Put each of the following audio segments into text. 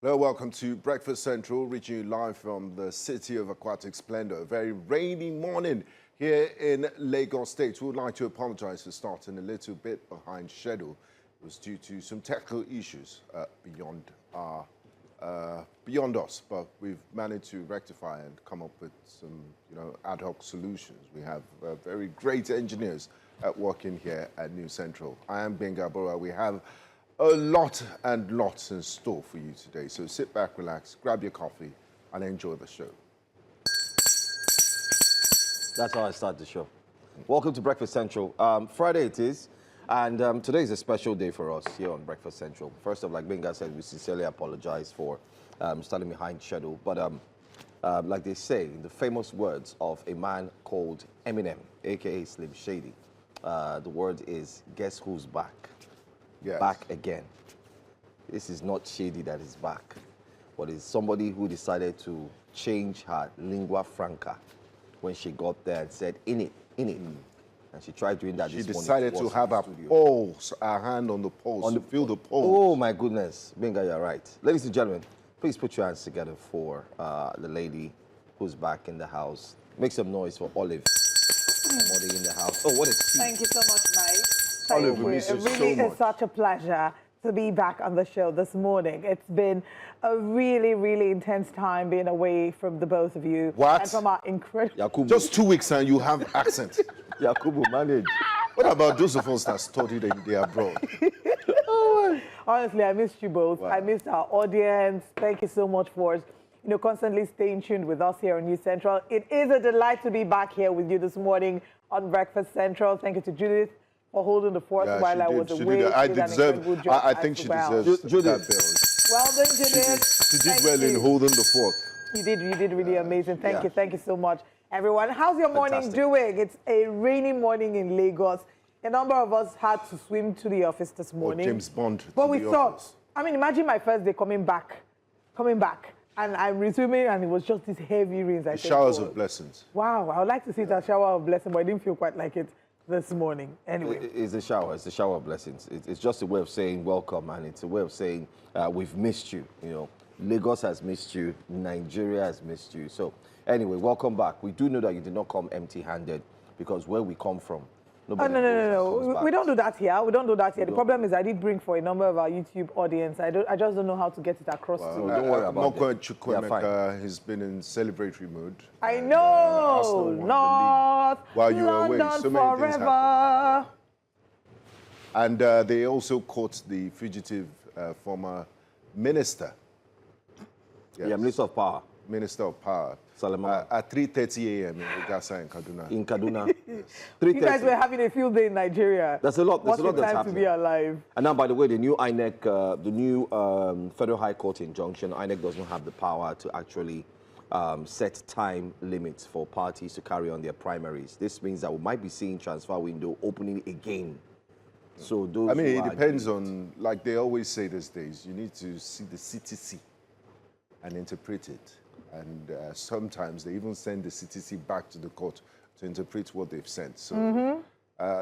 Hello, welcome to Breakfast Central, reaching you live from the city of aquatic splendor. A very rainy morning here in Lagos State. We would like to apologize for starting a little bit behind schedule. It was due to some technical issues beyond us, but we've managed to rectify and come up with some, ad hoc solutions. We have very great engineers at work in here at New Central. I am Benga Bora. We have a lot and lots in store for you today. So sit back, relax, grab your coffee, and enjoy the show. That's how I start the show. Welcome to Breakfast Central. Friday it is, and today is a special day for us here on Breakfast Central. First off, like Benga said, we sincerely apologize for starting behind schedule. But like they say, in the famous words of a man called Eminem, a.k.a. Slim Shady, the word is, guess who's back? Yes. Back again. This is not Shady that is back, but it's somebody who decided to change her lingua franca when she got there and said, in it. And she tried doing that this morning. She decided to have her pulse, her hand on the pulse, to feel the pulse. Oh my goodness, Benga, you're right. Ladies and gentlemen, please put your hands together for the lady who's back in the house. Make some noise for Olive. Somebody in the house. Oh, what a tea. Thank you so much, Mike. Olive, we miss you it really so much. is such a pleasure to be back on the show this morning. It's been a really, really intense time being away from the both of you. What? And from our incredible... Yakubu. Just 2 weeks and you have accent. Yakubu, manage. What about those of us that studied in the abroad? Honestly, I missed you both. Wow. I missed our audience. Thank you so much for constantly staying tuned with us here on News Central. It is a delight to be back here with you this morning on Breakfast Central. Thank you to Judith for holding the fort while I was away. I think she deserves that bill. Well done, Judith. She did well in holding the fort. You did really amazing. Thank you so much, everyone. How's your morning doing? It's a rainy morning in Lagos. A number of us had to swim to the office this morning. James Bond. But we thought, imagine my first day coming back, and I'm resuming, and it was just these heavy rains. Showers of blessings. Wow, I would like to see that shower of blessing, but I didn't feel quite like it this morning. Anyway. It's a shower. It's a shower of blessings. It's just a way of saying welcome, and it's a way of saying we've missed you. Lagos has missed you. Nigeria has missed you. So anyway, welcome back. We do know that you did not come empty-handed, because where we come from, nobody no. We don't do that here. The problem is I did bring for a number of our YouTube audience. I just don't know how to get it across to you. Don't worry about it. Chukwemeka has been in celebratory mood. I know. North while you were away, London so many things forever. And they also caught the fugitive former minister. Yes. Yeah, Minister of Power. Minister of Power. Salama. At 3:30 a.m. in Ugasa in Kaduna. In Kaduna. Yes. You guys were having a field day in Nigeria. There's a lot that's happening. What a time to be alive. And now, by the way, the new INEC, the new Federal High Court injunction, INEC does not have the power to actually set time limits for parties to carry on their primaries. This means that we might be seeing transfer window opening again. So those it depends on, like they always say these days, you need to see the CTC and interpret it. And sometimes they even send the CTC back to the court to interpret what they've sent. So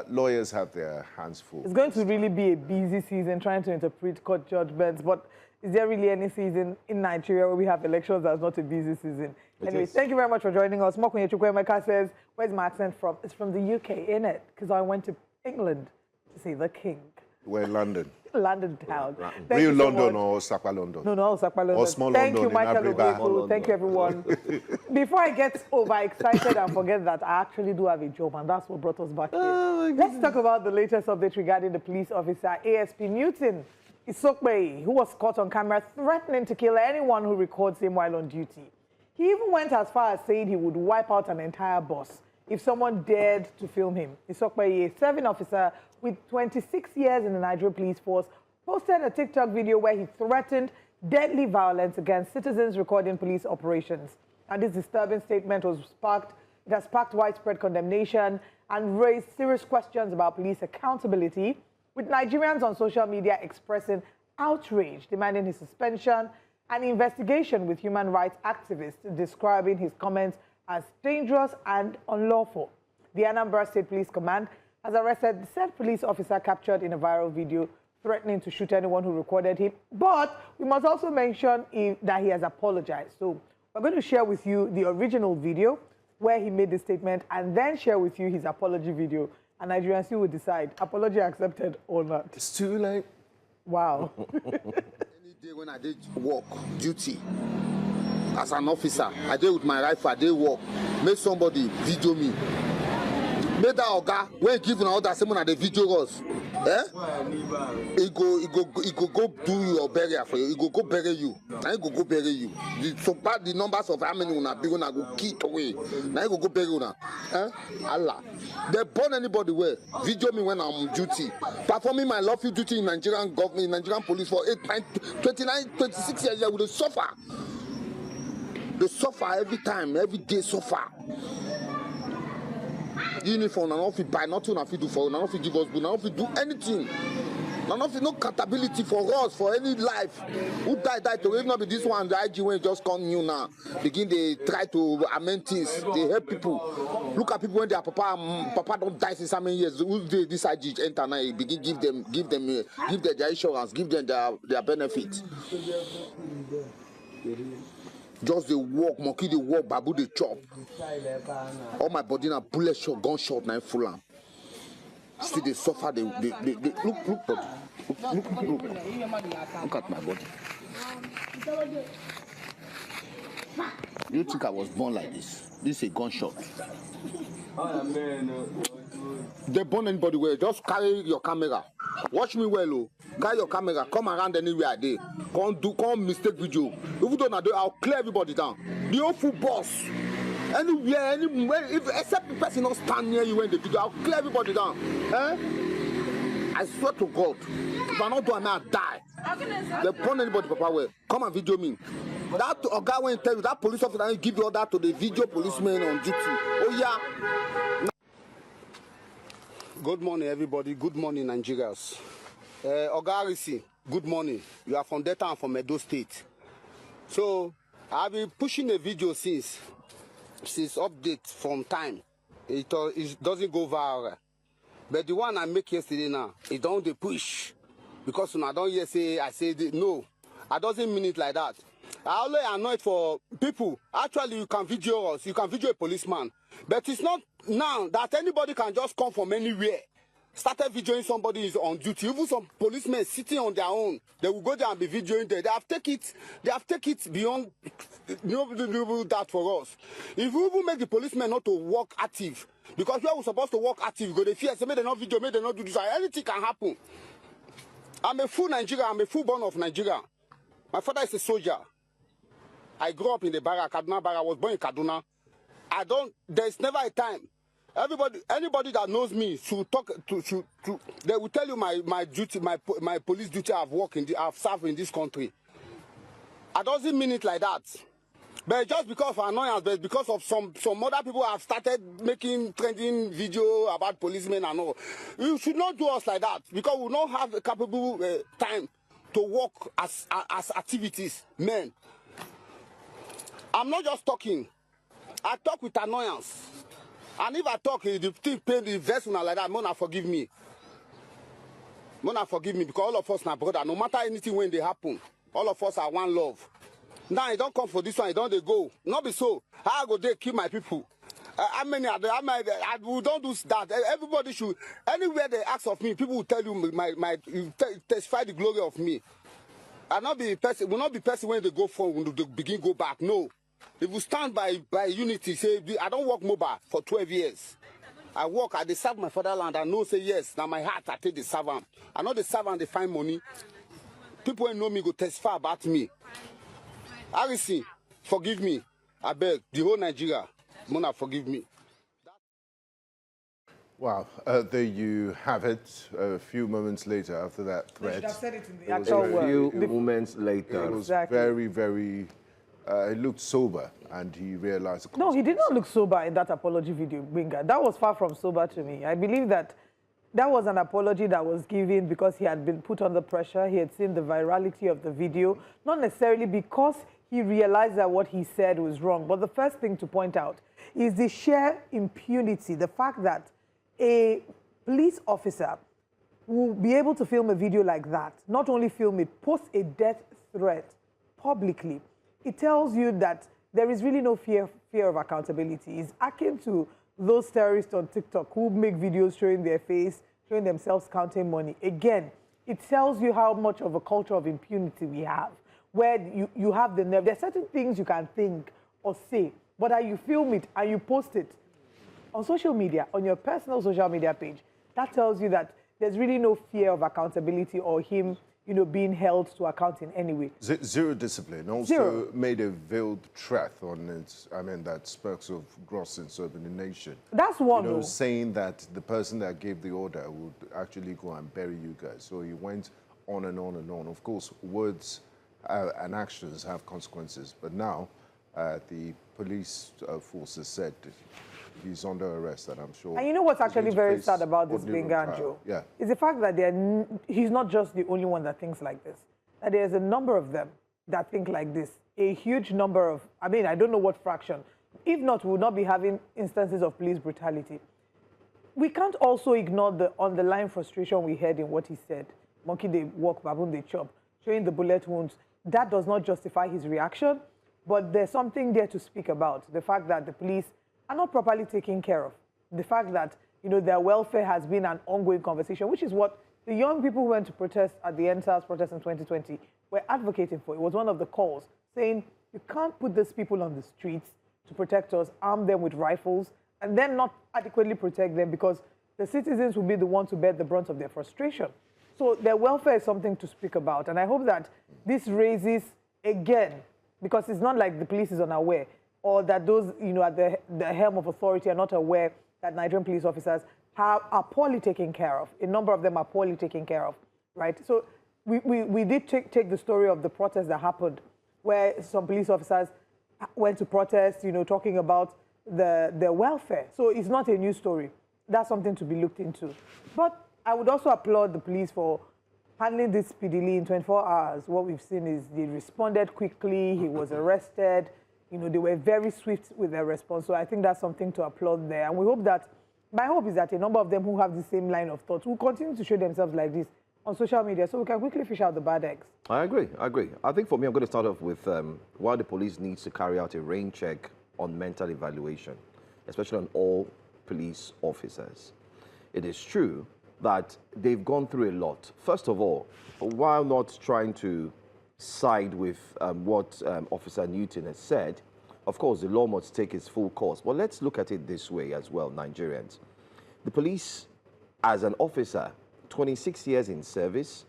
lawyers have their hands full. It's going to really be a busy season trying to interpret court judgments, but is there really any season in Nigeria where we have elections that's not a busy season? Anyway, thank you very much for joining us. Mokunye Chukwemeka says, where's my accent from? It's from the UK, innit? Because I went to England to see the king. We're in London. London town. Real London or Sakwa London? No, Sakwa London. Or small Thank London you, Michael Ogefu. Thank you, everyone. Before I get overexcited and forget that I actually do have a job, and that's what brought us back here. Let's talk about the latest update regarding the police officer, ASP Newton Isokwe, who was caught on camera threatening to kill anyone who records him while on duty. He even went as far as saying he would wipe out an entire bus if someone dared to film him. Isokwe, a serving officer with 26 years in the Nigerian police force, posted a TikTok video where he threatened deadly violence against citizens recording police operations. And this disturbing statement has sparked widespread condemnation and raised serious questions about police accountability, with Nigerians on social media expressing outrage, demanding his suspension, and investigation, with human rights activists describing his comments as dangerous and unlawful. The Anambra State Police Command has arrested the said police officer captured in a viral video threatening to shoot anyone who recorded him. But we must also mention that he has apologized. So we're going to share with you the original video where he made the statement and then share with you his apology video. And Nigerians, you will decide, apology accepted or not. It's too late. Wow. Any day when I did work, duty, as an officer, I did with my rifle, I did work, make somebody video me. Make that oga, when he give an order, someone at the video us. Eh? He go do your burial for you. He go bury you. Now he go bury you. So bad the numbers of how many una be gonna go kick away. Now he go bury you now. Eh? Allah. They burn anybody where video me when I'm on duty. Performing my lawful duty in Nigerian government, in Nigerian police for 26 years, they will suffer. They suffer every time, every day suffer. Uniform, and if buy nothing, if you do for, and if you give us, and if you do anything, and if you no accountability for us, for any life, who died, to even not be this one, the IG when just come new now, begin they try to amend things, they help people. Look at people when their papa don't die since how many years, who they this IG enter now, begin give them their insurance, give them their benefit. Just the walk, monkey the walk, babu the chop. All my body na bullet shot, gunshot, na full am. Still they suffer. They look at my body. You think I was born like this? This is a gunshot. They burn anybody well. Just carry your camera. Watch me well, oh. Carry your camera. Come around anywhere I did. Come mistake video. If you don't do, I'll clear everybody down. The whole full boss. Anywhere, except the person not stand near you when the video, I'll clear everybody down. Eh? I swear to God, if I not do, I may die. They burn anybody, Papa. Well, come and video me. That guy when tell you that police officer give you order to the video policeman on duty. Oh yeah. Good morning, everybody. Good morning, Nigerians. Ogarisi, good morning. You are from Delta and from Edo State. So I've been pushing a video since update from time. It doesn't go viral. But the one I make yesterday now, it don't dey push. Because when I don't hear say I say no. I doesn't mean it like that. I always annoy for people. Actually, you can video us, you can video a policeman. But it's not now that anybody can just come from anywhere. Started videoing somebody is on duty. Even some policemen sitting on their own, they will go there and be videoing there. They have taken it beyond that for us. If we even make the policemen not to work active, because we are supposed to work active, go they fear, say, may they not video, may they not do this. Anything can happen. I'm a full Nigerian, I'm a full born of Nigeria. My father is a soldier. I grew up in the Barra, Kaduna Barra. I was born in Kaduna. There's never a time. Anybody that knows me should they will tell you my duty, my police duty. I've served in this country. I doesn't mean it like that. But just because of annoyance, but because of some other people have started making trending video about policemen and all. You should not do us like that because we don't have a capable time to work as activities, men. I'm not just talking. I talk with annoyance. And if I talk, the thing pain the vessel like that, Mona forgive me. Mona forgive me because all of us are brother. No matter anything when they happen, all of us are one love. Now I don't come for this one, I don't they go. Not be so. How I go there kill my people? How many are there? We don't do that. Everybody should. Anywhere they ask of me, people will tell you you testify the glory of me. I not be person. Will not be person when they go forward, when they begin go back. No. If we stand by unity, say I don't work mobile for 12 years. I work, I serve my fatherland. I know say yes. Now my heart I take the servant. I know the servant they find money. People who know me go testify about me. Harrison, forgive me. I beg the whole Nigeria. Mona, forgive me. Wow, there you have it. A few moments later, after that threat, I've said it in the actual word. A few moments later. It was Exactly. very, very. He looked sober, and he realized. No, he did not look sober in that apology video, Binga. That was far from sober to me. I believe that was an apology that was given because he had been put under pressure. He had seen the virality of the video, not necessarily because he realized that what he said was wrong. But the first thing to point out is the sheer impunity, the fact that a police officer will be able to film a video like that, not only film it, post a death threat publicly, it tells you that there is really no fear of accountability. It's akin to those terrorists on TikTok who make videos showing their face, showing themselves counting money. Again, it tells you how much of a culture of impunity we have, where you have the nerve. There are certain things you can think or say, but that you film it and you post it on social media, on your personal social media page, that tells you that there's really no fear of accountability or him, being held to account in any way. Zero discipline. Also Zero. made a veiled threat on it. I mean, that spurts of gross insubordination. That's one, though. Saying that the person that gave the order would actually go and bury you guys. So he went on and on and on. Of course, words and actions have consequences. But now, the police forces said he's under arrest, and I'm sure. And you know what's actually very sad about this, Benga and Joe? Yeah. Is the fact that he's not just the only one that thinks like this. That there's a number of them that think like this. A huge number of, I don't know what fraction. If not, we would not be having instances of police brutality. We can't also ignore the underlying frustration we had in what he said. Monkey they walk, baboon they chop, showing the bullet wounds. That does not justify his reaction, but there's something there to speak about. The fact that the police are not properly taken care of. The fact that, their welfare has been an ongoing conversation, which is what the young people who went to protest at the NSAS protest in 2020 were advocating for. It was one of the calls saying, you can't put these people on the streets to protect us, arm them with rifles, and then not adequately protect them because the citizens will be the ones to bear the brunt of their frustration. So their welfare is something to speak about. And I hope that this raises, again, because it's not like the police is unaware, or that those, at the helm of authority are not aware that Nigerian police officers are poorly taken care of. A number of them are poorly taken care of, right? So we did take the story of the protest that happened, where some police officers went to protest, talking about their welfare. So it's not a new story. That's something to be looked into. But I would also applaud the police for handling this speedily in 24 hours. What we've seen is they responded quickly, he was arrested, they were very swift with their response. So I think that's something to applaud there. And we hope that, my hope is that a number of them who have the same line of thought will continue to show themselves like this on social media so we can quickly fish out the bad eggs. I agree. I think for me, I'm going to start off with why the police needs to carry out a rain check on mental evaluation, especially on all police officers. It is true that they've gone through a lot. First of all, while not trying to side with what Officer Newton has said, of course, the law must take its full course. But let's look at it this way as well, Nigerians. The police, as an officer, 26 years in service,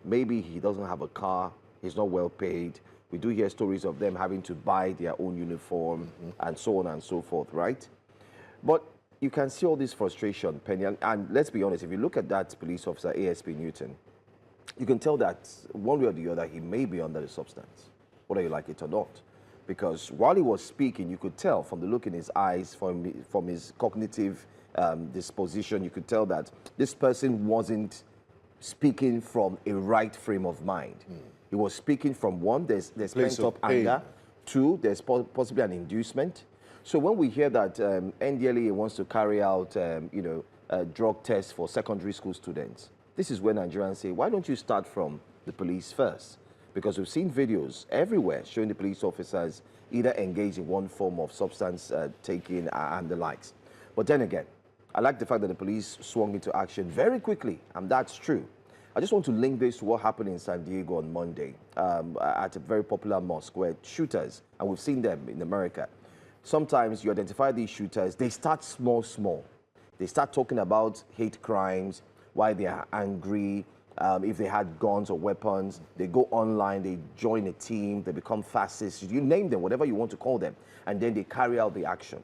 maybe he doesn't have a car, he's not well paid. We do hear stories of them having to buy their own uniform and so on and so forth, right? But you can see all this frustration, Penny, and let's be honest, if you look at that police officer, ASP Newton, you can tell that one way or the other, he may be under the substance, whether you like it or not. Because while he was speaking, you could tell from the look in his eyes, from his cognitive disposition, you could tell that this person wasn't speaking from a right frame of mind. He was speaking from one, there's pent-up anger. Two, there's possibly an inducement. So when we hear that NDLEA wants to carry out, drug tests for secondary school students, this is when Nigerians say, why don't you start from the police first? Because we've seen videos everywhere showing the police officers either engage in one form of substance taking and the likes. But then again, I like the fact that the police swung into action very quickly, and that's true. I just want to link this to what happened in San Diego on Monday at a very popular mosque where shooters, and we've seen them in America, sometimes you identify these shooters, they start small. They start talking about hate crimes, why they are angry, if they had guns or weapons. They go online, they join a team, they become fascists, you name them, whatever you want to call them, and then they carry out the action.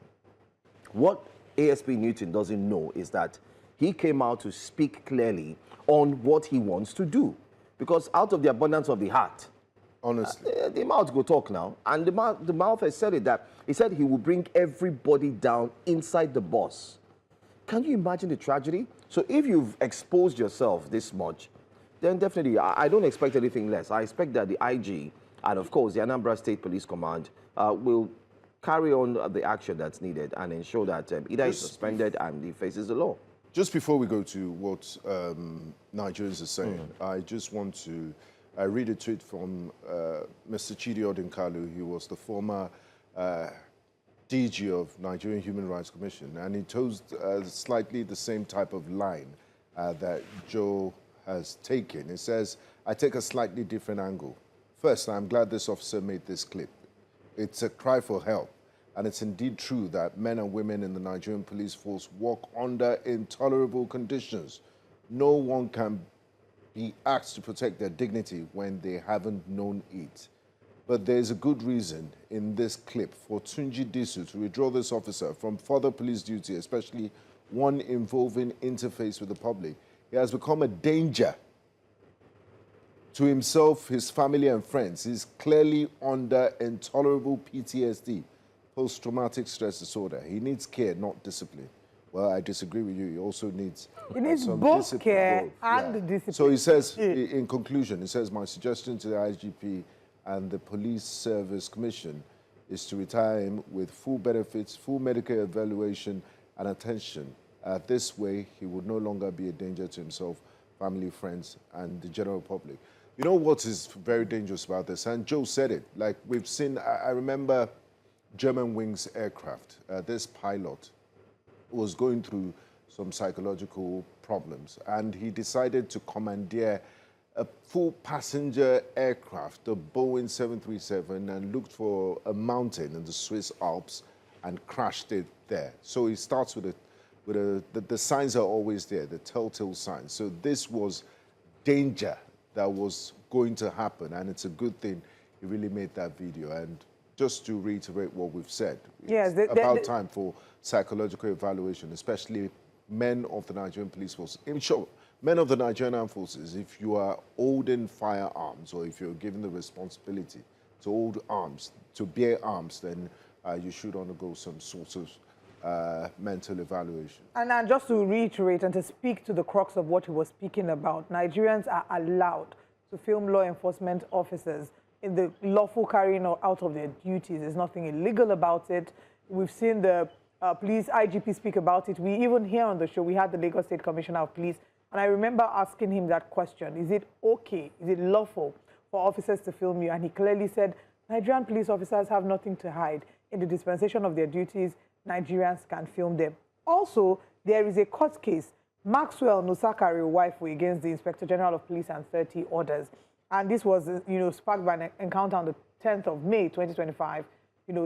What ASP Newton doesn't know is that he came out to speak clearly on what he wants to do. Because out of the abundance of the heart, honestly, the mouth go talk now. And the mouth has said it, that he said he will bring everybody down inside the bus. Can you imagine the tragedy? So if you've exposed yourself this much, then definitely I don't expect anything less. I expect that the IG and, of course, the Anambra State Police Command will carry on the action that's needed and ensure that either he's suspended and he faces the law. Just before we go to what Nigerians are saying, I just want to read a tweet from Mr. Chidi Odinkalu. He was the former DG of Nigerian Human Rights Commission, and he chose slightly the same type of line that Joe has taken. It says, I take a slightly different angle. First, I'm glad this officer made this clip. It's a cry for help. And it's indeed true that men and women in the Nigerian police force work under intolerable conditions. No one can be asked to protect their dignity when they haven't known it. But there's a good reason in this clip for Tunji Disu to withdraw this officer from further police duty, especially one involving interface with the public. He has become a danger to himself, his family and friends. He's clearly under intolerable PTSD. Post-traumatic stress disorder. He needs care, not discipline. Well, I disagree with you. He also needs some both discipline. care and discipline. So he says, in conclusion, he says, my suggestion to the IGP and the Police Service Commission is to retire him with full benefits, full medical evaluation and attention. This way, he would no longer be a danger to himself, family, friends, and the general public. You know what is very dangerous about this? And Joe said it. Like we've seen, I remember German wings aircraft. This pilot was going through some psychological problems, and he decided to commandeer a full passenger aircraft, a Boeing 737, and looked for a mountain in the Swiss Alps and crashed it there. So he starts with the signs are always there, the telltale signs. So this was danger that was going to happen, and it's a good thing he really made that video. And just to reiterate what we've said, yes, it's about time for psychological evaluation, especially men of the Nigerian police force. In short, men of the Nigerian armed forces, if you are holding firearms or if you're given the responsibility to hold arms, to bear arms, then you should undergo some sort of mental evaluation. And just to reiterate and to speak to the crux of what he was speaking about, Nigerians are allowed to film law enforcement officers in the lawful carrying out of their duties. There's nothing illegal about it. We've seen the police IGP speak about it. We even here on the show, we had the Lagos State Commissioner of Police, and I remember asking him that question. Is it okay, is it lawful for officers to film you? And he clearly said, Nigerian police officers have nothing to hide. In the dispensation of their duties, Nigerians can film them. Also, there is a court case, Maxwell Nusakari Waifu against the Inspector General of Police and 30 others. And this was, sparked by an encounter on the 10th of May, 2025.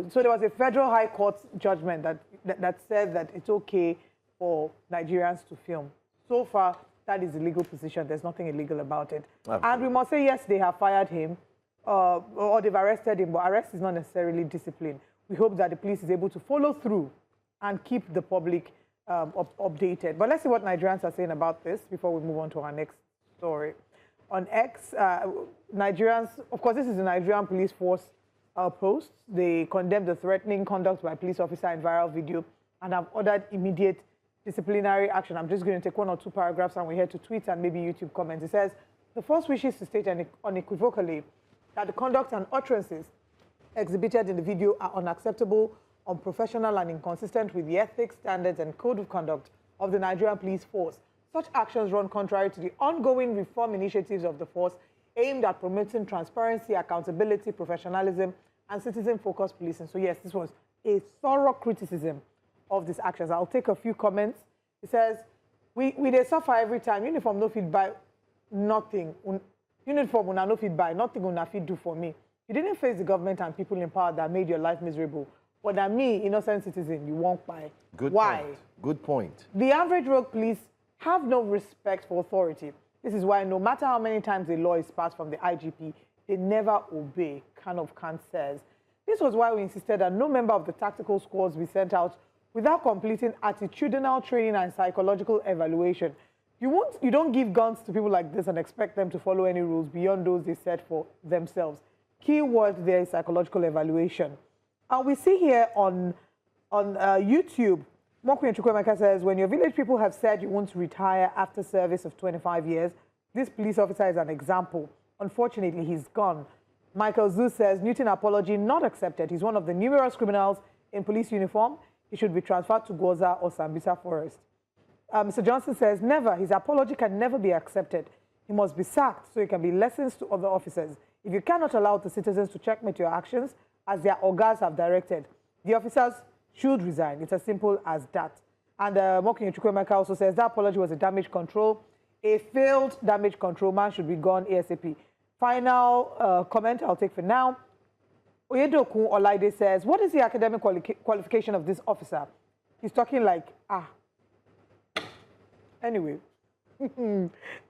So there was a federal high court judgment that said that it's okay for Nigerians to film. So far, that is the legal position. There's nothing illegal about it. Absolutely. And we must say, yes, they have fired him or they've arrested him, but arrest is not necessarily discipline. We hope that the police is able to follow through and keep the public updated. But let's see what Nigerians are saying about this before we move on to our next story. On X, Nigerians, of course, this is the Nigerian police force post. They condemned the threatening conduct by a police officer in viral video and have ordered immediate disciplinary action. I'm just going to take one or two paragraphs and we're here to tweet and maybe YouTube comments. It says, the force wishes to state unequivocally that the conduct and utterances exhibited in the video are unacceptable, unprofessional, and inconsistent with the ethics, standards, and code of conduct of the Nigerian police force. Such actions run contrary to the ongoing reform initiatives of the force aimed at promoting transparency, accountability, professionalism, and citizen-focused policing. So yes, this was a thorough criticism of these actions. I'll take a few comments. It says, we they suffer every time. Uniform no fit buy, nothing. Uniform una no fit buy, nothing una fit do for me. You didn't face the government and people in power that made your life miserable. But that me, innocent citizen, you won't buy. Good Why? Point. Good point. The average rogue police have no respect for authority. This is why no matter how many times a law is passed from the IGP, they never obey, Khan says. This was why we insisted that no member of the tactical squads be sent out without completing attitudinal training and psychological evaluation. You don't give guns to people like this and expect them to follow any rules beyond those they set for themselves. Key word there is psychological evaluation. And we see here on YouTube, Mokwe Chukwemeka says, when your village people have said you want to retire after service of 25 years, this police officer is an example. Unfortunately, he's gone. Michael Zhu says, Newton apology not accepted. He's one of the numerous criminals in police uniform. He should be transferred to Goza or Sambisa Forest. Mr. Johnson says, never. His apology can never be accepted. He must be sacked so it can be lessons to other officers. If you cannot allow the citizens to checkmate your actions as their organs have directed, the officers should resign. It's as simple as that. And Mokin Chukwemeka also says that apology was a damage control. A failed damage control man should be gone ASAP. Final comment I'll take for now. Oyedokun Olaide says, what is the academic qualification of this officer? He's talking like, Anyway,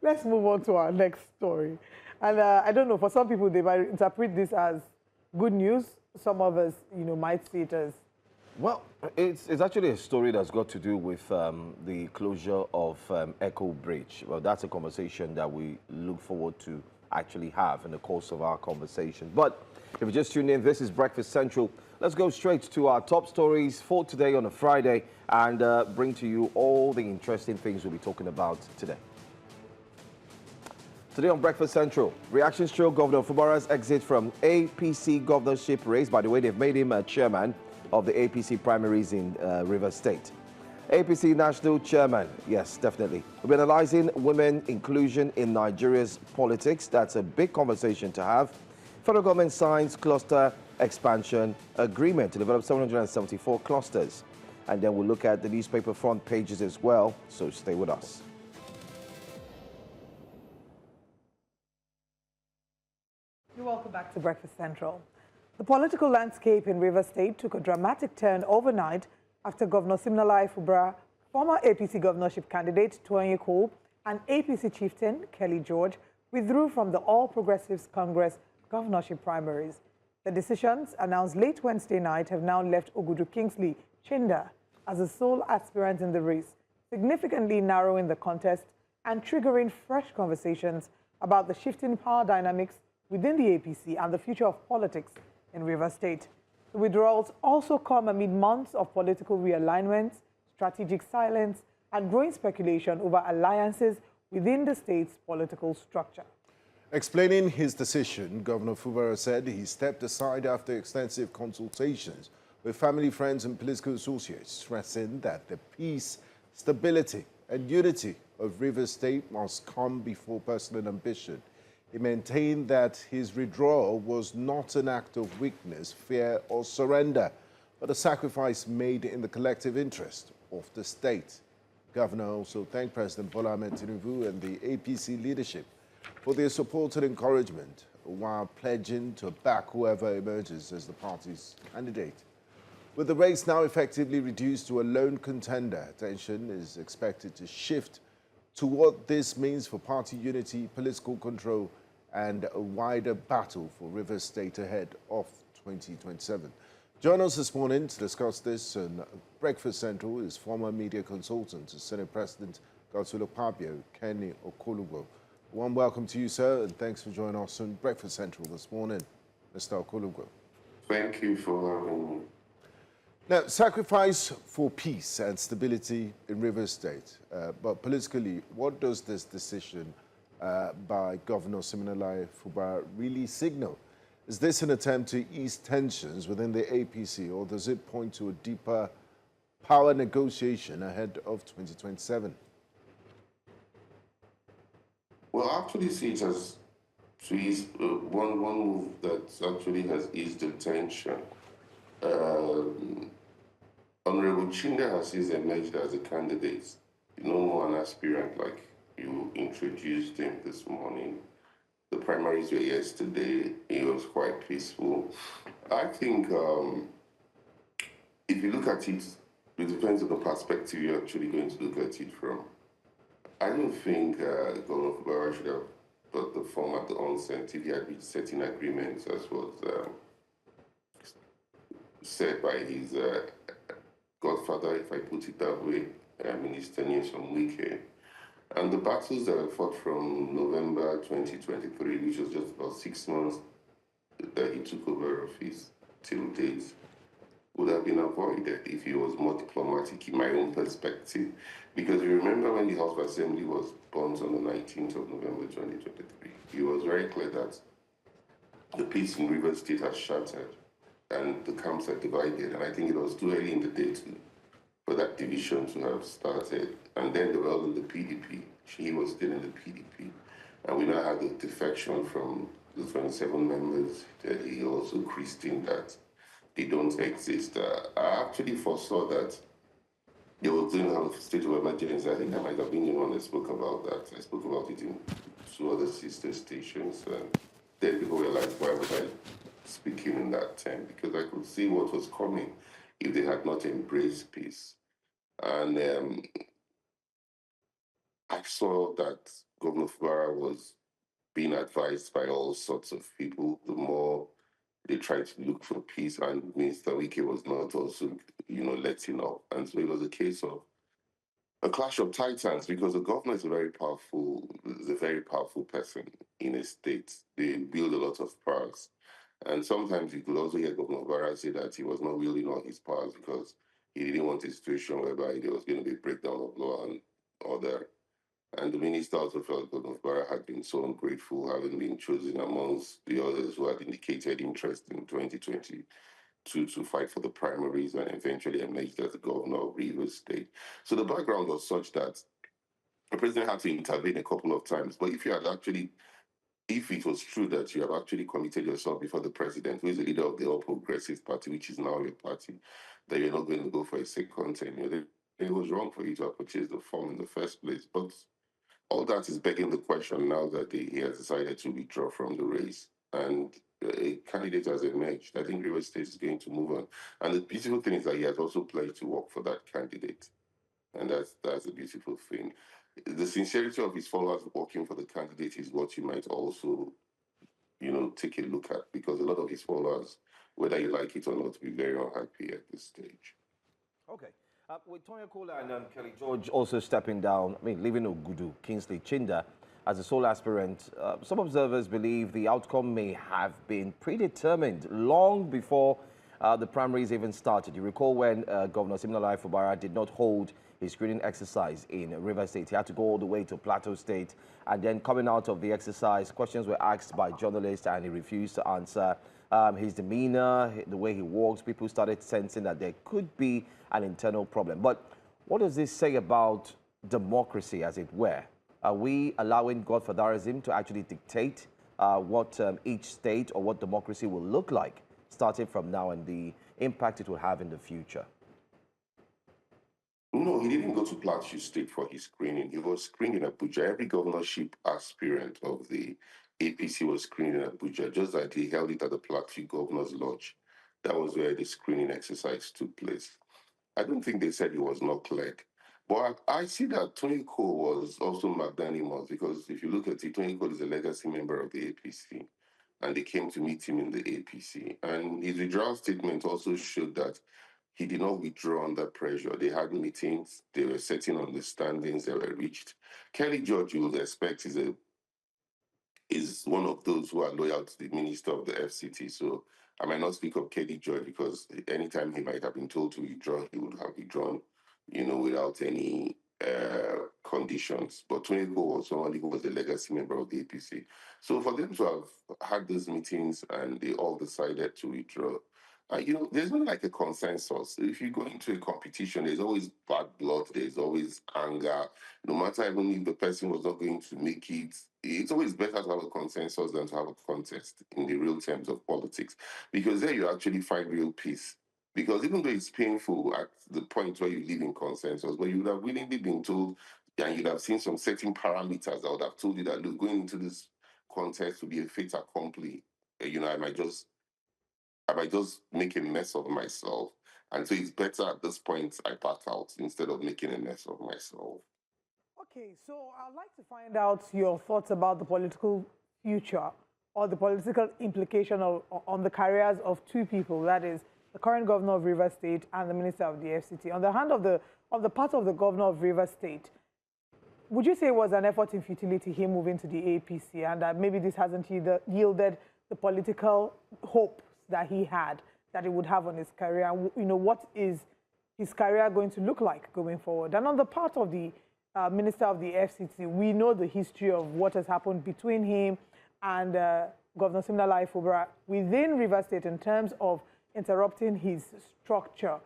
let's move on to our next story. And I don't know, for some people, they might interpret this as good news. Some of us, might see it as... Well, it's actually a story that's got to do with the closure of Eko Bridge. Well, that's a conversation that we look forward to actually have in the course of our conversation. But if you just tuned in, this is Breakfast Central. Let's go straight to our top stories for today on a Friday and bring to you all the interesting things we'll be talking about today. Today on Breakfast Central, reactions show Governor Fubara's exit from APC governorship race. By the way, they've made him chairman of the APC primaries in Rivers State. APC national chairman, yes, definitely. We're analyzing women inclusion in Nigeria's politics. That's a big conversation to have. Federal government signs cluster expansion agreement to develop 774 clusters. And then we'll look at the newspaper front pages as well, so stay with us. You're welcome back to Breakfast Central. The political landscape in Rivers State took a dramatic turn overnight after Governor Siminalayi Fubara, former APC governorship candidate Toyin Cole, and APC chieftain Kelly George withdrew from the All Progressives Congress governorship primaries. The decisions, announced late Wednesday night, have now left Ogudu Kingsley Chinda as the sole aspirant in the race, significantly narrowing the contest and triggering fresh conversations about the shifting power dynamics within the APC and the future of politics in Rivers State. The withdrawals also come amid months of political realignments, strategic silence, and growing speculation over alliances within the state's political structure. Explaining his decision, Governor Fubara said he stepped aside after extensive consultations with family, friends, and political associates, stressing that the peace, stability, and unity of Rivers State must come before personal ambition. He maintained that his withdrawal was not an act of weakness, fear, or surrender, but a sacrifice made in the collective interest of the state. The governor also thanked President Bola Ahmed Tinubu and the APC leadership for their support and encouragement, while pledging to back whoever emerges as the party's candidate. With the race now effectively reduced to a lone contender, attention is expected to shift to what this means for party unity, political control, and a wider battle for Rivers State ahead of 2027. Join us this morning to discuss this on Breakfast Central is former media consultant to Senate President Godswill Akpabio, Kenny Okolugbo. Warm welcome to you, sir, and thanks for joining us on Breakfast Central this morning, Mr. Okolugbo. Thank you for having me. Now, sacrifice for peace and stability in Rivers State, but politically, what does this decision by Governor Siminalayi Fubara really signal? Is this an attempt to ease tensions within the APC, or does it point to a deeper power negotiation ahead of 2027? Well, I actually see it as to ease, one move that actually has eased the tension. Honorable Chinda has since emerged as a candidate, no more an aspirant like you introduced him this morning. The primaries were yesterday. It was quite peaceful. I think if you look at it, it depends on the perspective you're actually going to look at it from. I don't think Governor Fubara should have got the form at the onset if he had been setting agreements, as was said by his godfather, if I put it that way, Minister Nyesom Wike. And the battles that were fought from November 2023, which was just about 6 months that he took over office till date, would have been avoided if he was more diplomatic in my own perspective. Because you remember when the House of Assembly was burnt on the 19th of November 2023, it was very clear that the peace in Rivers State had shattered and the camps are divided, and I think it was too early in the day to for that division to have started. And then they were all in the PDP. He was still in the PDP. And we now had the defection from the 27 members that he also christened that they don't exist. I actually foresaw that they were doing a state of emergency. I think I might have been the one that spoke about that. I spoke about it in 2 other sister stations. And then people were like, why was I speaking in that time? Because I could see what was coming if they had not embraced peace. And I saw that Governor Fubara was being advised by all sorts of people. The more they tried to look for peace, and Minister Wike was not also, letting up. And so it was a case of a clash of titans, because the governor is a very powerful person in a state. They build a lot of powers. And sometimes you could also hear Governor Fubara say that he was not wielding all his powers because he didn't want a situation whereby there was going to be a breakdown of law and order. And the minister also felt Governor Fubara had been so ungrateful, having been chosen amongst the others who had indicated interest in 2022 to fight for the primaries and eventually emerged as the governor of Rivers State. So the background was such that the president had to intervene a couple of times. But if it was true that you have actually committed yourself before the president, who is the leader of the All Progressive Party, which is now your party, that you're not going to go for a second tenure, then it was wrong for you to have purchased the form in the first place. But all that is begging the question now that he has decided to withdraw from the race and a candidate has emerged. I think Rivers State is going to move on. And the beautiful thing is that he has also pledged to work for that candidate. And that's a beautiful thing. The sincerity of his followers working for the candidate is what you might also, take a look at, because a lot of his followers, whether you like it or not, will be very unhappy at this stage. Okay. With Tonya Kola and Kelly George also stepping down, leaving Ogudu Kingsley Chinda as a sole aspirant, some observers believe the outcome may have been predetermined long before the primaries even started. You recall when Governor Siminalayi Fubara did not hold his screening exercise in Rivers State. He had to go all the way to Plateau State. And then coming out of the exercise, questions were asked by journalists and he refused to answer. His demeanor, the way he walks, people started sensing that there could be an internal problem. But what does this say about democracy, as it were? Are we allowing godfatherism to actually dictate what each state or what democracy will look like starting from now and the impact it will have in the future? No, he didn't go to Plateau State for his screening. He was screened in Abuja. Every governorship aspirant of the APC was screened in Abuja, just like he held it at the Plateau Governor's Lodge. That was where the screening exercise took place. I don't think they said he was not cleared. But I see that Tony Cole was also magnanimous, because if you look at it, Tony Cole is a legacy member of the APC, and they came to meet him in the APC. And his withdrawal statement also showed that he did not withdraw under pressure. They had meetings, they were setting understandings that were reached. Kelly George, you would expect, is one of those who are loyal to the minister of the FCT. So I might not speak of Kelly George, because anytime he might have been told to withdraw, he would have withdrawn, without any conditions. But Tony Cole was somebody who was a legacy member of the APC. So for them to have had those meetings and they all decided to withdraw, there's not like a consensus. If you go into a competition, there's always bad blood, there's always anger. No matter even if the person was not going to make it, it's always better to have a consensus than to have a contest in the real terms of politics, because there you actually find real peace. Because even though it's painful at the point where you live in consensus, but you would have willingly been told, and you'd have seen some certain parameters that would have told you that, look, going into this contest to be a fait accompli, I might just make a mess of myself. And so it's better at this point I back out instead of making a mess of myself. Okay, so I'd like to find out your thoughts about the political future or the political implication on the careers of two people, that is, the current governor of Rivers State and the minister of the FCT. On the hand of the part of the governor of Rivers State, would you say it was an effort in futility, him moving to the APC, and that maybe this hasn't yielded the political hope that he had, that he would have on his career? What is his career going to look like going forward? And on the part of the minister of the FCT, we know the history of what has happened between him and Governor Siminalayi Fubara within Rivers State in terms of interrupting his structure.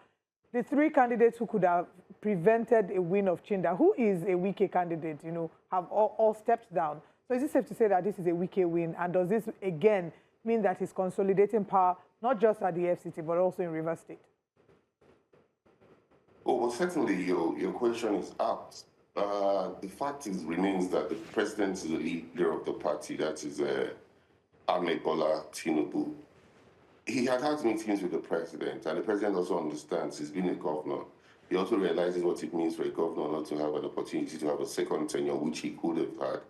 the three candidates who could have prevented a win of Chinda, who is a Wike candidate, you know, have all stepped down. So is it safe to say that this is a Wike win? And does this, again, mean that he's consolidating power, not just at the FCT, but also in Rivers State? Oh, well, certainly your question is apt. The fact remains that the president is the leader of the party, that is Ahmed Bola Tinubu. He had meetings with the president, and the president also understands he's been a governor. He also realizes what it means for a governor not to have an opportunity to have a second tenure, which he could have had.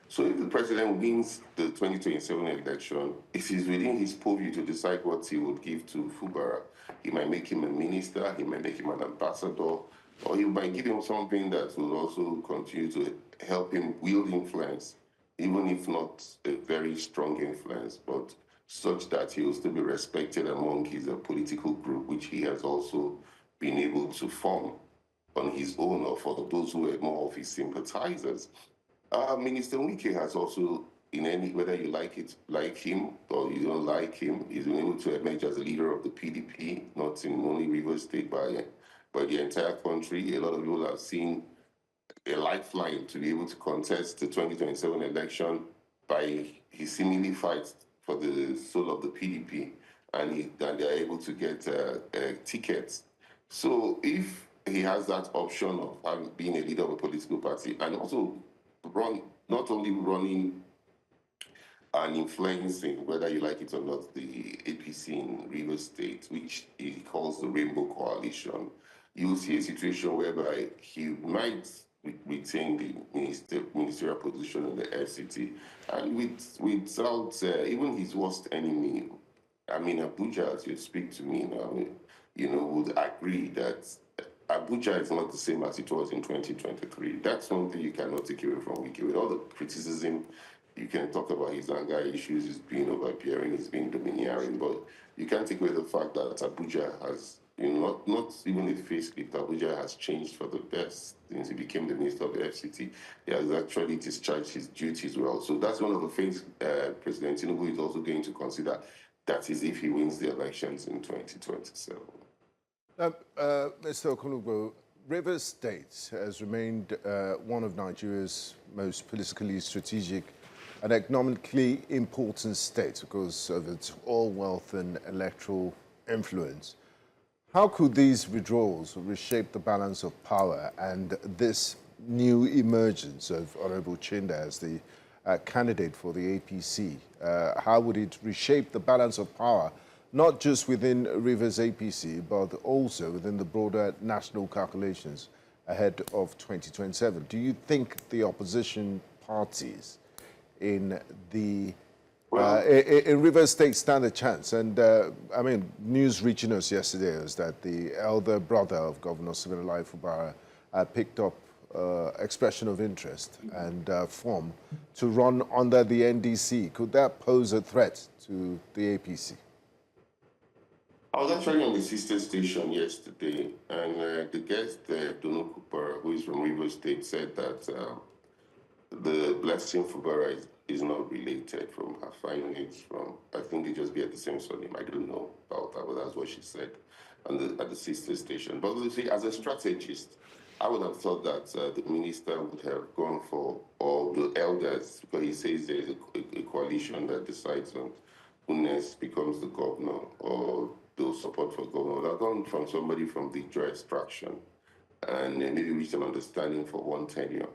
So if the president wins the 2027 election, it is within his purview to decide what he would give to Fubara. He might make him a minister, he might make him an ambassador, or he might give him something that will also continue to help him wield influence, even if not a very strong influence, but such that he will still be respected among his political group, which he has also been able to form on his own, or for those who are more of his sympathizers. Minister Wike has also, in any, whether you like him or you don't like him, he's been able to emerge as a leader of the PDP, not in only Rivers State, but the entire country. A lot of people have seen a lifeline to be able to contest the 2027 election by his seemingly fight for the soul of the PDP, and they are able to get tickets. So if he has that option of being a leader of a political party, and also not only running and influencing, whether you like it or not, the APC in Rivers State, which he calls the Rainbow Coalition, you'll see a situation whereby he might retain the ministerial position in the FCT, and without even his worst enemy, I mean, Abuja, as you speak to me now, you know, would agree that Abuja is not the same as it was in 2023. That's something you cannot take away from Wike. With all the criticism, you can talk about his anger issues, his being overbearing, his being domineering, but you can't take away the fact that Abuja has, you know, not even a facelift, Abuja has changed for the best since he became the minister of the FCT. He has actually discharged his duties well. So that's one of the things President Tinubu is also going to consider. That is if he wins the elections in 2027. Mr. Okunugbo, Rivers State has remained one of Nigeria's most politically strategic and economically important states because of its oil wealth and electoral influence. How could these withdrawals reshape the balance of power and this new emergence of Honorable Chinda as the candidate for the APC? How would it reshape the balance of power, not just within Rivers APC, but also within the broader national calculations ahead of 2027? Do you think the opposition parties in the in Rivers State stand a chance? And I mean, news reaching us yesterday is that the elder brother of Governor Siminalayi Fubara picked up expression of interest and form to run under the NDC. Could that pose a threat to the APC? I was actually on the sister station yesterday, and the guest, Ogudu Cooper, who is from Rivers State, said that the Blessing Fubara is not related from her findings from, I think they just bear the same surname. I don't know about that, but that's what she said at the sister station. But see, as a strategist, I would have thought that the minister would have gone for all the elders, because he says there is a coalition that decides on who next becomes the governor or those support for governor. Would have gone from somebody from the Victoria extraction and maybe reach an understanding for one tenure,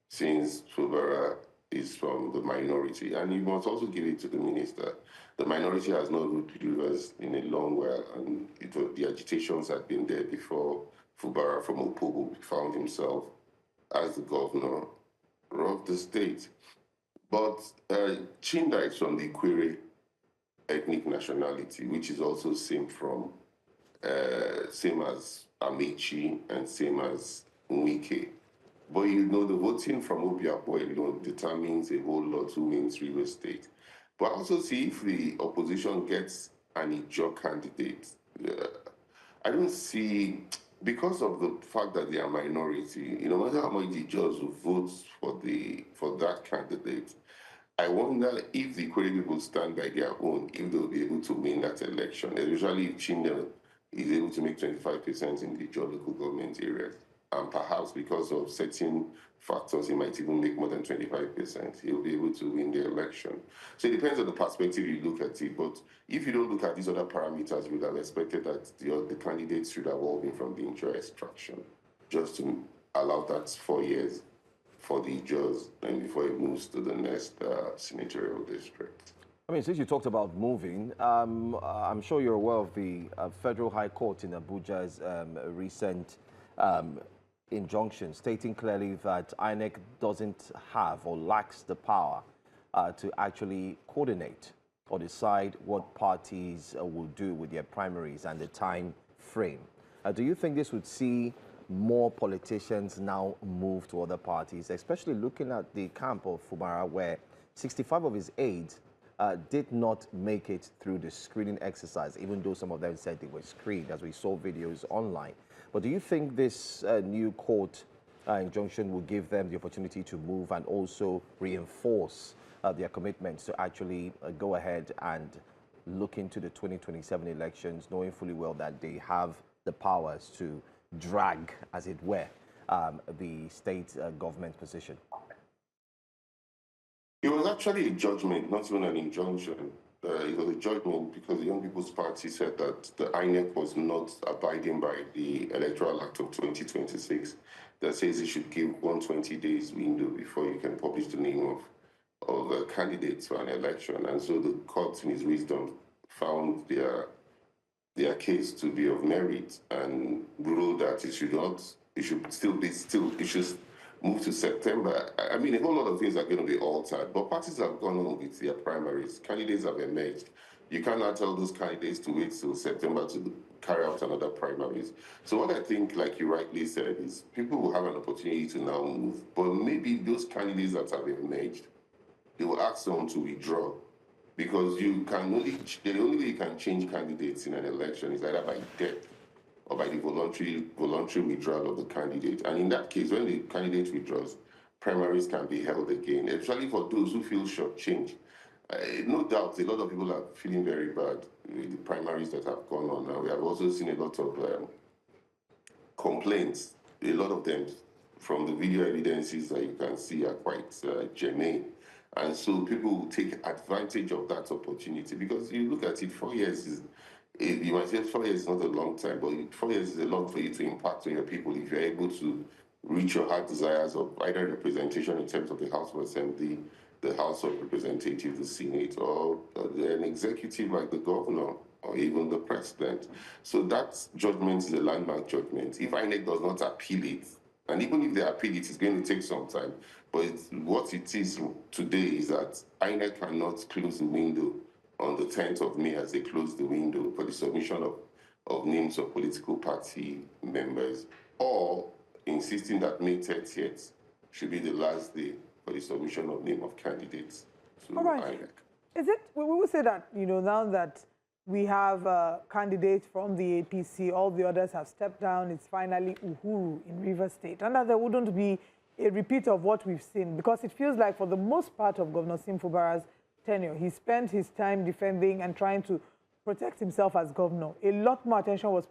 since Fubara is from the minority. And you must also give it to the minister. The minority has not ruled Rivers in a long while, and the agitations had been there before Fubara from Opobo found himself as the governor of the state. But Chinda is from the Ikwere ethnic nationality, which is also same as Amici and same as Wike. But you know, the voting from Obiakpo alone determines a whole lot who wins Rivers State. But I also see if the opposition gets an Ijo candidate, I don't see, because of the fact that they are minority, no matter how much the Ijos will vote for that candidate, I wonder if the Ikwere people stand by their own, if they'll be able to win that election, especially if Chinda he's able to make 25% in the local government areas. And perhaps because of certain factors, he might even make more than 25%. He'll be able to win the election. So it depends on the perspective you look at it. But if you don't look at these other parameters, you would have expected that the candidates should have all been from the interior extraction, just to allow that 4 years for the judge and before it moves to the next senatorial district. I mean, since you talked about moving, I'm sure you're aware of the Federal High Court in Abuja's recent injunction stating clearly that INEC doesn't have or lacks the power to actually coordinate or decide what parties will do with their primaries and the time frame. Do you think this would see more politicians now move to other parties, especially looking at the camp of Fubara, where 65 of his aides did not make it through the screening exercise, even though some of them said they were screened, as we saw videos online. But do you think this new court injunction will give them the opportunity to move and also reinforce their commitments to actually go ahead and look into the 2027 elections, knowing fully well that they have the powers to drag, as it were, the state government position? It was actually a judgment, not even an injunction. It was a judgment because the Young People's Party said that the INEC was not abiding by the Electoral Act of 2026 that says it should give 120 days window before you can publish the name of a candidate for an election. And so the court, in its wisdom, found their case to be of merit and ruled that it should move to September. I mean, a whole lot of things are going to be altered, but parties have gone on with their primaries. Candidates have emerged. You cannot tell those candidates to wait till September to carry out another primaries. So what I think, like you rightly said, is people will have an opportunity to now move, but maybe those candidates that have emerged, they will ask someone to withdraw, because the only way you can change candidates in an election is either by death or by the voluntary withdrawal of the candidate. And in that case, when the candidate withdraws, primaries can be held again, especially for those who feel shortchanged. No doubt, a lot of people are feeling very bad with the primaries that have gone on now. We have also seen a lot of complaints. A lot of them from the video evidences that you can see are quite germane. And so people will take advantage of that opportunity, because you look at it, 4 years you might say 4 years is not a long time, but 4 years is a lot for you to impact on your people if you're able to reach your heart desires of either representation in terms of the House of Assembly, the House of Representatives, the Senate, or an executive like the governor or even the president. So that judgment is a landmark judgment. If INEC does not appeal it, and even if they appeal it, it's going to take some time. But what it is today is that INEC cannot close the window on the 10th of May as they close the window for the submission of names of political party members, or insisting that May 30th should be the last day for the submission of name of candidates to INEC. Is it, we will say that, now that we have candidates from the APC, all the others have stepped down, it's finally Uhuru in Rivers State, and that there wouldn't be a repeat of what we've seen, because it feels like for the most part of Governor Sim Fubara's tenure, he spent his time defending and trying to protect himself as governor. A lot more attention was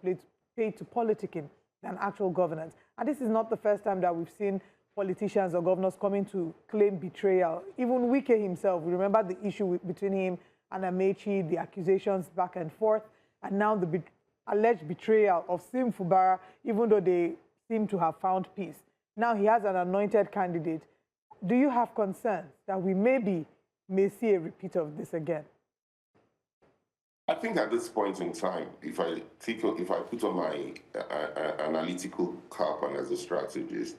paid to politicking than actual governance. And this is not the first time that we've seen politicians or governors coming to claim betrayal. Even Wike himself, we remember the issue between him and Amechi, the accusations back and forth, and now the alleged betrayal of Sim Fubara, even though they seem to have found peace. Now he has an anointed candidate. Do you have concerns that we may see a repeat of this again? I think at this point in time, if I put on my analytical cap and as a strategist,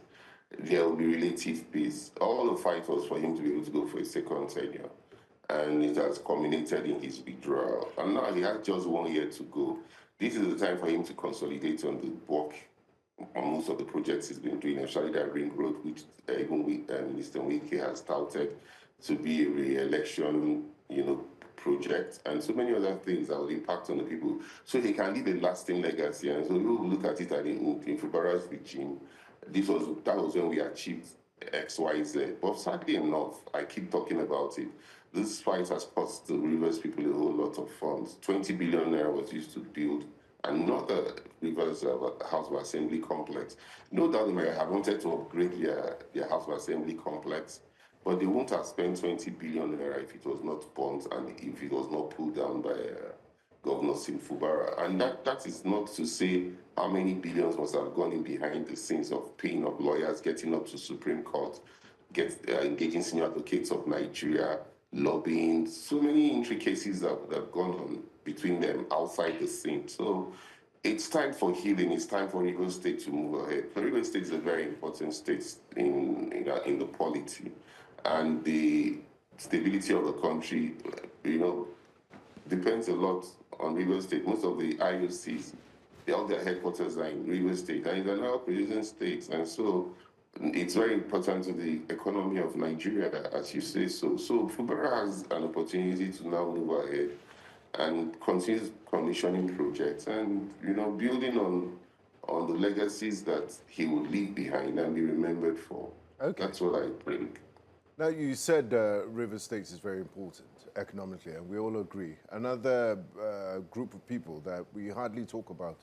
there will be relative peace. All the fight was for him to be able to go for a second tenure, and it has culminated in his withdrawal. And now he has just 1 year to go. This is the time for him to consolidate on the work on most of the projects he's been doing, especially that ring road, which even Minister Wike has touted to be a re-election, project, and so many other things that will impact on the people, so he can leave a lasting legacy. And so we will look at it in Fubara's regime. That was when we achieved X, Y, Z. But sadly enough, I keep talking about it. This fight has cost the Rivers people a whole lot of funds. 20 billion naira was used to build and not the Rivers House of Assembly complex. No doubt they might have wanted to upgrade their House of Assembly complex, but they won't have spent 20 billion naira if it was not burnt and if it was not pulled down by Governor Fubara. And that is not to say how many billions must have gone in behind the scenes of paying of lawyers, getting up to Supreme Court, engaging senior advocates of Nigeria, lobbying, so many intricacies that have gone on between them outside the scene. So it's time for healing. It's time for Rivers State to move ahead. Rivers State is a very important state in the polity, and the stability of the country, depends a lot on Rivers State. Most of the IOCs, all their headquarters are in Rivers State, and they're now producing states, and so it's very important to the economy of Nigeria, as you say so. So Fubara has an opportunity to now move ahead and continue commissioning projects and, building on the legacies that he would leave behind and be remembered for. Okay. That's what I think. Now, you said River State is very important economically, and we all agree. Another group of people that we hardly talk about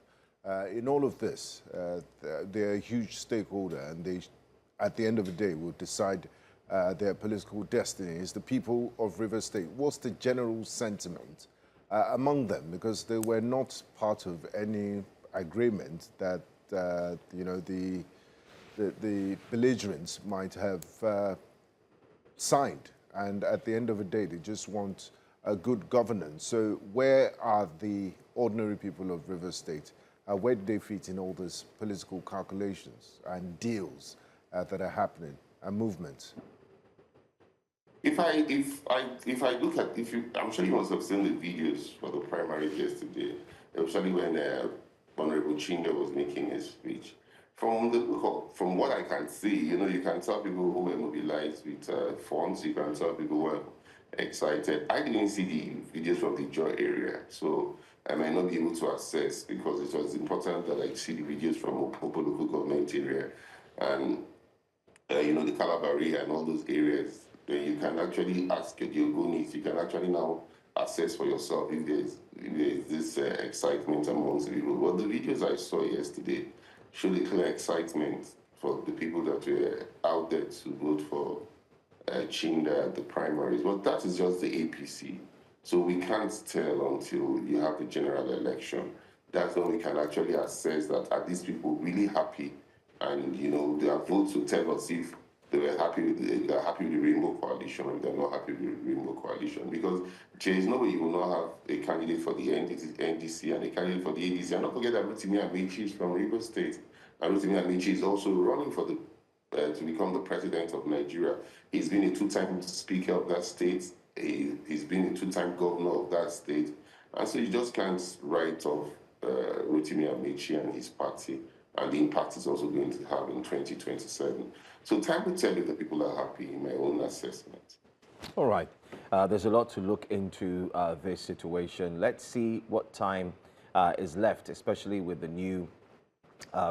in all of this, they're a huge stakeholder, and they, at the end of the day, will decide their political destiny, is the people of River State. What's the general sentiment among them? Because they were not part of any agreement that, the belligerents might have signed, and at the end of the day, they just want a good governance. So where are the ordinary people of River State? Where do they fit in all these political calculations and deals that are happening and movements? If I look at, I'm sure you must have seen the videos for the primaries yesterday, especially when Honorable Chinda was making his speech. From what I can see, you can tell people who were mobilized with funds, you can tell people who were excited. I didn't see the videos from the Joy area, so I might not be able to assess, because it was important that I see the videos from Opo local government area and, the Calabari and all those areas. Then you can actually ask your Diogonis, you can actually now assess for yourself if there's this excitement amongst the people. But the videos I saw yesterday showed a clear excitement for the people that were out there to vote for Chinda at the primaries. But that is just the APC. So we can't tell until you have the general election. That's when we can actually assess that are these people really happy, and their votes will tell us if they're happy with the Rainbow Coalition or they're not happy with the Rainbow Coalition. Because there is no way you will not have a candidate for the NDC and a candidate for the ADC. And don't forget that Rotimi Amechi is from Rivers State, and Rotimi Amechi is also running for to become the president of Nigeria. He's been a two-time speaker of that state. He's been a two-time governor of that state. And so you just can't write off Rotimi Amechi and his party and the impact it's also going to have in 2027. So time will tell if the people are happy, in my own assessment. All right. There's a lot to look into this situation. Let's see what time is left, especially with the new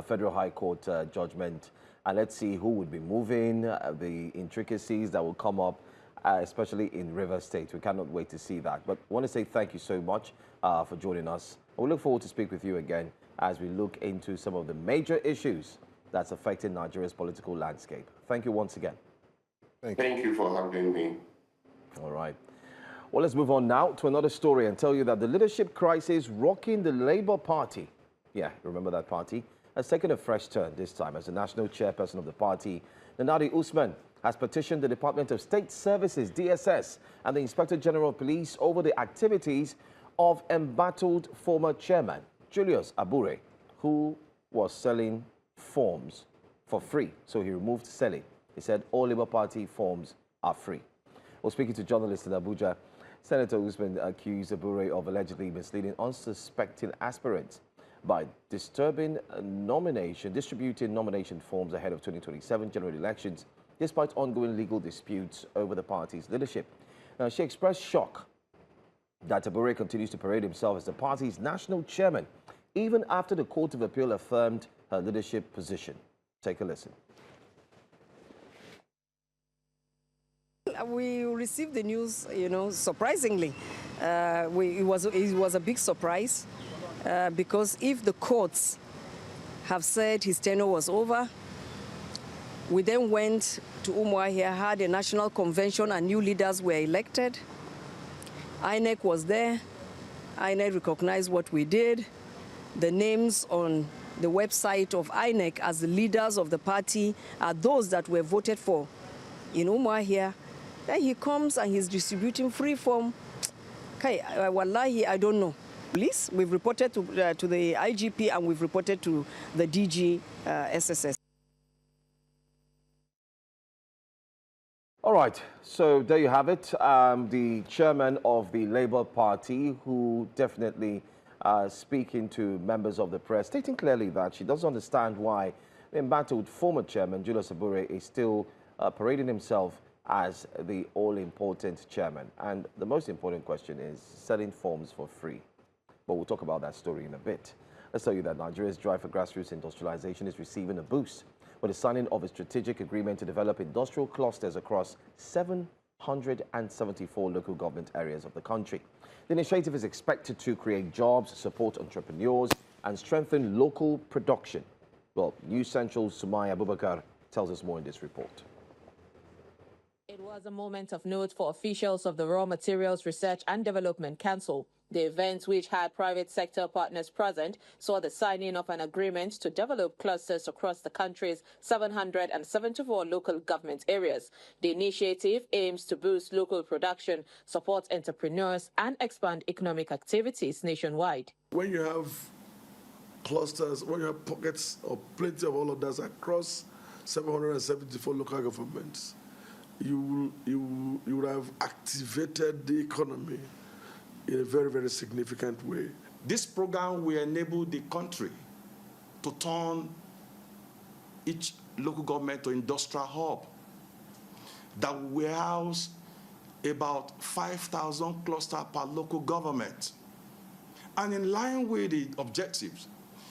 Federal High Court judgment. And let's see who would be moving, the intricacies that will come up, especially in River State. We cannot wait to see that. But I want to say thank you so much for joining us. We look forward to speak with you again as we look into some of the major issues that's affecting Nigeria's political landscape. Thank you once again. Thank you for having me. All right. Well, let's move on now to another story and tell you that the leadership crisis rocking the Labour Party, yeah, remember that party, has taken a fresh turn this time as the national chairperson of the party, Nnamdi Usman, has petitioned the Department of State Services, DSS, and the Inspector General of Police over the activities of embattled former chairman, Julius Abure, who was selling forms for free. So he removed selling. He said all Labour Party forms are free. Well, speaking to journalists in Abuja, Senator Usman accused Abure of allegedly misleading unsuspecting aspirants by disturbing distributing nomination forms ahead of 2027 general elections, despite ongoing legal disputes over the party's leadership. Now, she expressed shock that Abure continues to parade himself as the party's national chairman, even after the Court of Appeal affirmed her leadership position. Take a listen. We received the news, surprisingly. It was a big surprise. because if the courts have said his tenure was over, we then went to Umuahia, had a national convention, and new leaders were elected. INEC was there. INEC recognized what we did. The names on the website of INEC as the leaders of the party are those that were voted for in Umuahia. Then he comes and he's distributing free form. Okay, wallahi, I don't know. Police, we've reported to the IGP and we've reported to the DG SSS. All right, so there you have it. The chairman of the Labour Party, who definitely speaking to members of the press, stating clearly that she doesn't understand why the embattled former chairman, Julius Abure, is still parading himself as the all-important chairman. And the most important question is selling forms for free. But we'll talk about that story in a bit. Let's tell you that Nigeria's drive for grassroots industrialization is receiving a boost with the signing of a strategic agreement to develop industrial clusters across 774 local government areas of the country. The initiative is expected to create jobs, support entrepreneurs, and strengthen local production. Well, News Central's Sumaya Abubakar tells us more in this report. It was a moment of note for officials of the Raw Materials Research and Development Council. The event, which had private sector partners present, saw the signing of an agreement to develop clusters across the country's 774 local government areas. The initiative aims to boost local production, support entrepreneurs, and expand economic activities nationwide. When you have clusters, when you have pockets of plenty of all of that across 774 local governments, you would have activated the economy in a very, very significant way. This program will enable the country to turn each local government to industrial hub that will house about 5,000 clusters per local government. And in line with the objectives,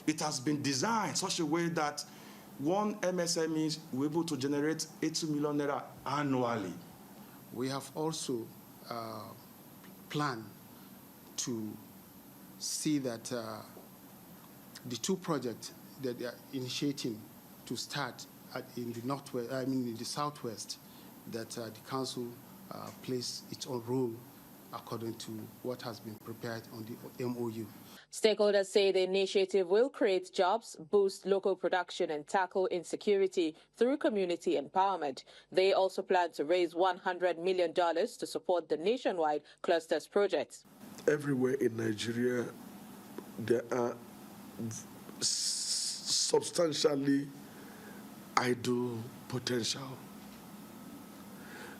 it has been designed such a way that one MSME will be able to generate 80 million naira annually. We have also planned to see that the two projects that they are initiating to start in the northwest, in the southwest, that the council plays its own role according to what has been prepared on the MOU. Stakeholders say the initiative will create jobs, boost local production, and tackle insecurity through community empowerment. They also plan to raise $100 million to support the nationwide clusters project. Everywhere in Nigeria, there are substantially idle potential.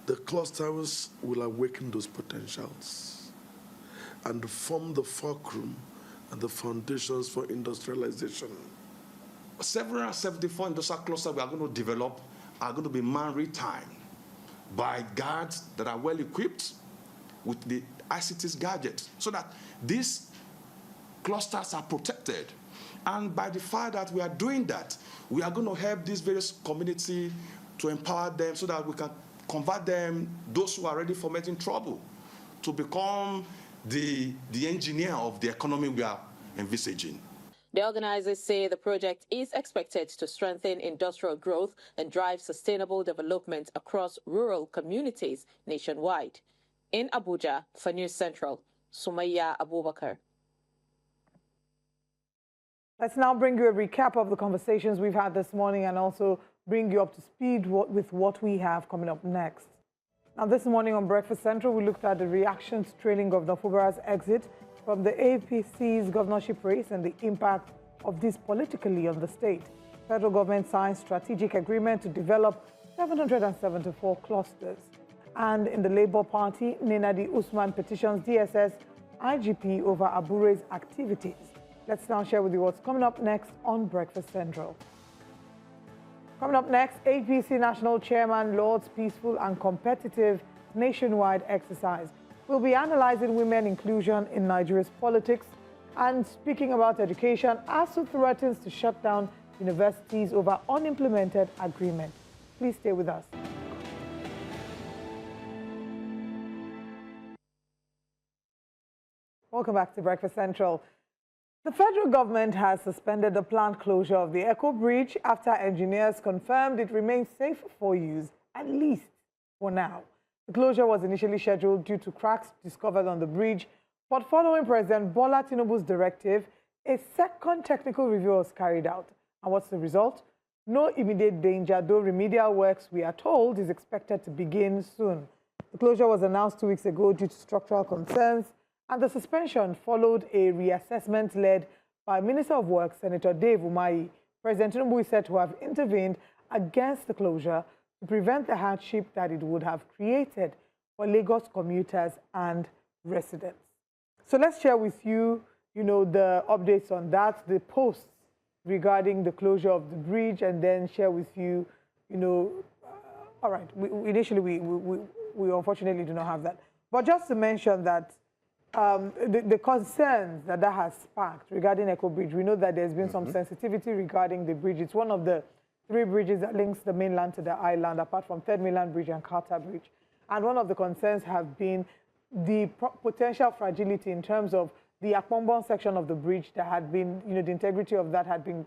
The clusters will awaken those potentials and form the fulcrum and the foundations for industrialization. 774 industrial clusters we are going to develop are going to be maritime by guards that are well equipped with the ICT's gadgets, so that these clusters are protected. And by the fact that we are doing that, we are going to help these various communities to empower them so that we can convert them, those who are ready for making trouble, to become the engineer of the economy we are envisaging. The organizers say the project is expected to strengthen industrial growth and drive sustainable development across rural communities nationwide. In Abuja, for News Central, Sumaya Abubakar. Let's now bring you a recap of the conversations we've had this morning and also bring you up to speed with what we have coming up next. Now, this morning on Breakfast Central, we looked at the reactions trailing Governor Fubara's exit from the APC's governorship race and the impact of this politically on the state. Federal government signed strategic agreement to develop 774 clusters. And in the Labour Party, Nenadi Usman petitions DSS IGP over Abure's activities. Let's now share with you what's coming up next on Breakfast Central. Coming up next, APC National Chairman Lord's peaceful and competitive nationwide exercise. We'll be analyzing women inclusion in Nigeria's politics and speaking about education. ASUU threatens to shut down universities over unimplemented agreement. Please stay with us. Welcome back to Breakfast Central. The federal government has suspended the planned closure of the Eko Bridge after engineers confirmed it remains safe for use, at least for now. The closure was initially scheduled due to cracks discovered on the bridge, but following President Bola Tinubu's directive, a second technical review was carried out. And what's the result? No immediate danger, though remedial works, we are told, is expected to begin soon. The closure was announced 2 weeks ago due to structural concerns, and the suspension followed a reassessment led by Minister of Works, Senator Dave Umahi. President Tinubu is said to have intervened against the closure to prevent the hardship that it would have created for Lagos commuters and residents. So let's share with you, the updates on that, the posts regarding the closure of the bridge, and then share with you, all right, initially we unfortunately do not have that. But just to mention that the concerns that has sparked regarding Eko Bridge, we know that there's been some sensitivity regarding the bridge. It's one of the 3 bridges that links the mainland to the island, apart from Third Mainland Bridge and Carter Bridge. And one of the concerns have been the potential fragility in terms of the Akpombon section of the bridge that had been, the integrity of that had been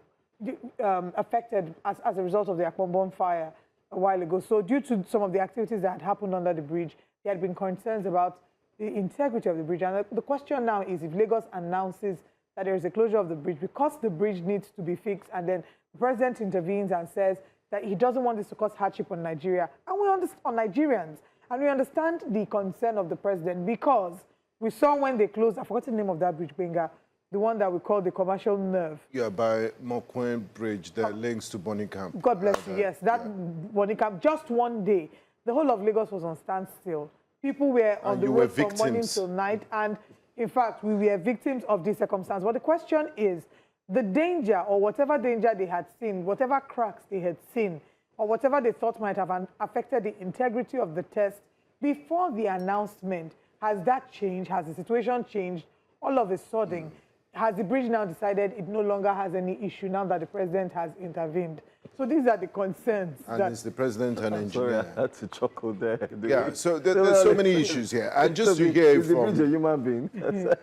affected as a result of the Akpombon fire a while ago. So due to some of the activities that had happened under the bridge, there had been concerns about the integrity of the bridge. And the question now is, if Lagos announces that there is a closure of the bridge because the bridge needs to be fixed, and then the president intervenes and says that he doesn't want this to cause hardship on Nigeria, and we understand on Nigerians, and we understand the concern of the president, because we saw when they closed, I forgot the name of that bridge, Benga, the one that we call the commercial nerve. Yeah, by Mokwen Bridge that links to Bonny Camp. God bless you, yes. That Bonny Camp, just one day, the whole of Lagos was on standstill. People were on the road from morning till night, and in fact, we were victims of this circumstance. But the question is, the danger, or whatever danger they had seen, whatever cracks they had seen, or whatever they thought might have affected the integrity of the test before the announcement, has that changed? Has the situation changed all of a sudden? Has the bridge now decided it no longer has any issue now that the president has intervened? So these are the concerns. And it's the president and engineer. Sorry, I had to chuckle there. Yeah, so there's so many issues here. And just to hear from... Is the bridge a human being?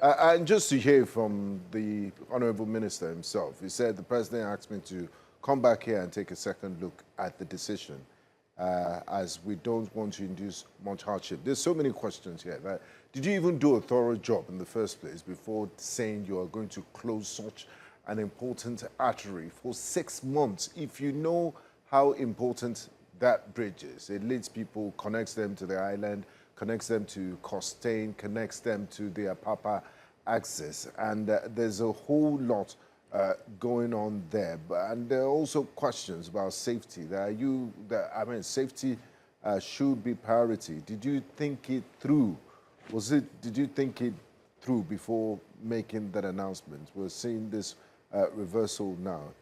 And just to hear from the Honorable Minister himself, he said the president asked me to come back here and take a second look at the decision, as we don't want to induce much hardship. There's so many questions here. Right? Did you even do a thorough job in the first place before saying you are going to close such an important artery for 6 months? If you know how important that bridge is, it leads people, connects them to the island, connects them to Costain, connects them to the Apapa axis, and there's a whole lot going on there. And there are also questions about safety. Safety should be priority. Did you think it through? Did you think it through before making that announcement? We're seeing this reversal now.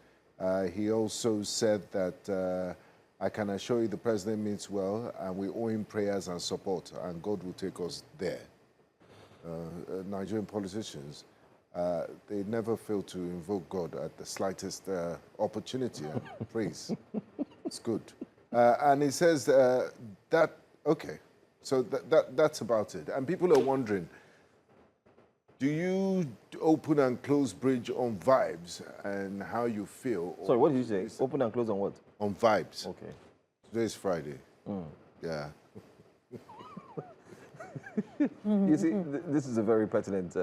He also said that I can assure you the president means well, and we owe him prayers and support, and God will take us there. Nigerian politicians, they never fail to invoke God at the slightest opportunity and praise. It's good. And he says that, okay, so that's about it. And people are wondering, do you open and close bridge on vibes and how you feel? Sorry, what did you say? Open and close on what? On vibes. Okay. Today is Friday. Yeah. You see, this is a very pertinent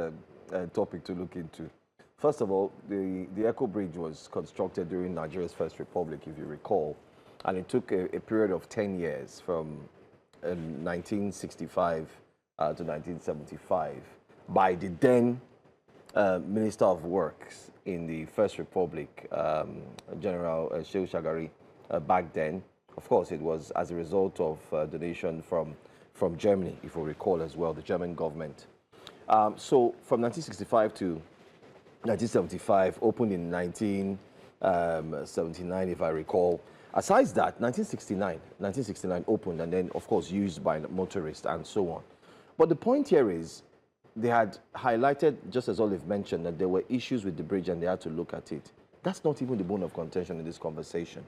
topic to look into. First of all, the Eko Bridge was constructed during Nigeria's First Republic, if you recall, and it took a period of 10 years from 1965 to 1975 by the then Minister of Works in the First Republic, General Shehu Shagari, back then. Of course, it was as a result of donation from Germany, if you recall as well, the German government. So from 1965 to 1975, opened in 1979, if I recall. Aside that, 1969 opened, and then, of course, used by motorists and so on. But the point here is, they had highlighted, just as Olive mentioned, that there were issues with the bridge and they had to look at it. That's not even the bone of contention in this conversation.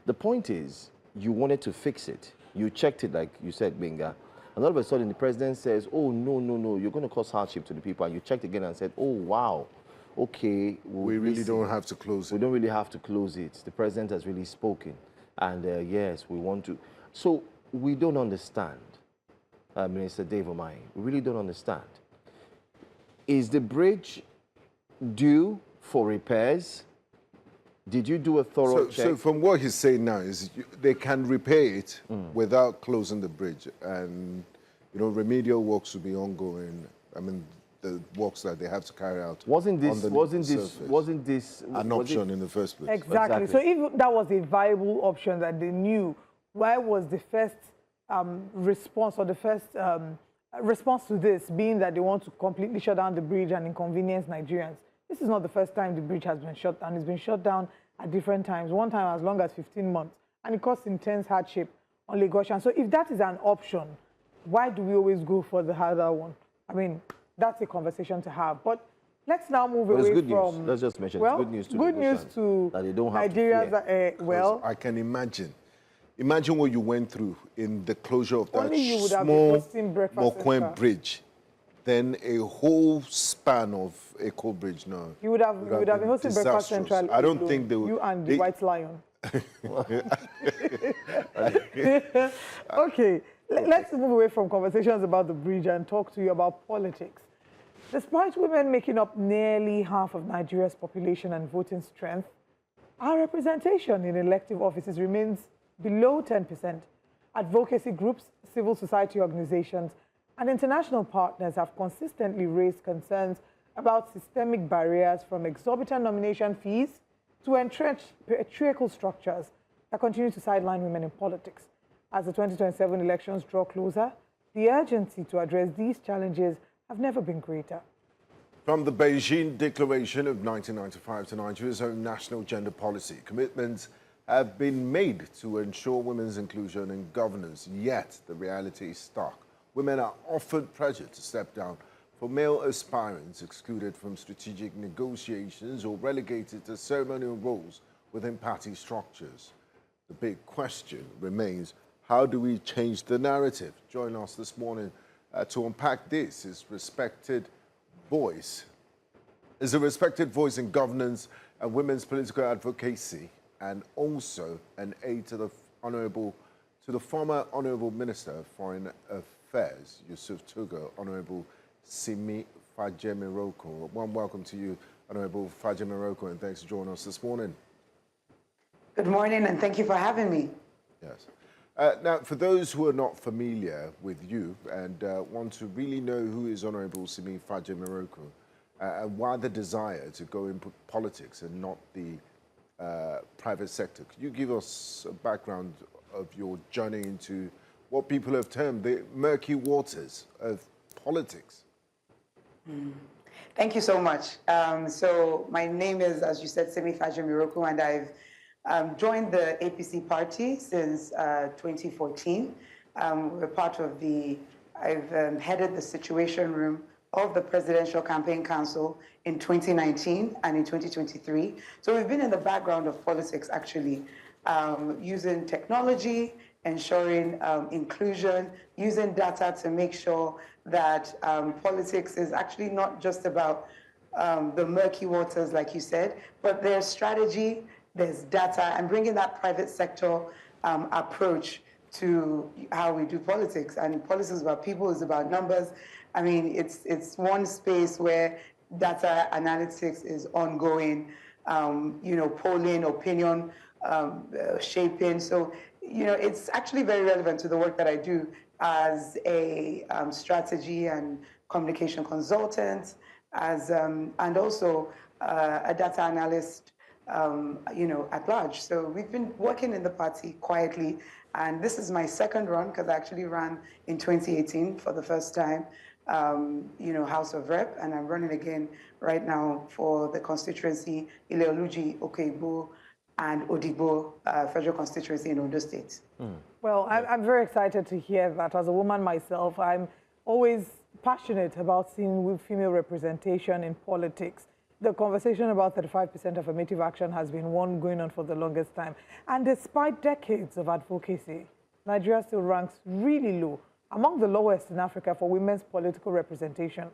The point is, you wanted to fix it. You checked it, like you said, Benga. And all of a sudden, the president says, oh, no, you're going to cause hardship to the people. And you checked again and said, oh, wow, okay, we really don't have to close we it. don't really have to close it. The president has really spoken. And yes, we want to. So we don't understand, Minister Dave Omai. We really don't understand. Is the bridge due for repairs? Did you do a thorough check? So from what he's saying now is they can repair it without closing the bridge. And, you know, remedial works will be ongoing. I mean, the works that they have to carry out. Wasn't this an option in the first place? Exactly. So if that was a viable option that they knew, why was the first response, or the first response to this being that they want to completely shut down the bridge and inconvenience Nigerians? This is not the first time the bridge has been shut down. It's been shut down at different times, one time as long as 15 months, and it caused intense hardship on Lagosians. So if that is an option, why do we always go for the harder one? I mean, that's a conversation to have. But let's now move away good from... News. Let's just mention well, it's good news to good news to that they don't have Nigerians. to fear. Well, I can imagine. Imagine what you went through in the closure of that only you would have been small hosting breakfast Mokwen center. bridge. Then a whole span of Eko Bridge. No, You would have been hosting breakfast disastrous. central. I don't alone, think they would. You and the White Lion. Okay, let's move away from conversations about the bridge and talk to you about politics. Despite women making up nearly half of Nigeria's population and voting strength, our representation in elective offices remains below 10%. Advocacy groups, civil society organizations, and international partners have consistently raised concerns about systemic barriers from exorbitant nomination fees to entrenched patriarchal structures that continue to sideline women in politics. As the 2027 elections draw closer, the urgency to address these challenges have never been greater. From the Beijing Declaration of 1995 to Nigeria's own national gender policy, commitments have been made to ensure women's inclusion in governance, yet the reality is stark. Women are often pressured to step down for male aspirants excluded from strategic negotiations or relegated to ceremonial roles within party structures. The big question remains, how do we change the narrative? Join us this morning to unpack this is a respected voice in governance and women's political advocacy, and also an aide to the former Honorable Minister of Foreign Affairs, Yusuf Togo, Honorable Simi Fajemiroko. One welcome to you, Honorable Fajemiroko, and thanks for joining us this morning. Good morning, and thank you for having me. Yes. Now, for those who are not familiar with you and want to really know who is Honorable Simi Fajemiroko and why the desire to go into politics and not the private sector, could you give us a background of your journey into what people have termed the murky waters of politics? Thank you so much. So my name is, as you said, Simi Fajemiroko, and I've joined the APC party since 2014. We're part of I've headed the situation room of the Presidential Campaign Council in 2019 and in 2023. So we've been in the background of politics, actually, using technology, ensuring inclusion, using data to make sure that politics is actually not just about the murky waters, like you said, but there's strategy, there's data, and bringing that private sector approach to how we do politics. And politics is about people, it's about numbers. I mean, it's one space where data analytics is ongoing, polling, opinion shaping. So, it's actually very relevant to the work that I do as a strategy and communication consultant, and also a data analyst, at large. So we've been working in the party quietly, and this is my second run because I actually ran in 2018 for the first time, House of Rep, and I'm running again right now for the constituency, Ileoluji, Okeibo, and Odigbo federal constituency in Ondo State. Well, I'm very excited to hear that. As a woman myself, I'm always passionate about seeing female representation in politics. The conversation about 35% affirmative action has been one going on for the longest time. And despite decades of advocacy, Nigeria still ranks really low, among the lowest in Africa for women's political representation.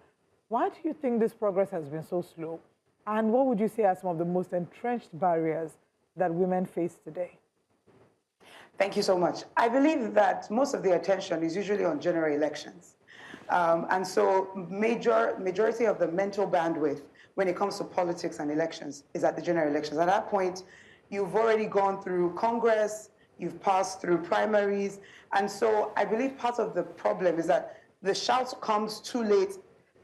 Why do you think this progress has been so slow? And what would you say are some of the most entrenched barriers that women face today? Thank you so much. I believe that most of the attention is usually on general elections. And so majority of the mental bandwidth when it comes to politics and elections is at the general elections. At that point, you've already gone through Congress, you've passed through primaries. And so I believe part of the problem is that the shout comes too late,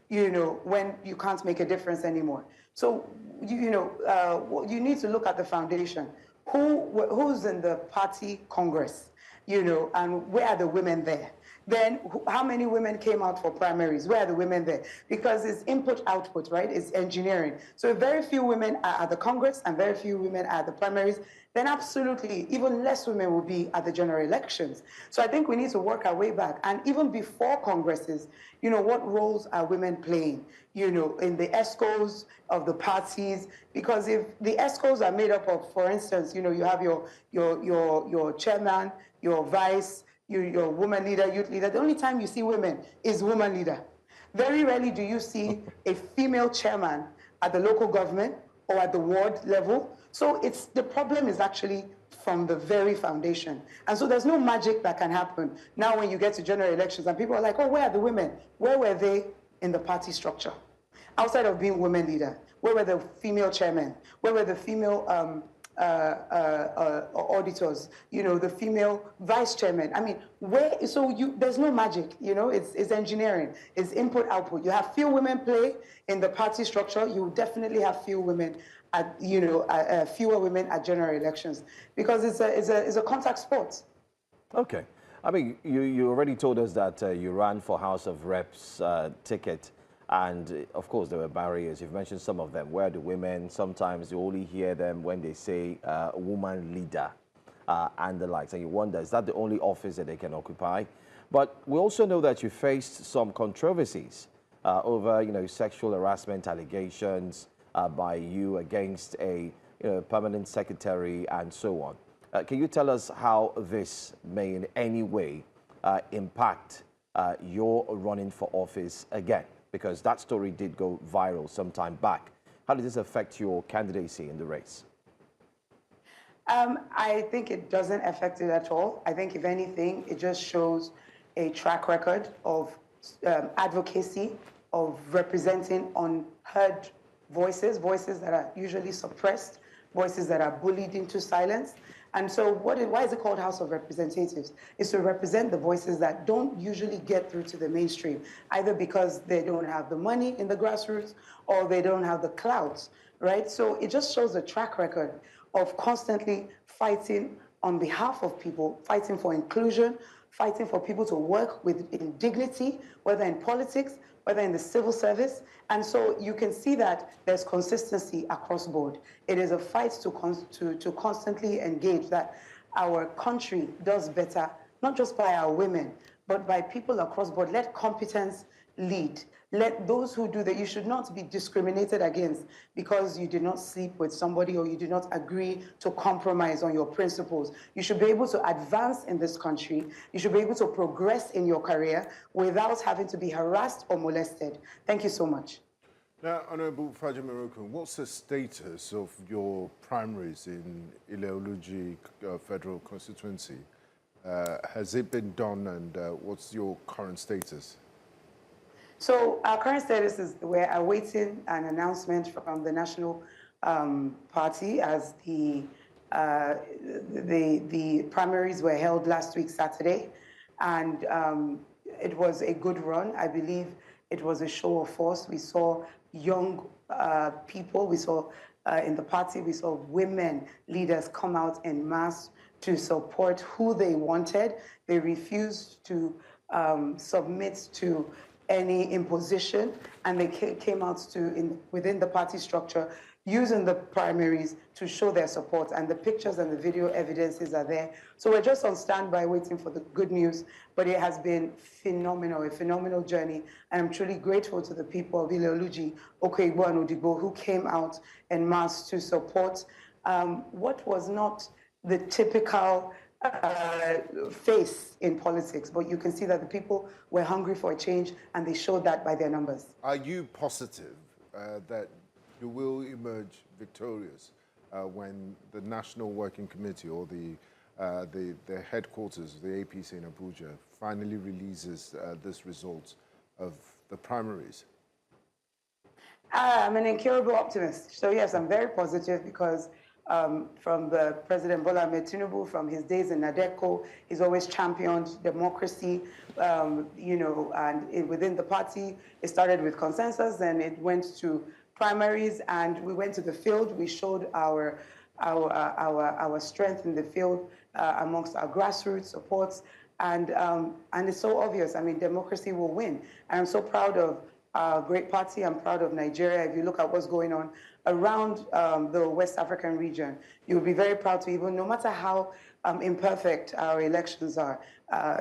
when you can't make a difference anymore. So, you need to look at the foundation. Who's in the party Congress, and where are the women there? Then how many women came out for primaries? Where are the women there? Because it's input output, right? It's engineering. So if very few women are at the Congress and very few women are at the primaries, then absolutely even less women will be at the general elections. So I think we need to work our way back. And even before Congresses, what roles are women playing, in the ESCOs of the parties? Because if the ESCOs are made up of, for instance, you have your chairman, your vice, your woman leader, youth leader, the only time you see women is woman leader. Very rarely do you see a female chairman at the local government or at the ward level. So the problem is actually from the very foundation. And so there's no magic that can happen now when you get to general elections and people are like, oh, where are the women? Where were they in the party structure? Outside of being women leader, where were the female chairmen? Where were the female auditors, the female vice chairman? I mean, there's no magic, it's engineering, it's input output. You have few women play in the party structure, you definitely have few women at, fewer women at general elections because it's a contact sport. Okay. I mean, you already told us that you ran for House of Reps ticket. And of course, there were barriers. You've mentioned some of them. Where the women, sometimes you only hear them when they say woman leader and the likes. And you wonder, is that the only office that they can occupy? But we also know that you faced some controversies over, sexual harassment allegations by you against a permanent secretary and so on. Can you tell us how this may in any way impact your running for office again? Because that story did go viral some time back. How did this affect your candidacy in the race? I think it doesn't affect it at all. I think, if anything, it just shows a track record of advocacy, of representing unheard voices that are usually suppressed, voices that are bullied into silence. And so why is it called House of Representatives? It's to represent the voices that don't usually get through to the mainstream, either because they don't have the money in the grassroots or they don't have the clout, right? So it just shows a track record of constantly fighting on behalf of people, fighting for inclusion, fighting for people to work in dignity, whether in politics, whether in the civil service. And so you can see that there's consistency across board. It is a fight to constantly engage that our country does better, not just by our women, but by people across board. Let competence lead. Let those who do that, you should not be discriminated against because you did not sleep with somebody or you did not agree to compromise on your principles. You should be able to advance in this country. You should be able to progress in your career without having to be harassed or molested. Thank you so much. Now, Honorable Fajimirokun, what's the status of your primaries in Ile-Oluji Federal Constituency? Has it been done, and what's your current status? So our current status is we're awaiting an announcement from the National Party as the primaries were held last week, Saturday, and it was a good run. I believe it was a show of force. We saw young people, we saw in the party, we saw women leaders come out en masse to support who they wanted. They refused to submit to any imposition, and they came out within the party structure using the primaries to show their support, and the pictures and the video evidences are there. So we're just on standby waiting for the good news, but it has been phenomenal, a phenomenal journey, and I'm truly grateful to the people of Ile-Oluji, Okigbo and Odigbo, who came out en masse to support what was not the typical face in politics, but you can see that the people were hungry for a change, and they showed that by their numbers. Are you positive that you will emerge victorious when the National Working Committee or the headquarters of the APC in Abuja finally releases this result of the primaries? I'm an incurable optimist. So yes, I'm very positive because from the President Bola Ahmed Tinubu, from his days in NADECO, he's always championed democracy, you know, and within the party, it started with consensus, then it went to primaries, and we went to the field. We showed our strength in the field amongst our grassroots supports, and it's so obvious. I mean, democracy will win. And I'm so proud of our great party. I'm proud of Nigeria. If you look at what's going on around the West African region, you'll be very proud to even, no matter how imperfect our elections are,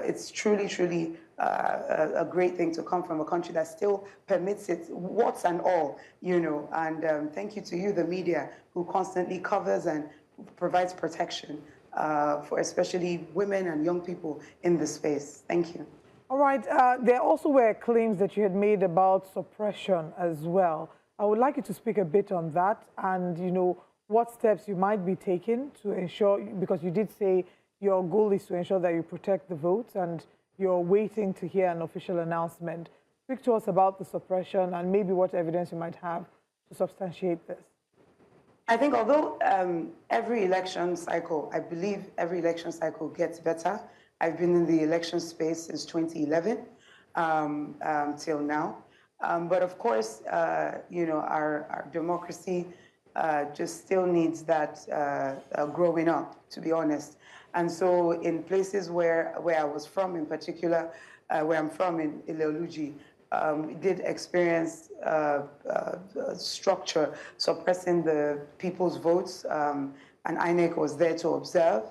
it's truly, truly a great thing to come from a country that still permits it, warts and all, you know. And thank you to you, the media, who constantly covers and provides protection for especially women and young people in this space. Thank you. All right. There also were claims that you had made about suppression as well. I would like you to speak a bit on that and, you know, what steps you might be taking to ensure, because you did say your goal is to ensure that you protect the votes and you're waiting to hear an official announcement. Speak to us about the suppression and maybe what evidence you might have to substantiate this. I think although every election cycle, I believe every election cycle gets better. I've been in the election space since 2011 till now. But of course, you know, our democracy just still needs that growing up, to be honest. And so in places where I was from, in particular, where I'm from in Ileoluji, did experience structure suppressing the people's votes, and INEC was there to observe.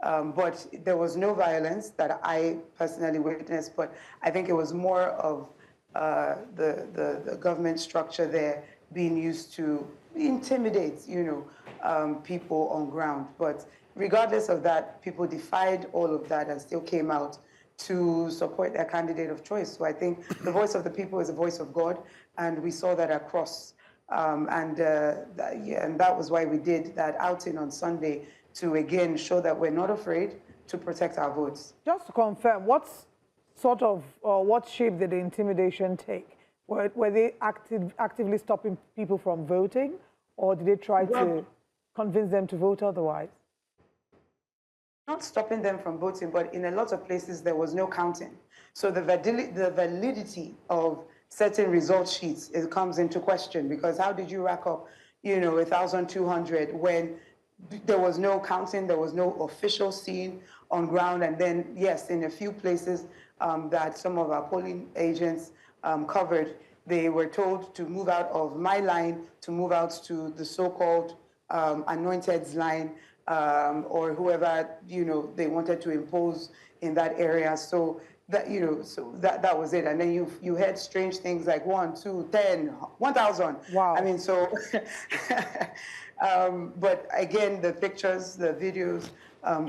But there was no violence that I personally witnessed, but I think it was more of the government structure there being used to intimidate, you know, people on ground. But regardless of that, people defied all of that and still came out to support their candidate of choice. So I think the voice of the people is the voice of God, and we saw that across. And that was why we did that outing on Sunday, to again show that we're not afraid to protect our votes. Just to confirm, what shape did the intimidation take? Were they actively stopping people from voting, or did they try to convince them to vote otherwise? Not stopping them from voting, but in a lot of places there was no counting. So the validity of certain result sheets, it comes into question, because how did you rack up, you know, 1,200 when there was no counting, there was no official scene on ground? And then, yes, in a few places that some of our polling agents covered, they were told to move out of my line, to move out to the so-called anointed's line, or whoever, you know, they wanted to impose in that area. So that, you know, so that was it. And then you heard strange things like 1, 2, 10, 1,000. Wow. I mean, so, but again, the pictures, the videos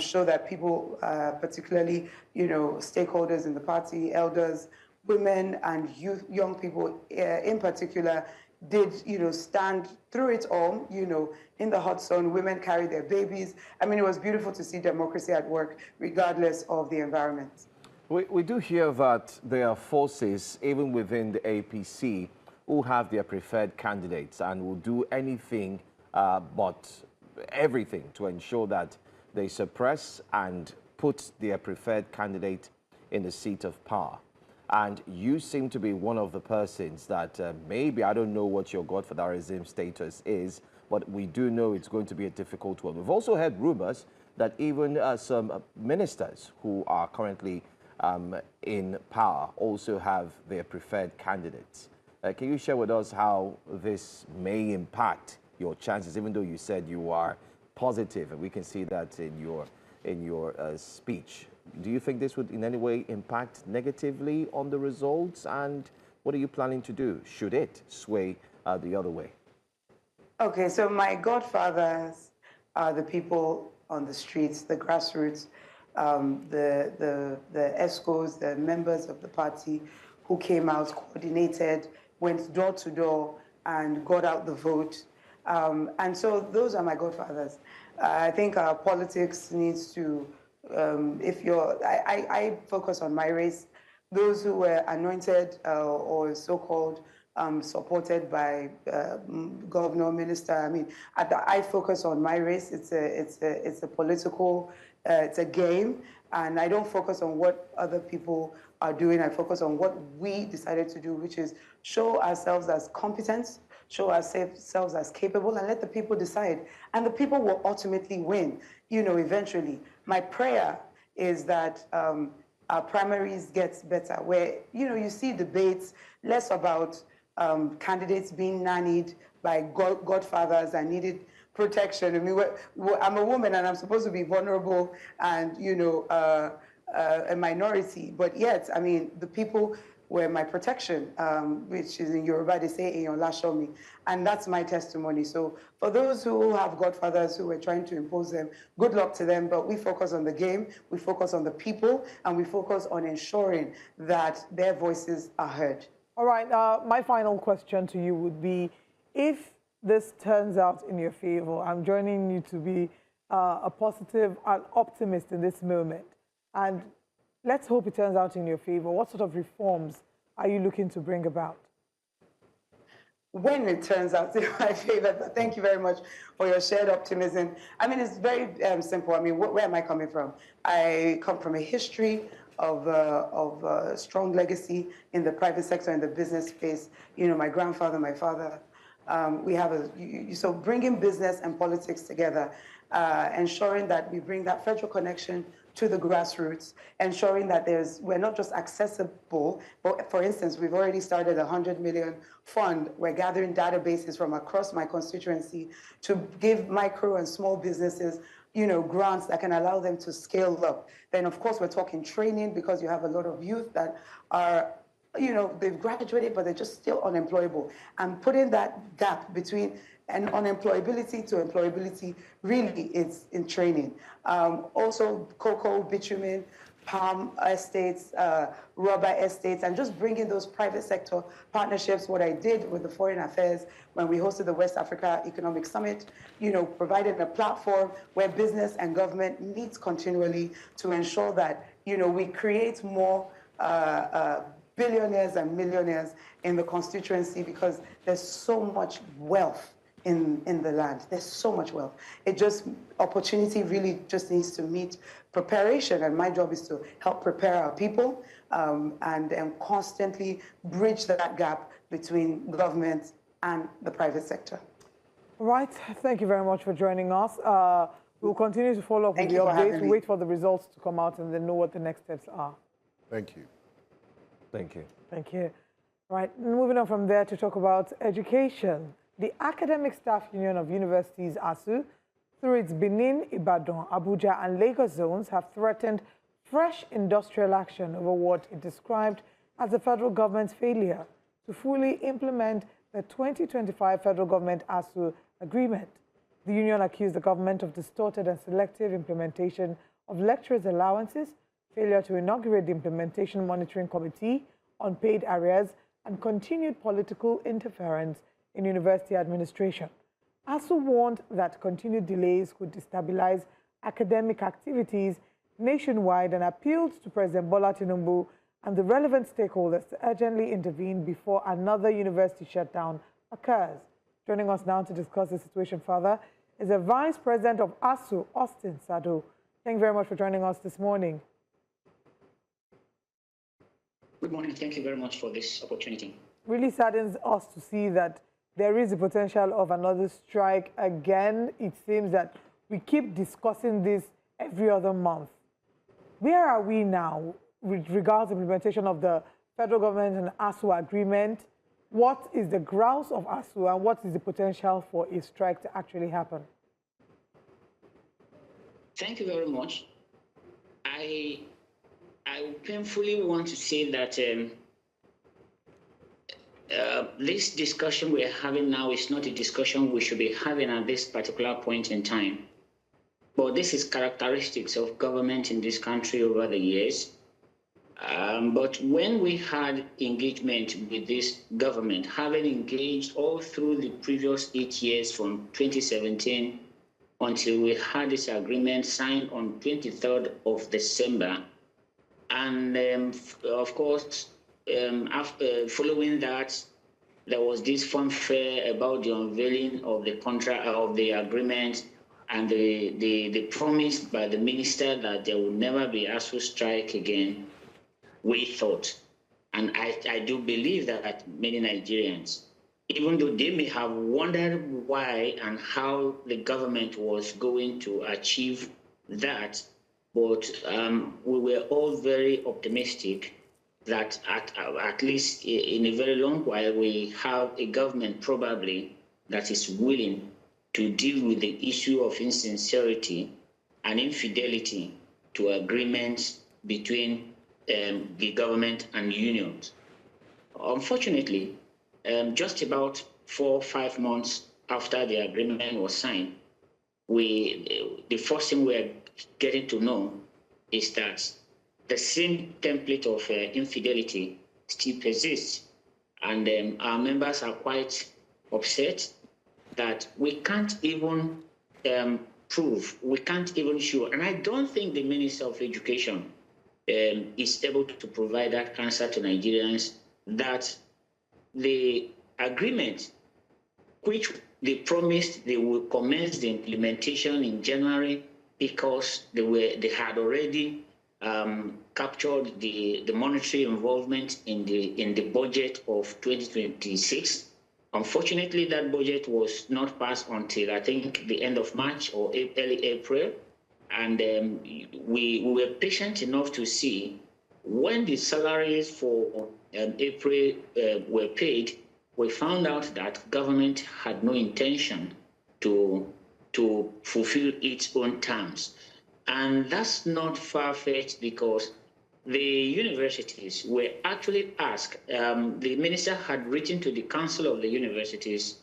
show that people, particularly, you know, stakeholders in the party, elders, women and youth, young people in particular, did, you know, stand through it all, you know, in the hot sun. Women carried their babies. I mean, it was beautiful to see democracy at work, regardless of the environment. We do hear that there are forces, even within the APC, who have their preferred candidates and will do anything but everything to ensure that they suppress and put their preferred candidate in the seat of power. And you seem to be one of the persons that maybe, I don't know what your godfatherism status is, but we do know it's going to be a difficult one. We've also heard rumors that even some ministers who are currently in power also have their preferred candidates. Can you share with us how this may impact your chances, even though you said you are positive, and we can see that in your speech? Do you think this would in any way impact negatively on the results? And what are you planning to do should it sway the other way? Okay, so my godfathers are the people on the streets, the grassroots, the ESCOs, the members of the party who came out, coordinated, went door to door, and got out the vote. And so those are my godfathers. I think our politics needs to, I focus on my race, those who were anointed or so-called supported by governor, minister. I mean, I focus on my race. It's a political, it's a game, and I don't focus on what other people are doing. I focus on what we decided to do, which is show ourselves as competent, show ourselves as capable, and let the people decide. And the people will ultimately win, eventually. My prayer is that our primaries gets better, where, you see debates less about candidates being nannied by godfathers and needed protection. I mean, I'm a woman and I'm supposed to be vulnerable and, a minority, but yet, I mean, the people were my protection, which is in Yoruba, they say, "Eyan lashomi," and that's my testimony. So for those who have godfathers who were trying to impose them, good luck to them, but we focus on the game, we focus on the people, and we focus on ensuring that their voices are heard. All right, my final question to you would be, if this turns out in your favor, I'm joining you to be a positive and optimist in this moment, and let's hope it turns out in your favor. What sort of reforms are you looking to bring about? When it turns out in my favor, but thank you very much for your shared optimism. I mean, it's very simple. I mean, where am I coming from? I come from a history of a strong legacy in the private sector, in the business space. My grandfather, my father, we have so bringing business and politics together, ensuring that we bring that federal connection to the grassroots, ensuring that we're not just accessible, but for instance, we've already started a 100 million fund. We're gathering databases from across my constituency to give micro and small businesses, grants that can allow them to scale up. Then of course, we're talking training, because you have a lot of youth that are, they've graduated, but they're just still unemployable. And putting that gap between unemployability to employability really is in training. Also, cocoa, bitumen, palm estates, rubber estates, and just bringing those private sector partnerships. What I did with the Foreign Affairs when we hosted the West Africa Economic Summit, provided a platform where business and government meets continually to ensure that, we create more billionaires and millionaires in the constituency, because there's so much wealth in the land. There's so much wealth. Opportunity really just needs to meet preparation, and my job is to help prepare our people and constantly bridge that gap between government and the private sector. Right. Thank you very much for joining us. We'll continue to follow up with the updates. We'll wait for the results to come out and then know what the next steps are. Thank you. Thank you. Thank you. Right. Moving on from there to talk about education. The Academic Staff Union of Universities, ASUU, through its Benin, Ibadan, Abuja, and Lagos zones, have threatened fresh industrial action over what it described as the federal government's failure to fully implement the 2025 federal government ASUU agreement. The union accused the government of distorted and selective implementation of lecturers' allowances, failure to inaugurate the Implementation Monitoring Committee on paid arrears, and continued political interference in university administration. ASUU warned that continued delays could destabilize academic activities nationwide and appealed to President Bola Tinubu and the relevant stakeholders to urgently intervene before another university shutdown occurs. Joining us now to discuss the situation further is the Vice President of ASUU, Austin Sado. Thank you very much for joining us this morning. Good morning. Thank you very much for this opportunity. Really saddens us to see that there is the potential of another strike again. It seems that we keep discussing this every other month. Where are we now with regards to implementation of the federal government and ASUU agreement? What is the grouse of ASUU and what is the potential for a strike to actually happen? Thank you very much. I painfully want to say that this discussion we're having now is not a discussion we should be having at this particular point in time. But this is characteristics of government in this country over the years. But when we had engagement with this government, having engaged all through the previous 8 years from 2017 until we had this agreement signed on 23rd of December, and of course, following that, there was this fanfare about the unveiling of the contract of the agreement and the promise by the minister that there will never be ASUU strike again. We thought, and I do believe that many Nigerians, even though they may have wondered why and how the government was going to achieve that, but we were all very optimistic that at least in a very long while, we have a government probably that is willing to deal with the issue of insincerity and infidelity to agreements between the government and unions. Unfortunately, just about 4 or 5 months after the agreement was signed, the first thing we're getting to know is that the same template of infidelity still persists. And our members are quite upset that we can't even prove, we can't even show. And I don't think the Minister of Education is able to provide that answer to Nigerians that the agreement, which they promised they will commence the implementation in January because they had already captured the monetary involvement in the budget of 2026. Unfortunately, that budget was not passed until I think the end of March or early April, and we were patient enough to see when the salaries for April were paid. We found out that government had no intention to fulfill its own terms. And that's not far-fetched because the universities were actually asked, the minister had written to the council of the universities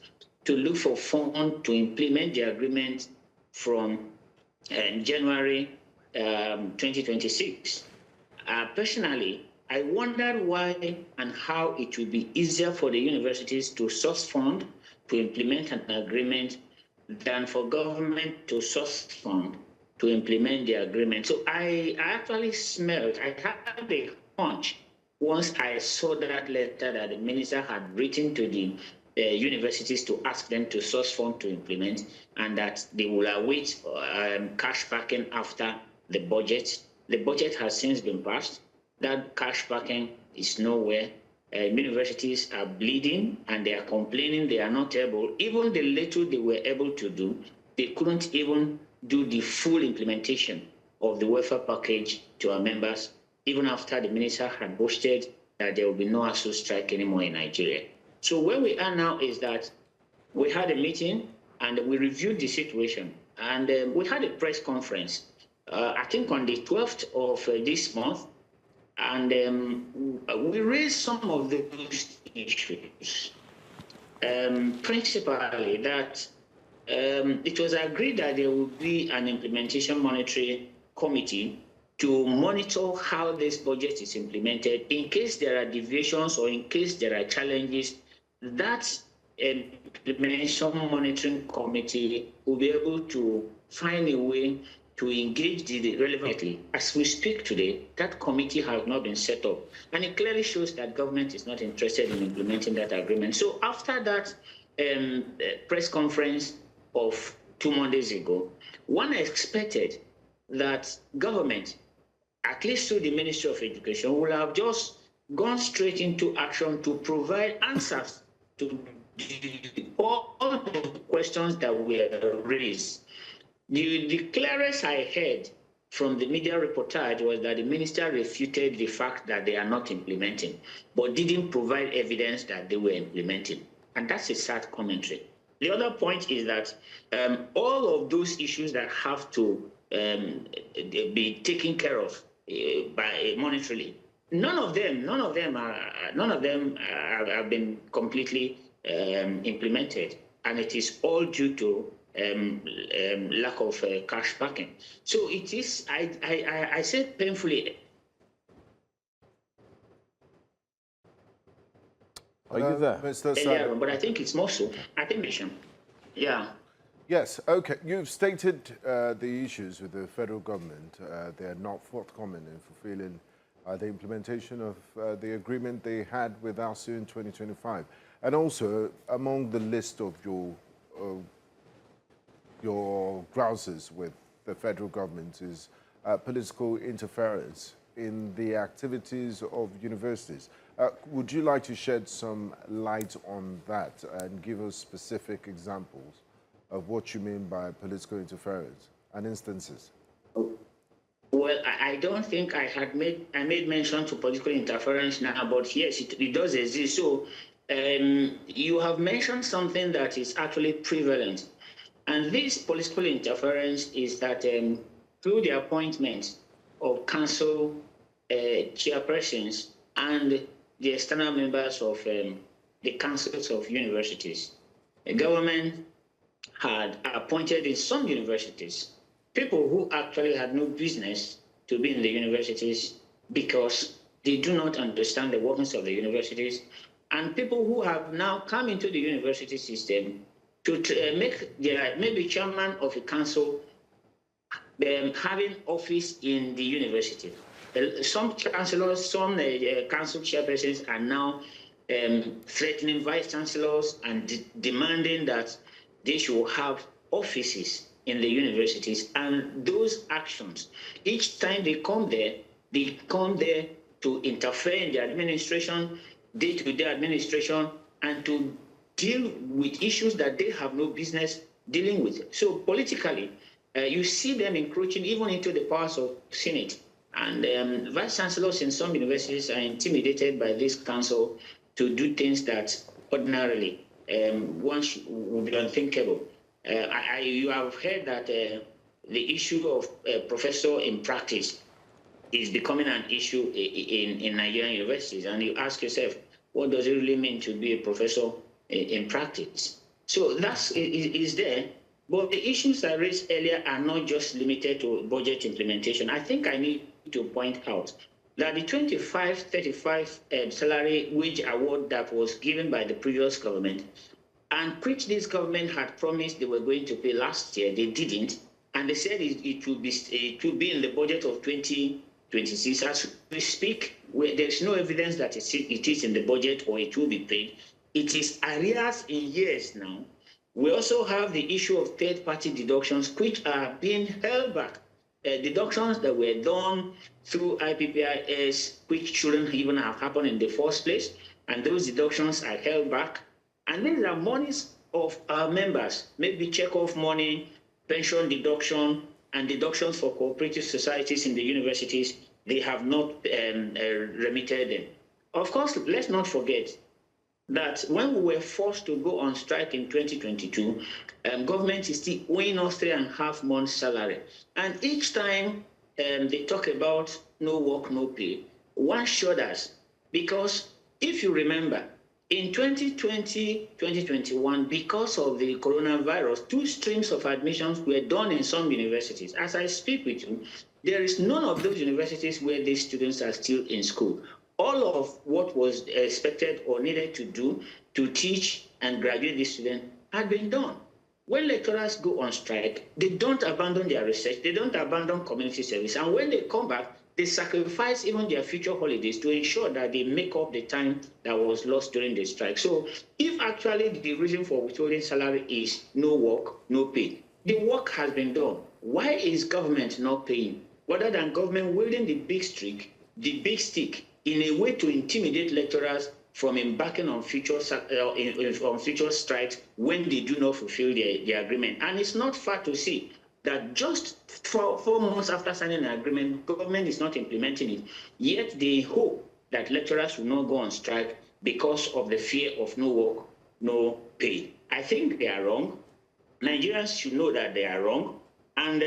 to look for funds to implement the agreement from January 2026. Personally, I wondered why and how it would be easier for the universities to source funds to implement an agreement than for government to source funds to implement the agreement. So I actually smelled, I had a hunch once I saw that letter that the minister had written to the universities to ask them to source funds to implement, and that they will await cash backing after the budget. The budget has since been passed. That cash backing is nowhere. Universities are bleeding and they are complaining they are not able, even the little they were able to do, they couldn't even do the full implementation of the welfare package to our members, even after the minister had boasted that there will be no ASUU strike anymore in Nigeria. So where we are now is that we had a meeting and we reviewed the situation, and we had a press conference, I think on the 12th of this month, and we raised some of those issues, principally that it was agreed that there would be an implementation monitoring committee to monitor how this budget is implemented. In case there are deviations or in case there are challenges, that implementation monitoring committee will be able to find a way to engage the relevantly. As we speak today, that committee has not been set up, and it clearly shows that government is not interested in implementing that agreement. So after that press conference of 2 Mondays ago, one expected that government, at least through the Ministry of Education, will have just gone straight into action to provide answers to all the questions that were raised. The clearest I heard from the media reportage was that the minister refuted the fact that they are not implementing, but didn't provide evidence that they were implementing. And that's a sad commentary. The other point is that all of those issues that have to be taken care of by monetarily, none of them have been completely implemented, and it is all due to lack of cash backing. So it is, I said painfully Are you there? Mr. earlier Sada? on, but I think it's more so. I think, yeah. Yes, okay. You've stated the issues with the federal government. They're not forthcoming in fulfilling the implementation of the agreement they had with ASUU in 2025. And also, among the list of your grouses with the federal government is political interference in the activities of universities. Would you like to shed some light on that and give us specific examples of what you mean by political interference and instances? Well, I don't think I made mention to political interference now, but yes, it does exist. So you have mentioned something that is actually prevalent. And this political interference is that through the appointment of council chairpersons and the external members of the councils of universities, the government had appointed in some universities people who actually had no business to be in the universities because they do not understand the workings of the universities, and people who have now come into the university system to make their maybe chairman of a council having office in the university. Some chancellors, some council chairpersons are now threatening vice chancellors and demanding that they should have offices in the universities. And those actions, each time they come there to interfere in the administration, day-to-day administration, and to deal with issues that they have no business dealing with. So politically, you see them encroaching even into the powers of Senate. And vice chancellors in some universities are intimidated by this council to do things that ordinarily once would be unthinkable. You have heard that the issue of professor in practice is becoming an issue in Nigerian universities, and you ask yourself, what does it really mean to be a professor in practice? So that is there, but the issues I raised earlier are not just limited to budget implementation. I think I need to point out that the 25-35 salary wage award that was given by the previous government, and which this government had promised they were going to pay last year, they didn't, and they said it would be in the budget of 2026. As we speak, there's no evidence that it is in the budget or it will be paid. It is arrears in years now. We also have the issue of third-party deductions, which are being held back. Deductions that were done through IPPIS, which shouldn't even have happened in the first place, and those deductions are held back. And these are monies of our members, maybe check-off money, pension deduction, and deductions for cooperative societies in the universities. They have not remitted them. Of course, let's not forget that when we were forced to go on strike in 2022, government is still owing us 3.5 months' salary. And each time they talk about no work, no pay, one shudders. Because if you remember, in 2020, 2021, because of the coronavirus, 2 streams of admissions were done in some universities. As I speak with you, there is none of those universities where these students are still in school. All of what was expected or needed to do to teach and graduate these students had been done. When lecturers go on strike, they don't abandon their research, they don't abandon community service, and when they come back, they sacrifice even their future holidays to ensure that they make up the time that was lost during the strike. So if actually the reason for withholding salary is no work, no pay, the work has been done. Why is government not paying? Rather than government wielding the big stick in a way to intimidate lecturers from embarking on future strikes when they do not fulfill their agreement. And it's not far to see that just 4 months after signing an agreement, government is not implementing it. Yet they hope that lecturers will not go on strike because of the fear of no work, no pay. I think they are wrong. Nigerians should know that they are wrong. And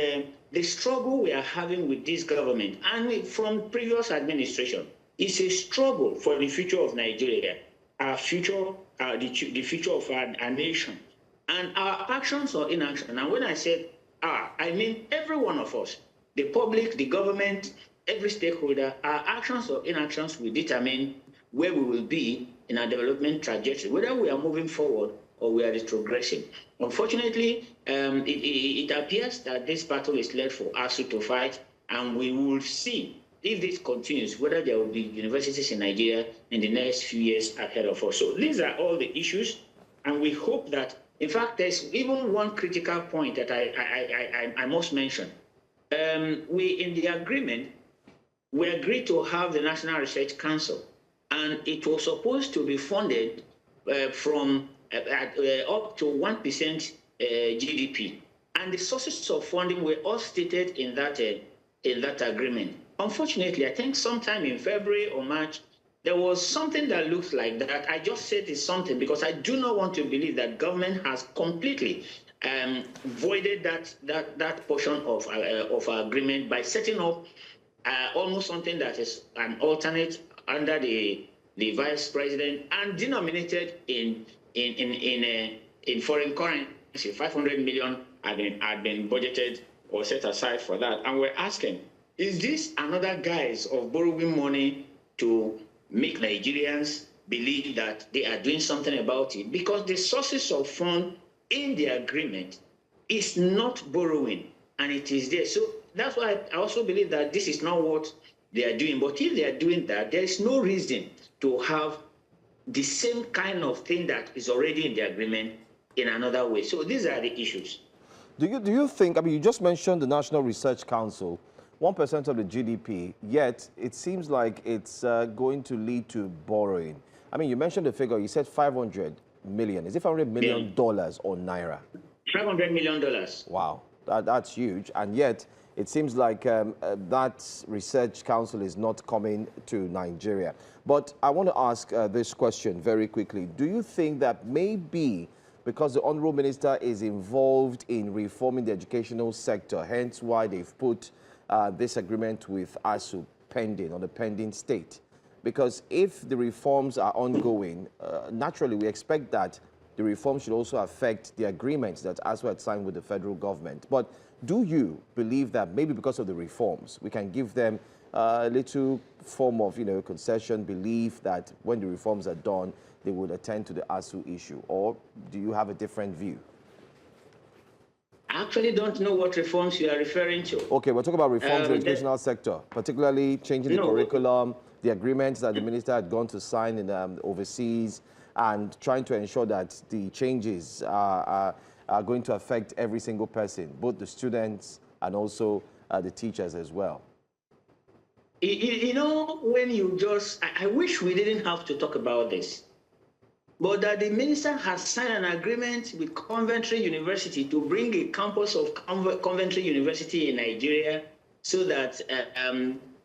the struggle we are having with this government and from previous administration is a struggle for the future of Nigeria, our future, the future of our nation, and our actions or inaction. And when I said I mean every one of us, the public, the government, every stakeholder, our actions or inactions will determine where we will be in our development trajectory, whether we are moving forward or we are retrogressing. Unfortunately, it appears that this battle is left for ASUU to fight, and we will see if this continues, whether there will be universities in Nigeria in the next few years ahead of us. So these are all the issues, and we hope that, in fact, there's even one critical point that I must mention. We, in the agreement, we agreed to have the National Research Council, and it was supposed to be funded from up to 1% GDP. And the sources of funding were all stated in that agreement. Unfortunately, I think sometime in February or March, there was something that looks like that. I just said it's something because I do not want to believe that government has completely voided that portion of our agreement by setting up almost something that is an alternate under the vice president and denominated in foreign currency. 500 million had been budgeted or set aside for that. And we're asking, is this another guise of borrowing money to make Nigerians believe that they are doing something about it? Because the sources of funds in the agreement is not borrowing, and it is there. So that's why I also believe that this is not what they are doing. But if they are doing that, there is no reason to have the same kind of thing that is already in the agreement in another way. So these are the issues. Do you think, I mean, you just mentioned the National Research Council, 1% of the GDP, yet it seems like it's going to lead to borrowing. I mean, you mentioned the figure, you said 500 million. Is it $500 million or Naira? $500 million. Wow, that's huge. And yet, it seems like that research council is not coming to Nigeria. But I want to ask this question very quickly. Do you think that maybe because the Honorable Minister is involved in reforming the educational sector, hence why they've put this agreement with ASUU pending, on the pending state? Because if the reforms are ongoing, naturally we expect that the reforms should also affect the agreements that ASUU had signed with the federal government. But do you believe that maybe because of the reforms, we can give them a little form of, concession, belief that when the reforms are done, they would attend to the ASUU issue? Or do you have a different view? I actually don't know what reforms you are referring to. Okay, we're talking about reforms in the educational sector, particularly changing the curriculum, the agreements that the minister had gone to sign in overseas, and trying to ensure that the changes are going to affect every single person, both the students and also the teachers as well. When you just, I wish we didn't have to talk about this, but that the minister has signed an agreement with Coventry University to bring a campus of Coventry University in Nigeria so that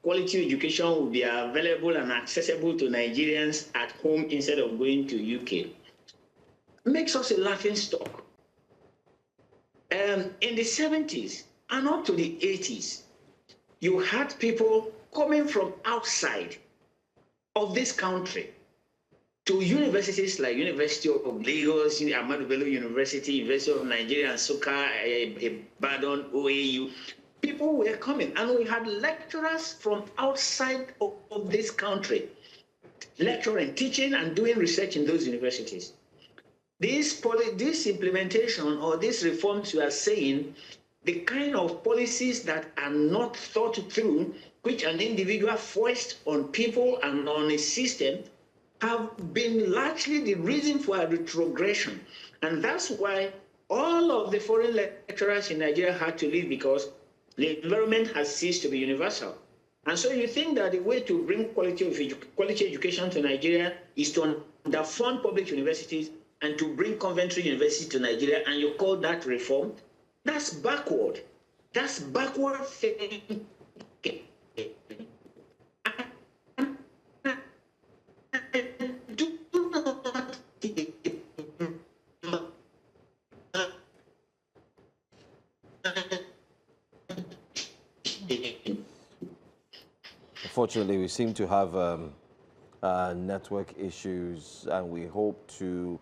quality education will be available and accessible to Nigerians at home instead of going to UK. Makes us a laughing stock. In the 70s and up to the 80s, you had people coming from outside of this country to universities like University of Lagos, Ahmadu Bello University, University of Nigeria, Nsukka, Ibadan, OAU. People were coming, and we had lecturers from outside of this country lecturing, teaching, and doing research in those universities. This implementation or these reforms you are saying, the kind of policies that are not thought through, which an individual foists on people and on a system, have been largely the reason for a retrogression. And that's why all of the foreign lecturers in Nigeria had to leave, because the environment has ceased to be universal. And so you think that the way to bring quality education to Nigeria is to underfund public universities and to bring Coventry University to Nigeria, and you call that reform? That's backward. That's backward thinking. Unfortunately, we seem to have network issues, and we hope to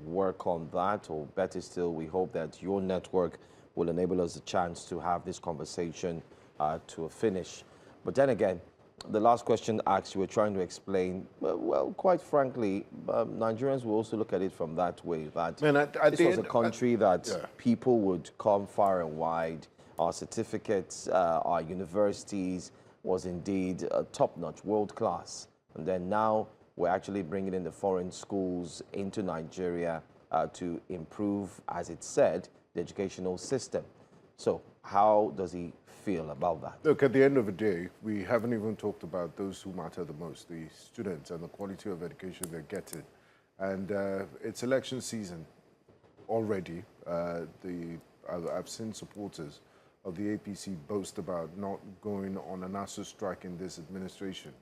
work on that, or better still, we hope that your network will enable us a chance to have this conversation to a finish. But then again, the last question asked, you were trying to explain, well, quite frankly, Nigerians will also look at it from that way, that this was a country that people would come far and wide. Our certificates, our universities was indeed top-notch, world-class. And then now we're actually bringing in the foreign schools into Nigeria to improve, as it said, the educational system. So how does he feel about that? Look, at the end of the day, we haven't even talked about those who matter the most, the students and the quality of education they're getting. And it's election season already. I've seen supporters of the APC boast about not going on an ASUU strike in this administration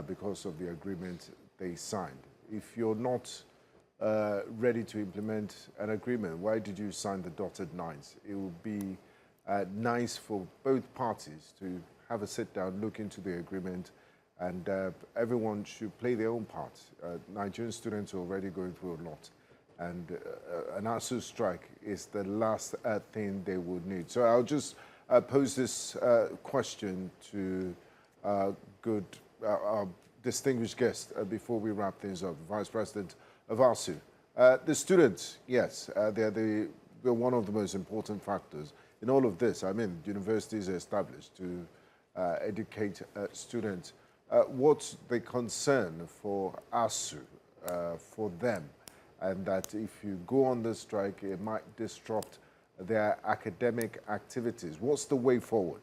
because of the agreement they signed. If you're not ready to implement an agreement, why did you sign the dotted lines? It would be nice for both parties to have a sit down, look into the agreement, and everyone should play their own part. Nigerian students are already going through a lot, and an ASUU strike is the last thing they would need. So I'll just pose this question to our distinguished guest before we wrap things up, Vice President of ASUU. The students, yes, they're one of the most important factors in all of this. I mean, universities are established to educate students. What's the concern for ASUU, for them, and that if you go on the strike, it might disrupt their academic activities? What's the way forward?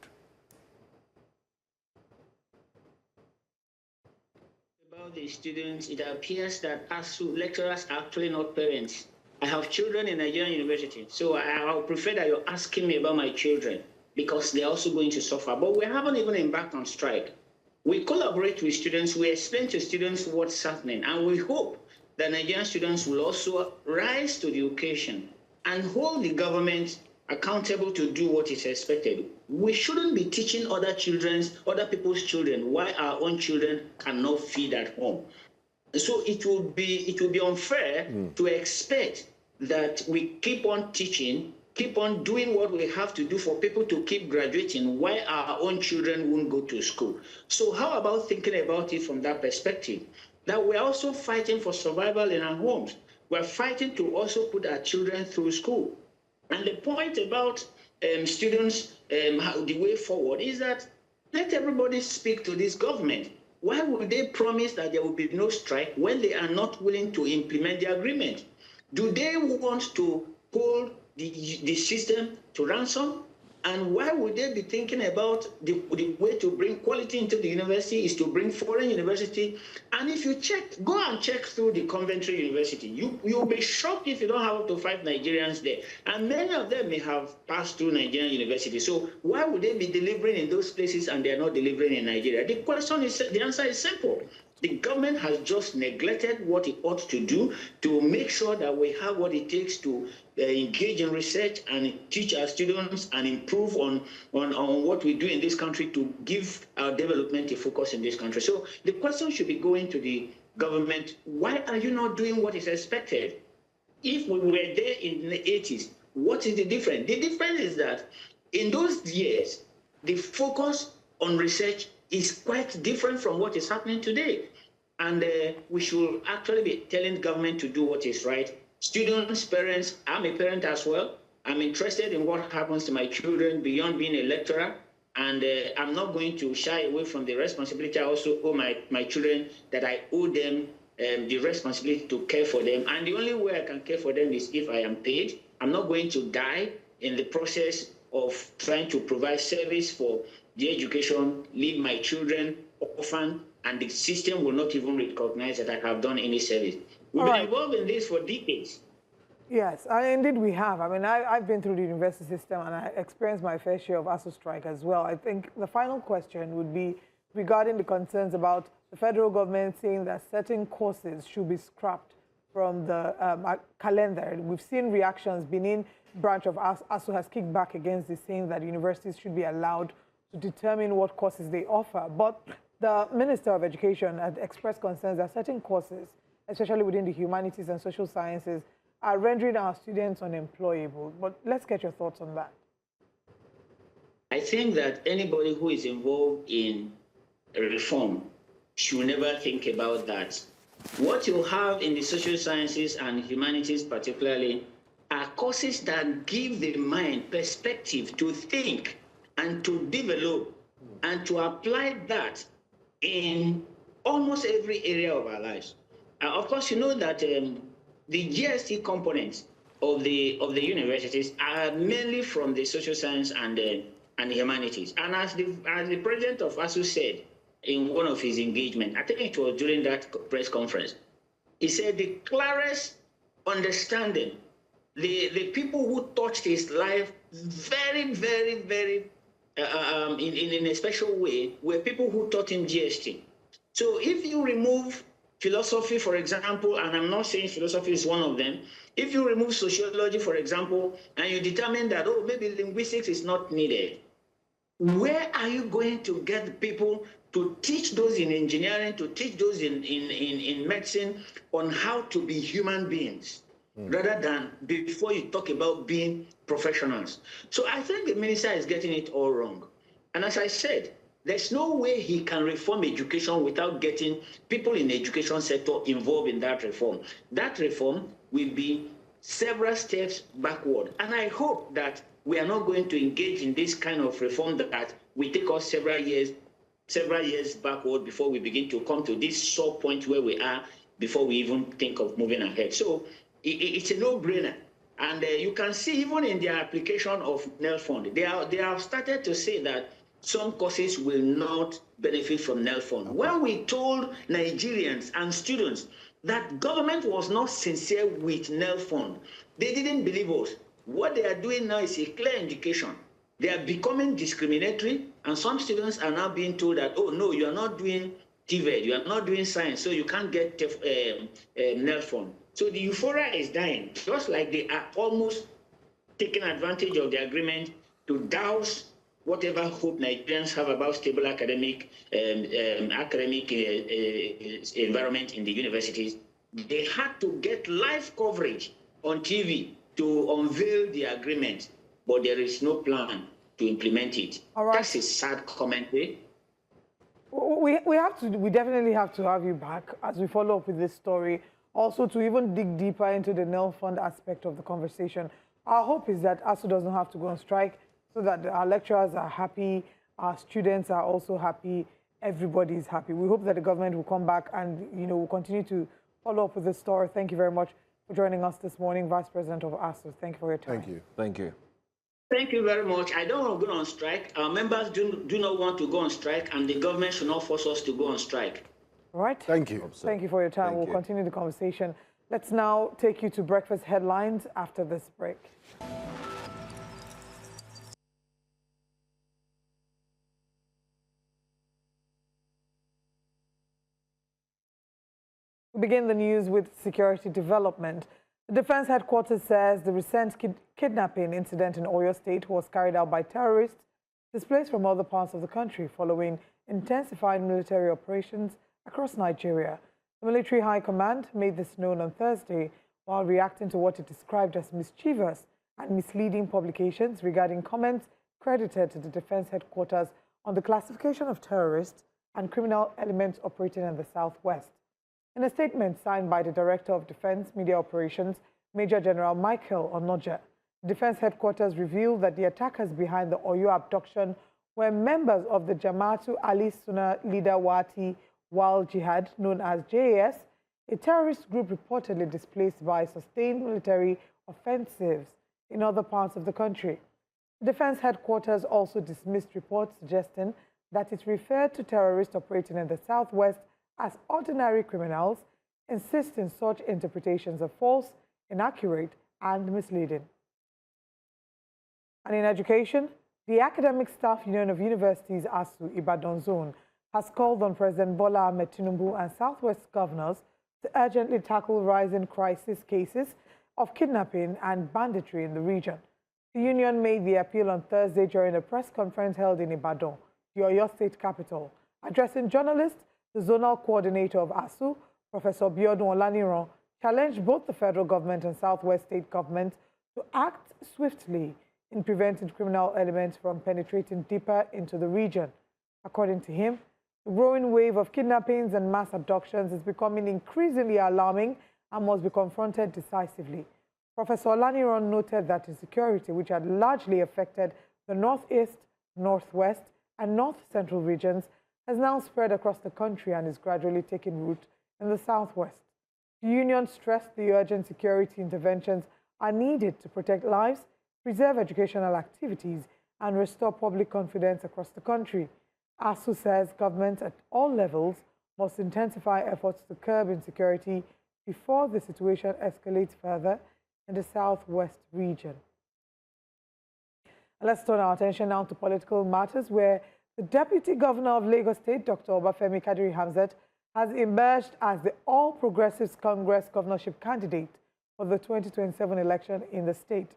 About the students, it appears that ASUU lecturers are actually not parents. I have children in Nigerian university, so I would prefer that you're asking me about my children because they're also going to suffer. But we haven't even embarked on strike. We collaborate with students, we explain to students what's happening, and we hope that Nigerian students will also rise to the occasion and hold the government accountable to do what is expected. We shouldn't be teaching other people's children why our own children cannot feed at home. So it will be unfair to expect that we keep on teaching, keep on doing what we have to do for people to keep graduating while our own children won't go to school. So how about thinking about it from that perspective? That we're also fighting for survival in our homes. We're fighting to also put our children through school. And the point about students, the way forward is that let everybody speak to this government. Why would they promise that there will be no strike when they are not willing to implement the agreement? Do they want to hold the system to ransom? And why would they be thinking about the way to bring quality into the university is to bring foreign university? And if you go and check through the Coventry University, you'll be shocked if you don't have up to 5 Nigerians there. And many of them may have passed through Nigerian university. So why would they be delivering in those places and they're not delivering in Nigeria? The answer is simple. The government has just neglected what it ought to do to make sure that we have what it takes to engage in research and teach our students and improve on what we do in this country to give our development a focus in this country. So the question should be going to the government, why are you not doing what is expected? If we were there in the 80s, what is the difference? The difference is that in those years, the focus on research is quite different from what is happening today. And we should actually be telling government to do what is right. Students, parents, I'm a parent as well. I'm interested in what happens to my children beyond being a lecturer. And I'm not going to shy away from the responsibility I also owe my children, that I owe them the responsibility to care for them. And the only way I can care for them is if I am paid. I'm not going to die in the process of trying to provide service for the education, leave my children orphan, and the system will not even recognize that I have done any service. We've been involved in this for decades. Yes, indeed we have. I mean, I've been through the university system and I experienced my fair share of ASUU strike as well. I think the final question would be regarding the concerns about the federal government saying that certain courses should be scrapped from the calendar. We've seen reactions. Benin branch of ASUU has kicked back against this, saying that universities should be allowed to determine what courses they offer. But the Minister of Education had expressed concerns that certain courses, especially within the humanities and social sciences, are rendering our students unemployable. But let's get your thoughts on that. I think that anybody who is involved in reform should never think about that. What you have in the social sciences and humanities particularly are courses that give the mind perspective to think and to develop and to apply that in almost every area of our lives. Of course, you know that the GST components of the universities are mainly from the social science and humanities. And as the president of ASUU said in one of his engagements, I think it was during that press conference, he said the clearest understanding, the people who touched his life very, very, very in a special way were people who taught him GST. So if you remove philosophy, for example, and I'm not saying philosophy is one of them, if you remove sociology, for example, and you determine that, oh, maybe linguistics is not needed, where are you going to get people to teach those in engineering, to teach those in medicine on how to be human beings, rather than before you talk about being professionals? So I think the minister is getting it all wrong. And as I said, there's no way he can reform education without getting people in the education sector involved in that reform. That reform will be several steps backward. And I hope that we are not going to engage in this kind of reform that will take us several years backward before we begin to come to this sore point where we are before we even think of moving ahead. So it's a no-brainer. And you can see even in their application of NEL fund, they have started to say that some courses will not benefit from NEL fund. When we told Nigerians and students that government was not sincere with NEL fund, they didn't believe us. What they are doing now is a clear indication. They are becoming discriminatory, and some students are now being told that, oh no, you are not doing TVET, you are not doing science, so you can't get NEL fund. So the euphoria is dying, just like they are almost taking advantage of the agreement to douse whatever hope Nigerians have about stable academic environment in the universities. They had to get live coverage on TV to unveil the agreement, but there is no plan to implement it. All right. That's a sad commentary. We definitely have to have you back as we follow up with this story, also to even dig deeper into the NEL fund aspect of the conversation. Our hope is that ASUU doesn't have to go on strike, so that our lecturers are happy, our students are also happy, everybody is happy. We hope that the government will come back and, will continue to follow up with this story. Thank you very much for joining us this morning, Vice President of ASUU. Thank you for your time. Thank you. Thank you. Thank you very much. I don't want to go on strike. Our members do not want to go on strike, and the government should not force us to go on strike. All right. Thank you. Thank you for your time. We'll continue the conversation. Let's now take you to breakfast headlines after this break. We begin the news with security development. The Defense Headquarters says the recent kidnapping incident in Oyo State was carried out by terrorists displaced from other parts of the country following intensified military operations across Nigeria. The Military High Command made this known on Thursday while reacting to what it described as mischievous and misleading publications regarding comments credited to the Defense Headquarters on the classification of terrorists and criminal elements operating in the Southwest. In a statement signed by the Director of Defense Media Operations, Major General Michael Onoja, the Defense Headquarters revealed that the attackers behind the Oyo abduction were members of the Jama'atu Ali Sunnah Leader Wati Wal Jihad, known as JAS, a terrorist group reportedly displaced by sustained military offensives in other parts of the country. The Defense Headquarters also dismissed reports suggesting that it referred to terrorists operating in the Southwest as ordinary criminals, insisting such interpretations are false, inaccurate, and misleading. And in education, the Academic Staff Union of Universities ASUU Ibadan Zone has called on President Bola Ahmed Tinubu and Southwest governors to urgently tackle rising crisis cases of kidnapping and banditry in the region. The union made the appeal on Thursday during a press conference held in Ibadan, the Oyo State capital. Addressing journalists, the zonal coordinator of ASUU, Professor Biodun Olaniran, challenged both the federal government and Southwest state government to act swiftly in preventing criminal elements from penetrating deeper into the region. According to him, The growing wave of kidnappings and mass abductions is becoming increasingly alarming and must be confronted decisively. Professor Olaniran noted that insecurity, which had largely affected the northeast, northwest, and north-central regions, has now spread across the country and is gradually taking root in the southwest. The union stressed the urgent security interventions are needed to protect lives, preserve educational activities, and restore public confidence across the country. ASUU says governments at all levels must intensify efforts to curb insecurity before the situation escalates further in the southwest region. Let's turn our attention now to political matters, where the Deputy Governor of Lagos State, Dr. Obafemi Kadiri Hamzat, has emerged as the All Progressives Congress governorship candidate for the 2027 election in the state.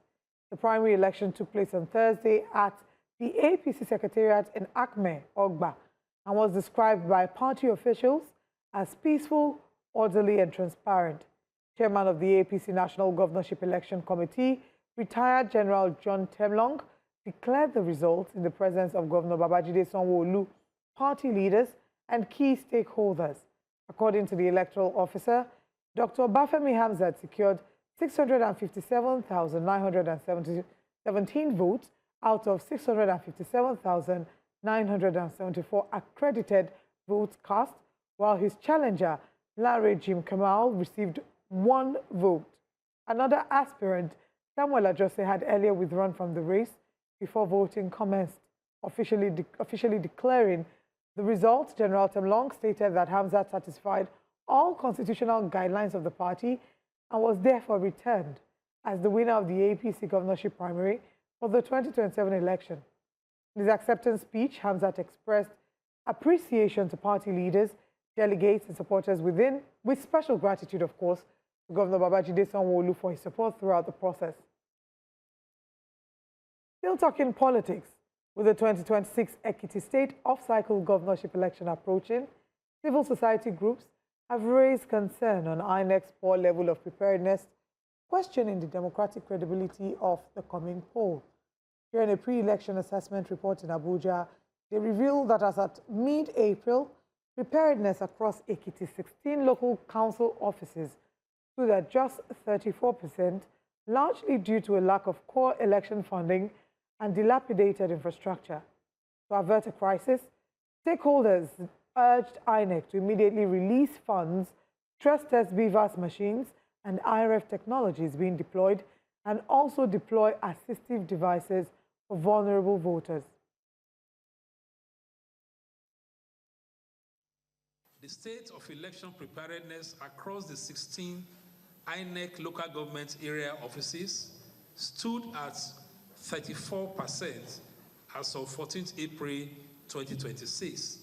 The primary election took place on Thursday at the APC Secretariat in Akme, Ogba, and was described by party officials as peaceful, orderly, and transparent. Chairman of the APC National Governorship Election Committee, retired General John Temlong, declared the results in the presence of Governor Babajide Sanwo-Olu, party leaders, and key stakeholders. According to the electoral officer, Dr. Obafemi Hamzat secured 657,917 votes out of 657,974 accredited votes cast, while his challenger, Larry Jim Kamal, received 1 vote. Another aspirant, Samuel Ajose, had earlier withdrawn from the race before voting commenced. Officially declaring the results, General Temlong stated that Hamzat satisfied all constitutional guidelines of the party and was therefore returned as the winner of the APC governorship primary for the 2027 election. In his acceptance speech, Hamzat expressed appreciation to party leaders, delegates, and supporters with special gratitude, of course, to Governor Babajide Sanwo-Olu for his support throughout the process. Still talking politics, with the 2026 Ekiti State off-cycle governorship election approaching, civil society groups have raised concern on INEC's poor level of preparedness, questioning the democratic credibility of the coming poll. During a pre-election assessment report in Abuja, they revealed that as at mid-April, preparedness across Ekiti's 16 local council offices stood at just 34%, largely due to a lack of core election funding and dilapidated infrastructure. To avert a crisis, stakeholders urged INEC to immediately release funds, stress test BVAS machines and IRF technologies being deployed, and also deploy assistive devices for vulnerable voters. The state of election preparedness across the 16 INEC local government area offices stood at 34% as of 14th April 2026.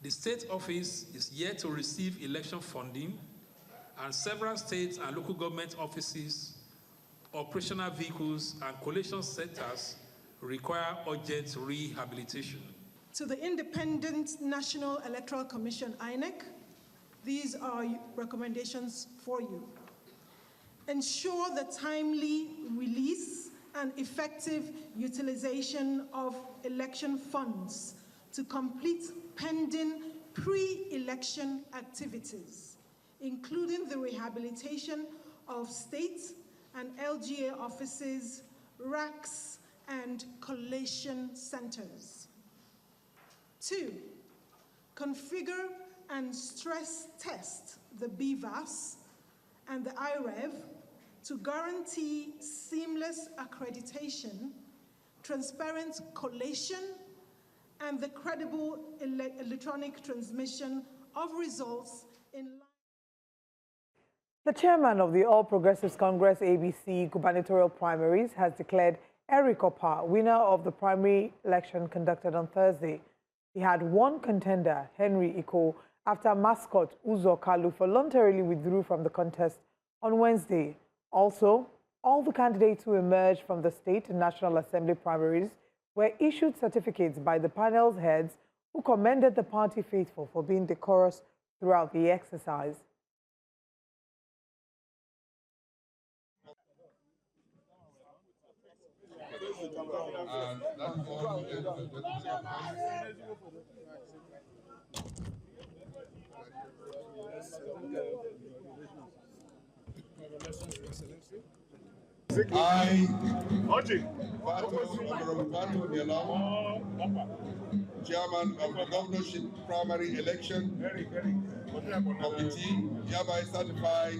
The state office is yet to receive election funding, and several state and local government offices, operational vehicles, and collation centers require urgent rehabilitation. To the Independent National Electoral Commission, INEC, these are recommendations for you. Ensure the timely release and effective utilization of election funds to complete pending pre-election activities, including the rehabilitation of state and LGA offices, racks, and collation centers. 2, configure and stress test the BVAS and the IREV to guarantee seamless accreditation, transparent collation, and the credible electronic transmission of results in line. The chairman of the All Progressives Congress ABC gubernatorial primaries has declared Eric Opa winner of the primary election conducted on Thursday. He had one contender, Henry Eko, after mascot Uzo Kalu voluntarily withdrew from the contest on Wednesday. Also, all the candidates who emerged from the state and National Assembly primaries were issued certificates by the panel's heads, who commended the party faithful for being decorous throughout the exercise. I, Honorable Batu Nialam, Chairman of the Governorship Primary Election Committee, hereby certify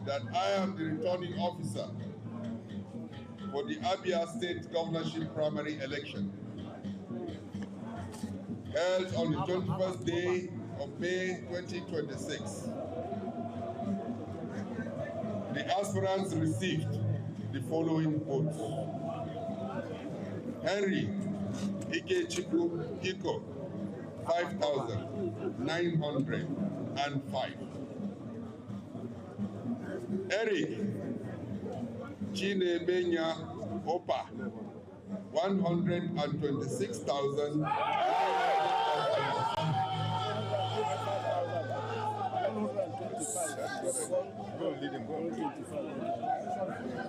that I am the returning officer for the Abia State Governorship Primary Election, held on the 21st day of May 2026. The aspirants received the following votes. Henry Ikechukwu Hiko, 5,905. Eric Chinemenya Opa, 126,000.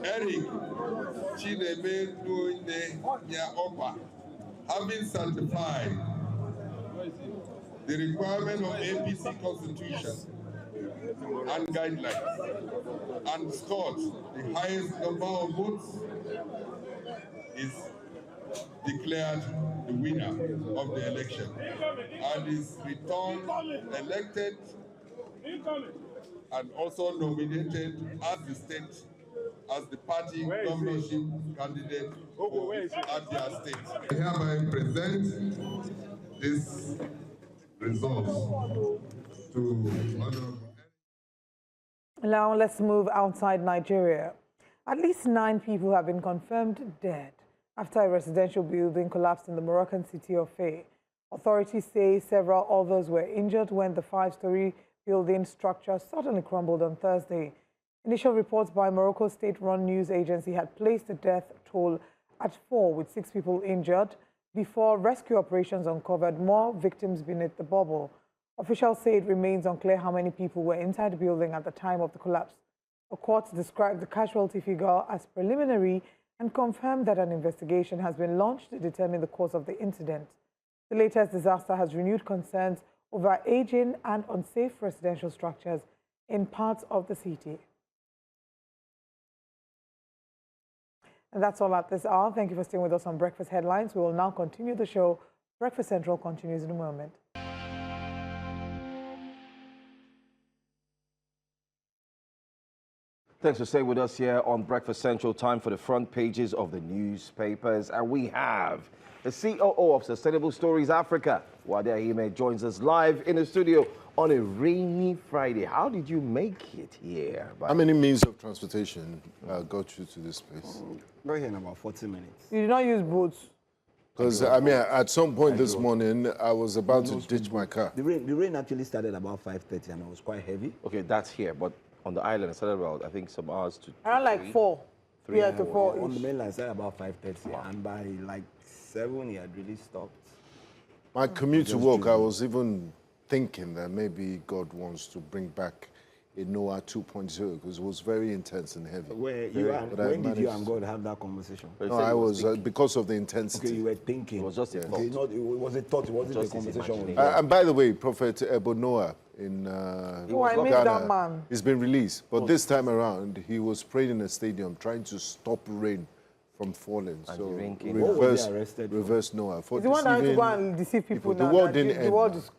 Eric Chinemenya Opa, having satisfied the requirement of APC Constitution and guidelines and scored the highest number of votes, is declared the winner of the election and is returned elected and also nominated as the party governorship candidate for Abia State. I hereby present this results to Honorable. Now let's move outside Nigeria. At least 9 people have been confirmed dead after a residential building collapsed in the Moroccan city of Fez. Authorities say several others were injured when the 5-story building structure suddenly crumbled on Thursday. Initial reports by Morocco's state-run news agency had placed the death toll at 4, with 6 people injured, before rescue operations uncovered more victims beneath the bubble. Officials say it remains unclear how many people were inside the building at the time of the collapse. The court described the casualty figure as preliminary and confirmed that an investigation has been launched to determine the cause of the incident. The latest disaster has renewed concerns over aging and unsafe residential structures in parts of the city. And that's all at this hour. Thank you for staying with us on Breakfast Headlines. We will now continue the show. Breakfast Central continues in a moment. Thanks for staying with us here on Breakfast Central. Time for the front pages of the newspapers. And we have the COO of Sustainable Stories Africa, Wade Ahime, joins us live in the studio on a rainy Friday. How did you make it here? How many means of transportation got you to this place? Got here in about 40 minutes. You did not use boats? Because, I mean, at some point this morning, I was about to ditch my car. The rain actually started about 5:30 and it was quite heavy. Okay, that's here, but on the island, it started about, I think, some hours to Around like 4. 3 Yeah, to 4. On the mainland, it started about 5:30, and by like 7, he had really stopped. My commute to work, I was even thinking that maybe God wants to bring back a Noah 2.0 because it was very intense and heavy. When did you and God have that conversation? No, I was, because of the intensity. Okay, you were thinking. It was just a thought. Okay, it was a thought, it wasn't a conversation. And by the way, Prophet Noah in Ghana, he's been released. But this time around, he was praying in a stadium trying to stop rain from falling. And so reverse Noah. For the one that had to go and deceive people now. The world didn't end. The world is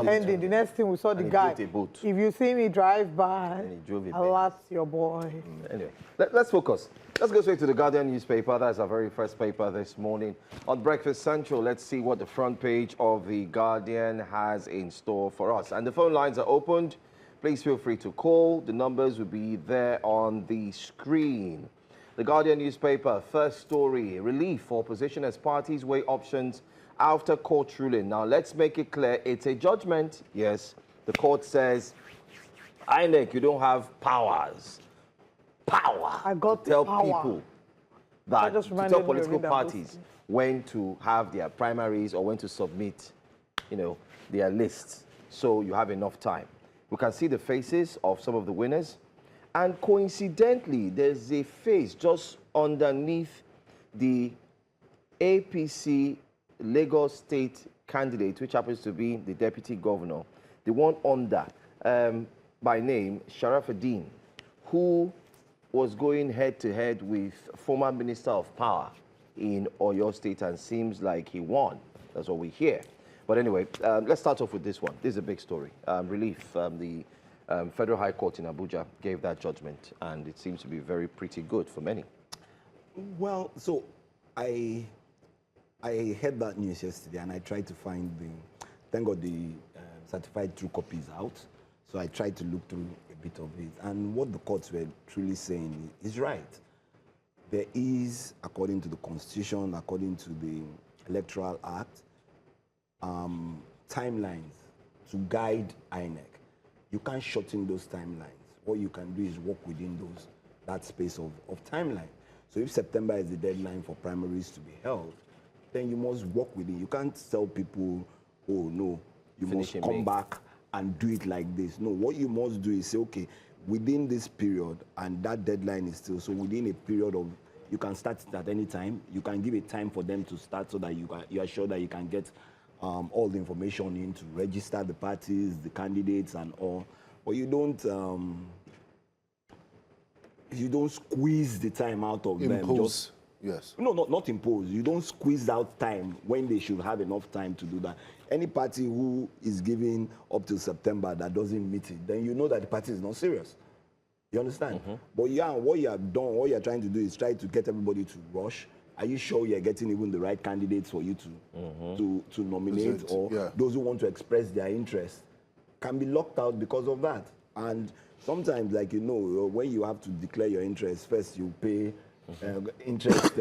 ending. The next thing we saw the guy. If you see me drive by, that's your boy. Anyway, let's focus. Let's go straight to the Guardian newspaper. That's our very first paper this morning. On Breakfast Central, let's see what the front page of the Guardian has in store for us. And the phone lines are opened. Please feel free to call. The numbers will be there on the screen. The Guardian newspaper, first story, relief for opposition as parties weigh options after court ruling. Now, let's make it clear, it's a judgment. Yes, the court says, INEC, you don't have powers. I got to tell power. people that, to tell political parties when to have their primaries or when to submit, their lists. So you have enough time. We can see the faces of some of the winners. And coincidentally, there's a face just underneath the APC Lagos State candidate, which happens to be the deputy governor, the one under, by name Sharafuddin, who was going head-to-head with former Minister of Power in Oyo State and seems like he won. That's what we hear. But anyway, let's start off with this one. This is a big story. Relief. The Federal High Court in Abuja gave that judgment, and it seems to be very pretty good for many. Well, so I heard that news yesterday, and I tried to find thank God the certified true copies out. So I tried to look through a bit of it. And what the courts were truly saying is right. There is, according to the Constitution, according to the Electoral Act, timelines to guide INEC. You can't shorten those timelines. What you can do is work within that space of timeline. So if September is the deadline for primaries to be held, then you must work with it. You can't tell people, oh no, you must come back and do it like this. No, what you must do is say, okay, within this period, and that deadline is still, so within a period of, you can start it at any time. You can give a time for them to start so that you are sure that you can get all the information in to register the parties, the candidates and all. But you don't squeeze the time out of them. Just, yes. No, not impose. You don't squeeze out time when they should have enough time to do that. Any party who is giving up till September that doesn't meet it, then you know that the party is not serious. You understand? But yeah, what you have done, what you're trying to do is try to get everybody to rush. Are you sure you're getting even the right candidates for you to nominate, or those who want to express their interest can be locked out because of that? And sometimes, like, you know, when you have to declare your interest, first you pay interest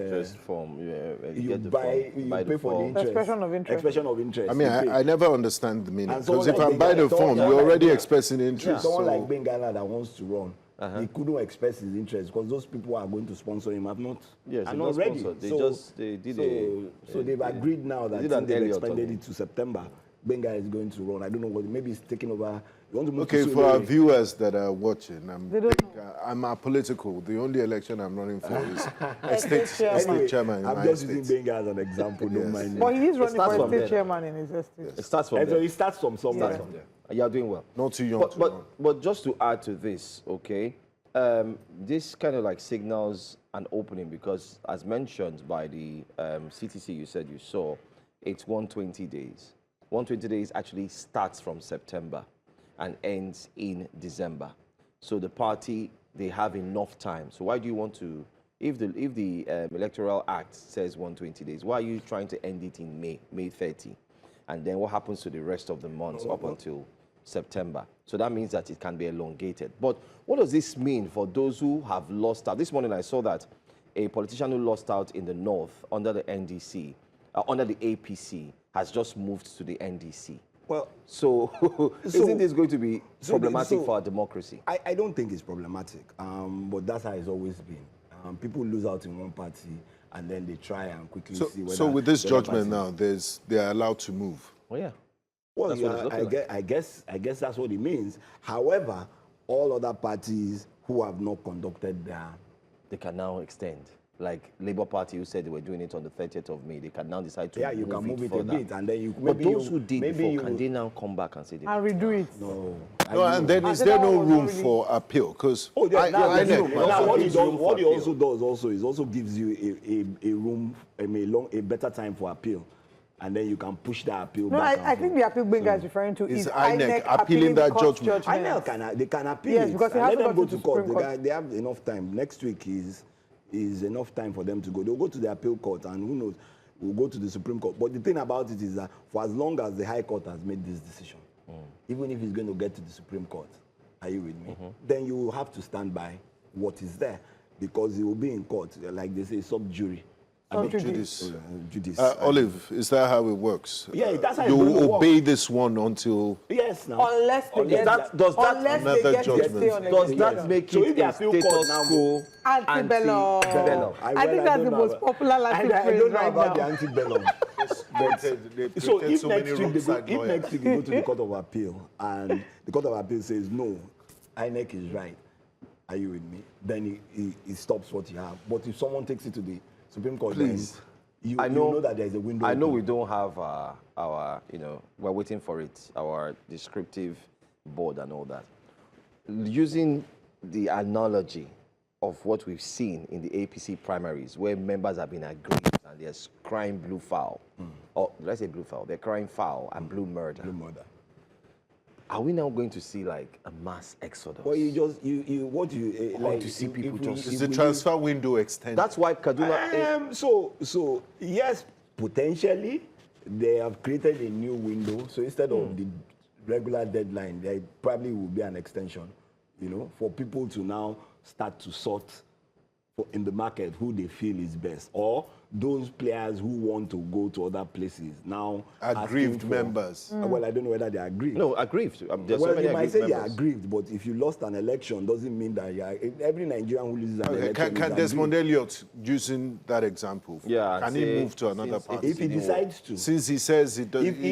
form. You pay for the interest. Expression of interest. Expression of interest. I mean, I never understand the meaning, because if I buy the form, you're already expressing interest. Someone like Bengala that wants to run, he couldn't express his interest because those people who are going to sponsor him have not. Yes, are not ready. So they've agreed now that they've expanded it to September. Benga is going to run. I don't know what. Maybe he's taking over. Okay, for our viewers that are watching, I'm apolitical. The only election I'm running for is state chairman. I'm just using Benga as an example. Don't mind me. But he is running for state chairman in his estate. It starts from there. So it starts from somewhere. You are doing well. Not too young. But just to add to this, okay, this kind of like signals an opening because, as mentioned by the CTC, you said you saw, it's 120 days. 120 days actually starts from September and ends in December. So the party, they have enough time. So why do you want to, if the Electoral Act says 120 days, why are you trying to end it in May 30? And then what happens to the rest of the months up until September? So that means that it can be elongated. But what does this mean for those who have lost out? This morning I saw that a politician who lost out in the north under the NDC, under the APC, has just moved to the NDC. Well, so isn't this going to be problematic for our democracy? I don't think it's problematic, but that's how it's always been. People lose out in one party, and then they try and quickly see whether... So with this judgment now, they are allowed to move? Oh, yeah. Well, I guess that's what it means. However, all other parties who have not conducted their... They can now extend. Like Labour Party, who said they were doing it on the 30th of May, they can now decide to you can move it further. a bit, and then you... But those who did before, can they now come back and say... And redo it? No. And then is there no room for appeal? Because what he also does is also gives you a room, a better time for appeal. And then you can push that appeal back. I think the appeal Benga is referring to is INEC appealing that judgment. INEC can appeal yes, it. Because they let them go to court. They have enough time. Next week is enough time for them to go. They'll go to the appeal court, and who knows, we'll go to the Supreme Court. But the thing about it is that for as long as the High Court has made this decision, even if it's going to get to the Supreme Court, are you with me? Then you will have to stand by what is there, because it will be in court, like they say, sub jury. Judice. Olive, is that how it works? Yeah, that's how you will obey this one until... Yes, now. Unless they get Does that make it a status quo? Antebellum. I think that's the most popular Latin phrase right now. I don't know about the antebellum. So if next week you go to the Court of Appeal, and the Court of Appeal says, no, INEC is right, are you with me? Then he stops what you have. But if someone takes it to the Supreme Court, then you know that there's a window. I know open. we don't have our, we're waiting for it, our descriptive board and all that. Using the analogy of what we've seen in the APC primaries, where members have been aggrieved and they're crying blue foul, or did I say blue foul? They're crying foul and blue murder. Blue murder. Are we now going to see like a mass exodus? Well, what you like to see people just. Is the transfer window extended? That's why Kaduna. So yes, potentially they have created a new window. So instead of the regular deadline, there probably will be an extension, for people to now start to sort in the market who they feel is best, or those players who want to go to other places now. Aggrieved members. Well, I don't know whether they are aggrieved. No, aggrieved. Well, so you might say you're aggrieved, but if you lost an election, doesn't mean that every Nigerian who loses an election. Can Desmond Elliott, using that example, can he move to another party? If he decides to. Since he says he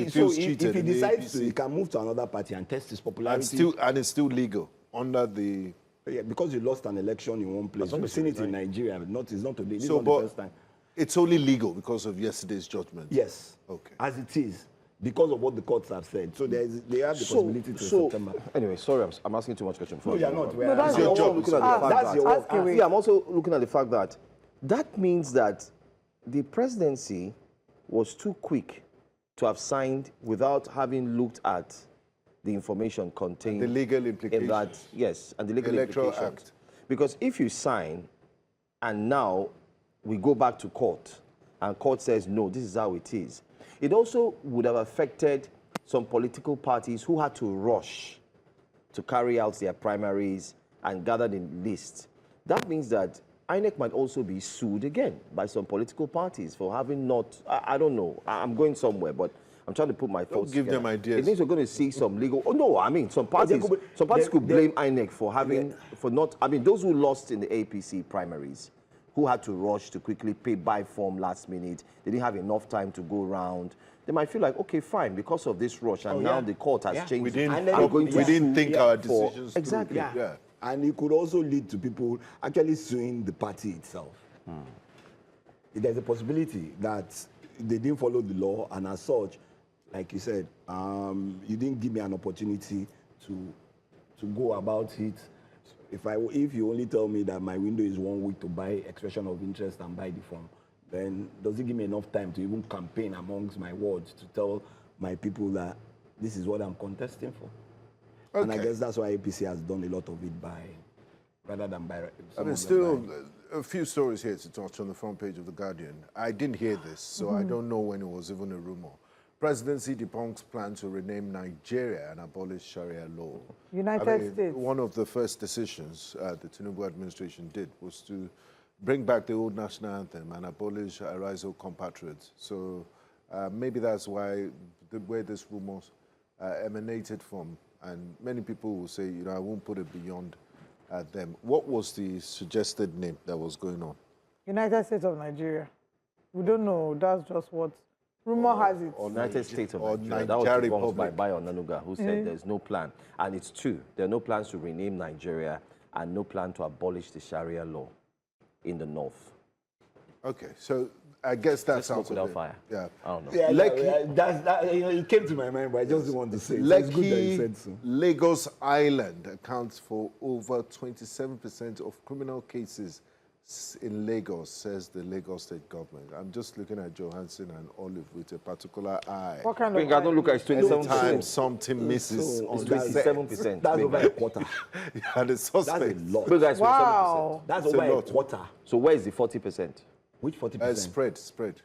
feels cheated. If he decides to, he can move to another party and test his popularity. And it's still legal under the. Yeah, because you lost an election in one place. We've seen it in Nigeria, but it's not today. This is not the first time. It's only legal because of yesterday's judgment. Yes. Okay. As it is, because of what the courts have said. So they have the possibility to September. Anyway, sorry, I'm asking too much question. No, you're not. That's your job. That's your work. I'm also looking at the fact that means that the presidency was too quick to have signed without having looked at the information contained the legal implications. In that, yes, and the legal Electoral implications. Act. Because if you sign and now we go back to court and court says, no, this is how it is, it also would have affected some political parties who had to rush to carry out their primaries and gather the list. That means that INEC might also be sued again by some political parties for having not, I don't know, I'm going somewhere, but I'm trying to put my thoughts together. Them ideas. It means we're going to see some legal. Oh no, I mean some parties. Could blame INEC for having, for not. I mean those who lost in the APC primaries, who had to rush to quickly buy form last minute. They didn't have enough time to go around. They might feel like, okay, fine, because of this rush, and now the court has changed. We didn't think our decisions exactly. Yeah. And it could also lead to people actually suing the party itself. There's a possibility that they didn't follow the law, and as such, like you said, you didn't give me an opportunity to go about it. If you only tell me that my window is 1 week to buy expression of interest and buy the form, then does it give me enough time to even campaign amongst my wards to tell my people that this is what I'm contesting for? Okay. And I guess that's why APC has done a lot of it rather than by. I mean, still a few stories here to touch on the front page of The Guardian. I didn't hear this, so I don't know when it was even a rumor. Presidency debunks plan to rename Nigeria and abolish Sharia law. United States. One of the first decisions the Tinubu administration did was to bring back the old national anthem and abolish Arise, O Compatriots. So maybe that's where this rumor emanated from. And many people will say, I won't put it beyond them. What was the suggested name that was going on? United States of Nigeria. We don't know. That's just what rumor has it. United States of Nigeria. That was debunked by Bayo Onanuga, who said there's no plan. And it's true. There are no plans to rename Nigeria and no plan to abolish the Sharia law in the north. Okay, so I guess that's out without fire. Yeah, I don't know. It came to my mind, but I just didn't want to say it. It's good that you said so. Lagos Island accounts for over 27% of criminal cases in Lagos, says the Lagos state government. I'm just looking at Johansson and Olive with a particular eye. What kind of I don't look at 27%. Time something misses on 27%. That's over a quarter. And the suspect. That's a lot. Wow. That's over a quarter. So where is the 40%? Which 40%? Spread.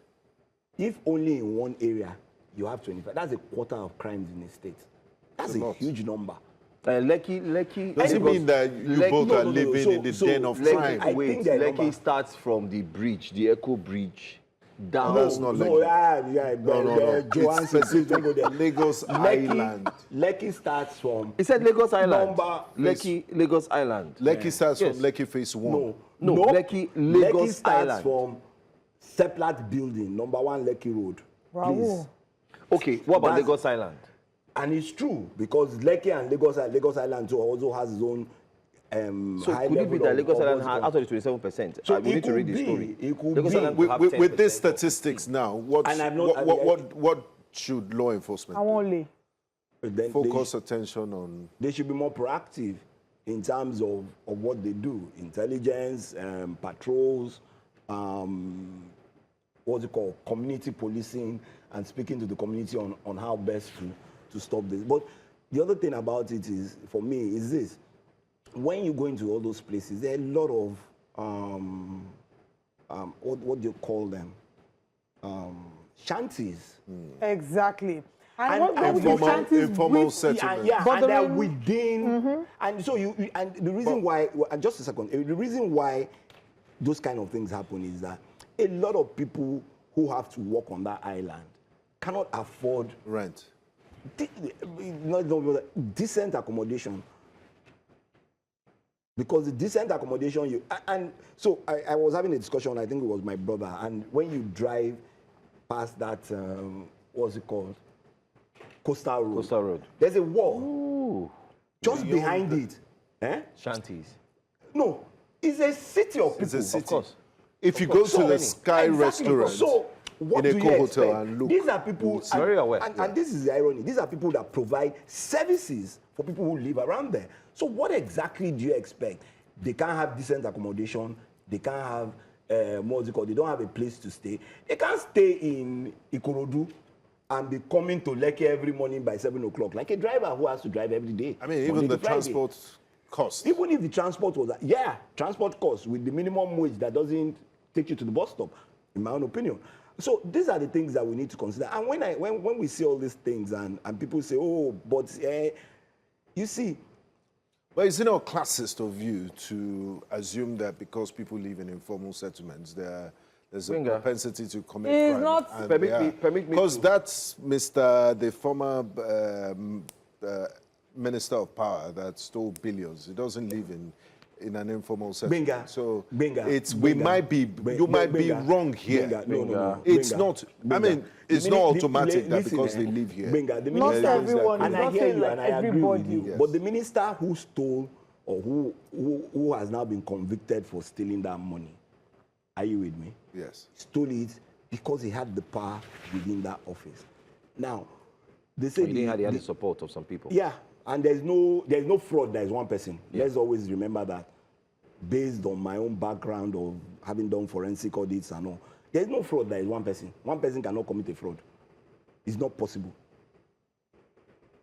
If only in one area you have 25, that's a quarter of crimes in a state. That's a huge number. Lekki. Does it mean that you both are living in the den of crime? Wait, Lekki starts from the bridge, the Eko Bridge, down. That's not Lekki. No. Johansson, Lagos Island. Lekki starts from. He said Lagos Island. Lagos Island. Lekki starts from Lekki Phase 1. No. Lagos starts Island. from Seplat Building, number 1 Lekki Road. Wow. Please. Okay, what about Lagos Island? And it's true, because Lekki and Lagos Island also has its own So high could it be level that Lagos of Island what's had, going- out of the 27%? So We it need to could read the be, story. it could Lagos be. Island could have With 10%. these statistics now, And I'm not- what should law enforcement I won't lay. Then focus attention on? They should be more proactive in terms of what they do. Intelligence, patrols, what's it called? Community policing, and speaking to the community on how best to stop this. But the other thing about it is, for me, is this. When you go into all those places, there are a lot of, what do you call them? Shanties. Exactly. And what would the shanties informal with- settlement. Yeah, and Bothering- they're within. And so and the reason why, and just a second, the reason why those kind of things happen is that a lot of people who have to work on that island cannot afford Rent. Decent accommodation. Because the decent accommodation, and so I was having a discussion, I think it was my brother, and when you drive past that, what's it called? Coastal Road. Coastal Road. There's a wall. Ooh. Just behind it. Eh? Shanties. No, it's a city of people. It's a city. Of course. If you go to So the Sky exactly. restaurant So what in do Eko you Hotel expect? and look, These are people, it's very aware. And this is the irony. These are people that provide services for people who live around there. So what exactly do you expect? They can't have decent accommodation. They can't have, what's it called? They don't have a place to stay. They can't stay in Ikorodu and be coming to Lekki every morning by 7 o'clock, like a driver who has to drive every day. I mean, Monday even the to Friday. transport cost. Even if the transport was, transport costs with the minimum wage that doesn't take you to the bus stop, in my own opinion. So these are the things that we need to consider. And when we see all these things and people say, oh, but you see. But is it not classist of you to assume that because people live in informal settlements, there's a propensity to commit It's crime? not- Permit me Because to- that's the former Minister of Power that stole billions. He doesn't live in an informal settlement. Binga. So Binga. it's Binga. we might be you might be Binga. wrong here. Binga. No. It's Binga. not. I Binga. mean, it's The not mini- automatic that listen, because they live here. Binga, the Not minister, everyone. and It's I not hear saying you like and I agree everybody. with you. Yes. But the minister who stole or who has now been convicted for stealing that money, are you with me? Yes. Stole it because he had the power within that office. Now, they say He didn't have the support of some people. yeah, and there's no fraud. There is one person. Yeah. Let's always remember that. Based on my own background of having done forensic audits and all, there's no fraud. There is one person. One person cannot commit a fraud. It's not possible.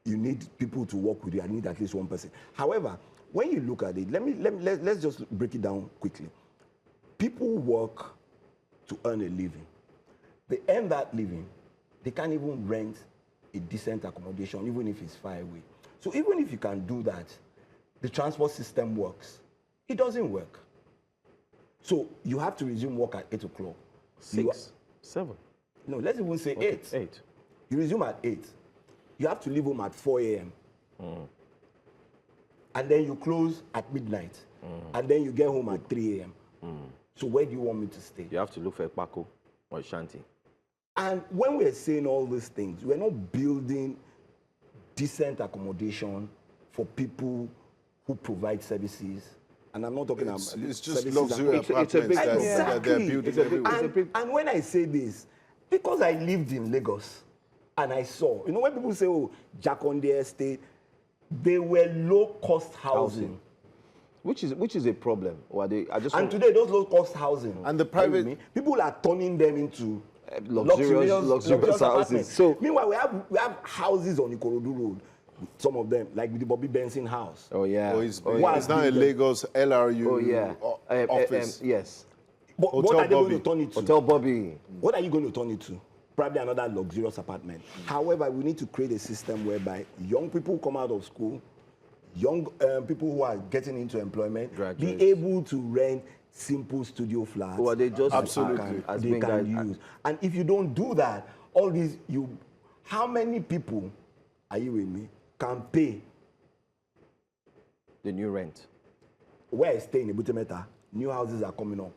You need people to work with you. I need at least one person. However, when you look at it, let's just break it down quickly. People work to earn a living. They earn that living. They can't even rent a decent accommodation, even if it's far away. So even if you can do that, the transport system works. It doesn't work. So you have to resume work at 8 o'clock. 6, 7. No, let's even say Okay, 8. 8. You resume at 8. You have to leave home at 4 a.m. And then you close at midnight. And then you get home at 3 a.m. So where do you want me to stay? You have to look for a Paco or a Shanty. And when we're saying all these things, we're not building decent accommodation for people who provide services. And I'm not talking about It's just services luxury apartments that they're building everywhere. And when I say this, because I lived in Lagos and I saw, when people say, oh, Jack on the estate, they were low-cost housing. Which is a problem. Or they, Today, those low-cost housing, and the private people are turning them into luxurious houses. apartments. So meanwhile, we have houses on Ikorodu Road. Some of them, like the Bobby Benson house. Oh yeah. It's now in Lagos LRU office. Yes. But what are they going to turn it to? Hotel Bobby. What are you going to turn it to? Probably another luxurious apartment. However, we need to create a system whereby young people come out of school, young people who are getting into employment, Graduates. be able to rent simple studio flats. Or they just absolutely they can use. And if you don't do that, all these how many people, are you with me, can pay the new rent? Where I stay in Ibutemeta, new houses are coming up.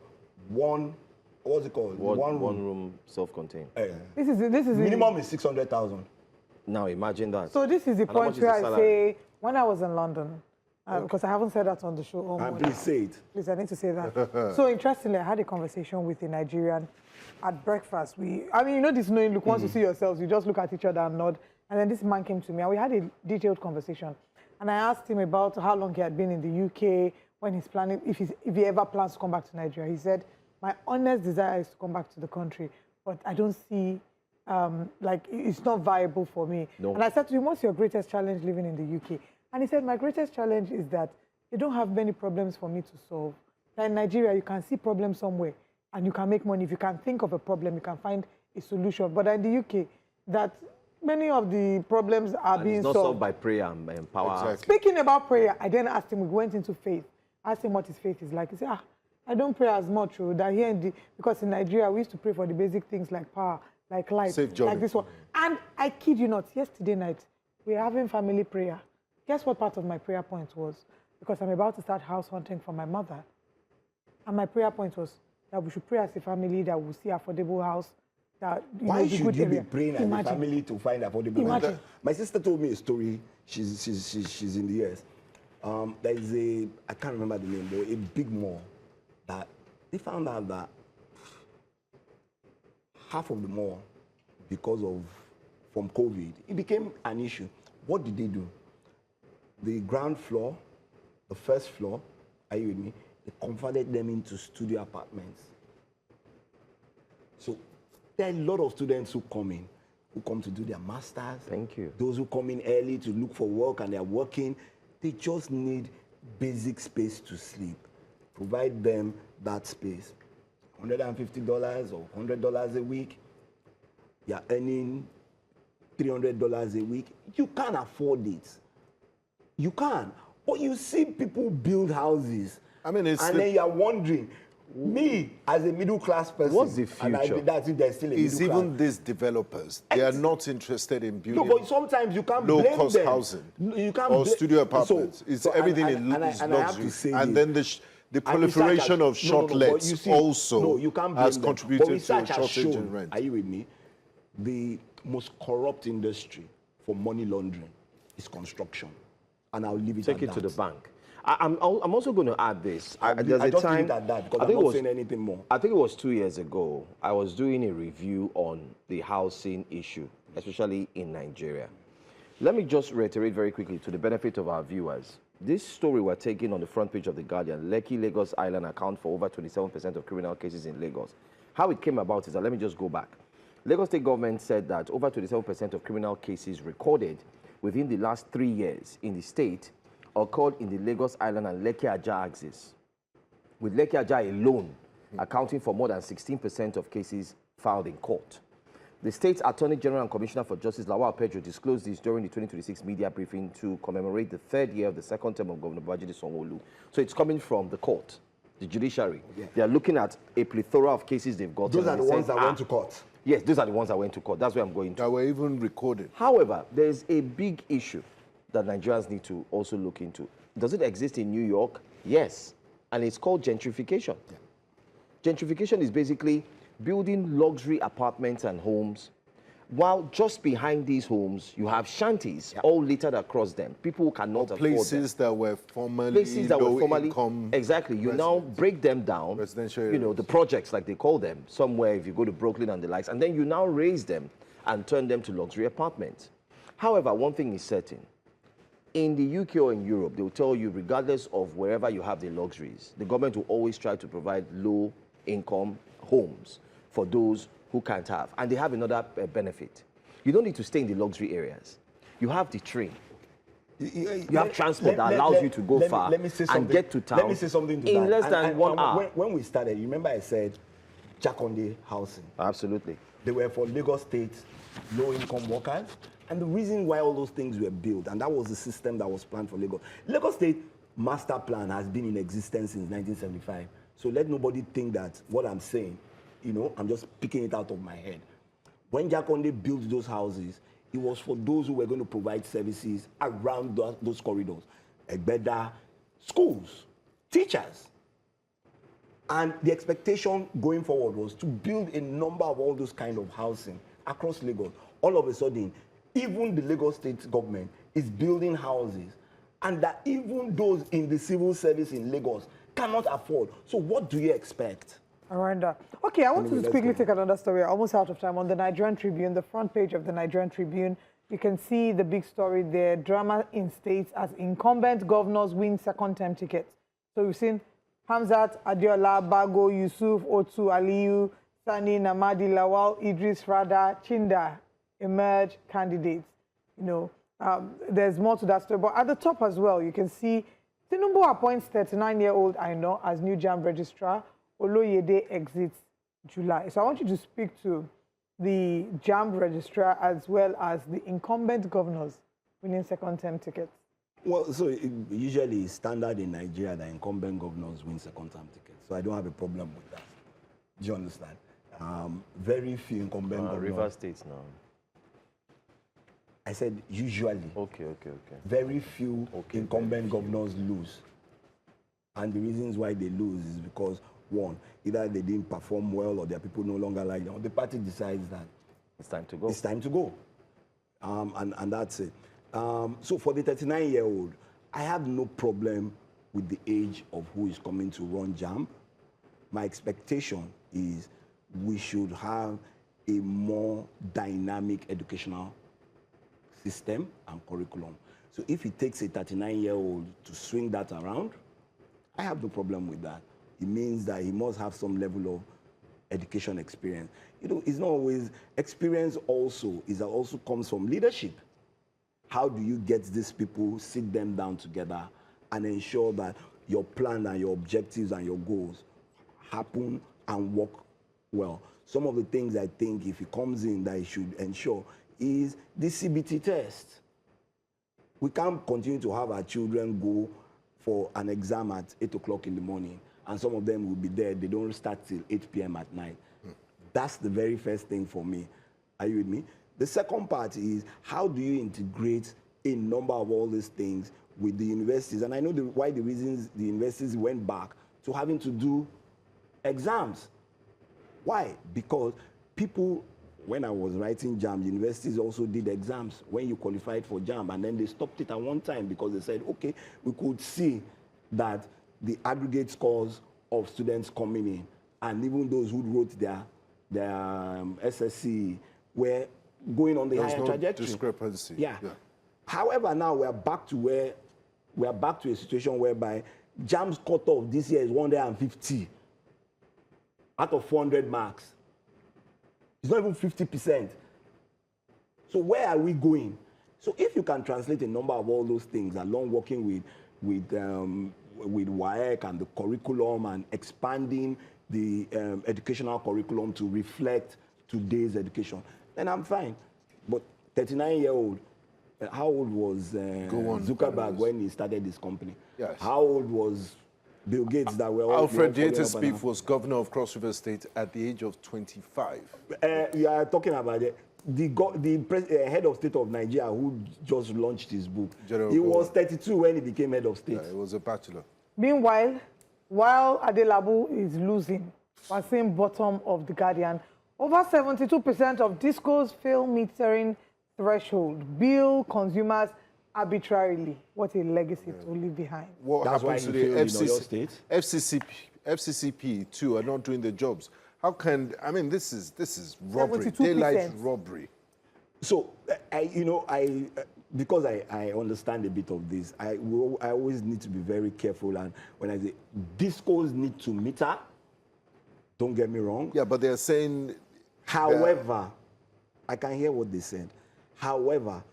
What's it called? One room self-contained. This is minimum is 600,000. Now imagine that. So this is the And how point much is where the I salary? say, when I was in London, because I haven't said that on the show. Please say it. Please, I need to say that. So interestingly, I had a conversation with a Nigerian at breakfast. I mean, you know this knowing look, once you see yourselves, you just look at each other and nod. And then this man came to me and we had a detailed conversation. And I asked him about how long he had been in the UK, when he's planning, if he ever plans to come back to Nigeria. He said, my honest desire is to come back to the country, but I don't see, like, it's not viable for me. No. And I said to him, what's your greatest challenge living in the UK? And he said, my greatest challenge is that you don't have many problems for me to solve. Like in Nigeria, you can see problems somewhere and you can make money. If you can think of a problem, you can find a solution. But in the UK, that many of the problems are being solved by prayer and power. Exactly. Speaking about prayer, I then asked him, we went into faith. I asked him what his faith is like. He said, I don't pray as much. That here because in Nigeria, we used to pray for the basic things like power, like life, like this one. And I kid you not, yesterday night, we were having family prayer. Guess what part of my prayer point was? Because I'm about to start house hunting for my mother. And my prayer point was that we should pray as a family, that we'll see affordable house. That, why should you be praying as a family to find affordable house? My sister told me a story. She's in the US. There is I can't remember the name, but a big mall that they found out that half of the mall, from COVID, it became an issue. What did they do? The ground floor, the first floor, are you with me? They converted them into studio apartments. So there are a lot of students who come to do their masters. Thank you. Those who come in early to look for work and they're working, they just need basic space to sleep. Provide them that space. $150 or $100 a week. You're earning $300 a week. You can't afford it. You can't. But you see people build houses. I mean, then you're wondering, me as a middle class person, what's the future? And that's if there's still a middle class. Even these developers, they are not interested in building. No, but sometimes you can't blame them. Low-cost housing you can't or studio apartments. Everything is luxury. And then the proliferation of short lets also has contributed to a shortage in rent. Are you with me? The most corrupt industry for money laundering is construction. And I'll leave it at that. Take it to the bank. I'm also going to add this. I just leave it at that because I'm not saying anything more. I think it was 2 years ago, I was doing a review on the housing issue, especially in Nigeria. Let me just reiterate very quickly to the benefit of our viewers. This story we're taking on the front page of The Guardian, Lekki, Lagos Island account for over 27% of criminal cases in Lagos. How it came about is that, let me just go back. Lagos State government said that over 27% of criminal cases recorded within the last 3 years in the state occurred in the Lagos Island and Lekki-Ajah axis, with Lekki-Ajah alone accounting for more than 16% of cases filed in court. The state's Attorney General and Commissioner for Justice, Lawal Pedro, disclosed this during the 2026 media briefing to commemorate the 3rd year of the 2nd term of Governor Babajide Sanwo-Olu. So it's coming from the court, the judiciary. Yeah. They are looking at a plethora of cases they've got. Those are the ones that went to court. Yes, those are the ones that went to court. That's where I'm going to. That were even recorded. However, there's a big issue that Nigerians need to also look into. Does it exist in New York? Yes. And it's called gentrification. Yeah. Gentrification is basically building luxury apartments and homes, while just behind these homes, you have shanties all littered across them. People who cannot afford them. Places that were formerly income. Exactly. You now break them down, residential you know, the projects, like they call them, somewhere if you go to Brooklyn and the likes, and then you now raise them and turn them to luxury apartments. However, one thing is certain. In the UK or in Europe, they will tell you, regardless of wherever you have the luxuries, the government will always try to provide low-income homes for those who can't have. And they have another benefit. You don't need to stay in the luxury areas. You have the train. You have transport that allows you to go far and get to town. Let me say something to in less than 1 hour. When we started, you remember I said Jakonde housing. Absolutely. They were for Lagos State low-income workers. And the reason why all those things were built, and that was the system that was planned for Lagos. Lagos State master plan has been in existence since 1975. So let nobody think that what I'm saying, you know, I'm just picking it out of my head. When Jakonde built those houses, it was for those who were going to provide services around those corridors. Egbeda, schools, teachers. And the expectation going forward was to build a number of all those kind of housing across Lagos. All of a sudden, even the Lagos State government is building houses and that even those in the civil service in Lagos cannot afford. So what do you expect? Aranda. Okay, I want to quickly take another story. Almost out of time. On the Nigerian Tribune, the front page of the Nigerian Tribune, you can see the big story there. Drama in states as incumbent governors win second term tickets. So we've seen Hamzat, Adiola, Bago, Yusuf, Otu, Aliyu, Sani, Namadi, Lawal, Idris, Rada, Chinda emerge candidates. You know, there's more to that story. But at the top as well, you can see Tinubu appoints 39-year-old Aino as new JAMB registrar. Oloyede exits July. So I want you to speak to the JAMB registrar as well as the incumbent governors winning second-term tickets. Well, so usually it's standard in Nigeria that incumbent governors win second-term tickets. So I don't have a problem with that. Do you understand? Very few incumbent governors. River States now. I said usually. Okay. Very few incumbent governors lose. And the reasons why they lose is because, one, either they didn't perform well or their people no longer like them. The party decides that it's time to go. It's time to go. And that's it. So for the 39-year-old, I have no problem with the age of who is coming to run JAMB. My expectation is we should have a more dynamic educational system and curriculum. So if it takes a 39-year-old to swing that around, I have no problem with that. It means that he must have some level of education experience. You know, it's not always experience also comes from leadership. How do you get these people, sit them down together and ensure that your plan and your objectives and your goals happen and work well? Some of the things I think if he comes in that he should ensure is the CBT test. We can't continue to have our children go for an exam at 8 o'clock in the morning and some of them will be there, they don't start till 8 p.m. at night. That's the very first thing for me. Are you with me? The second part is how do you integrate a number of all these things with the universities? And I know why the reasons the universities went back to having to do exams. Why? Because people, when I was writing JAMB, universities also did exams when you qualified for JAMB, and then they stopped it at one time because they said, okay, we could see that the aggregate scores of students coming in, and even those who wrote their SSC were going on the higher trajectory. Discrepancy. Yeah. However, now we are back to a situation whereby JAMB's cutoff this year is 150 out of 400 marks. It's not even 50%. So where are we going? So if you can translate a number of all those things along working with WAEC and the curriculum and expanding the educational curriculum to reflect today's education, then I'm fine. But 39-year-old, how old was Zuckerberg when he started this company? Yes. How old was Bill Gates that were all Alfred Dieter was governor of Cross River State at the age of 25. You are talking about the head of state of Nigeria who just launched his book. He was 32 when he became head of state. Yeah, he was a bachelor. Meanwhile, while Adelabu is losing, we're seeing bottom of The Guardian, over 72% of discos fail metering threshold, bill consumers arbitrarily. What a legacy to leave behind. What That's happens to why the FCCP too are not doing the jobs? How can, I mean, this is robbery, 72%. daylight robbery. So, because I understand a bit of this, I always need to be very careful. And when I say discos need to meter, don't get me wrong. Yeah, but they're saying... However, I can hear what they said. However,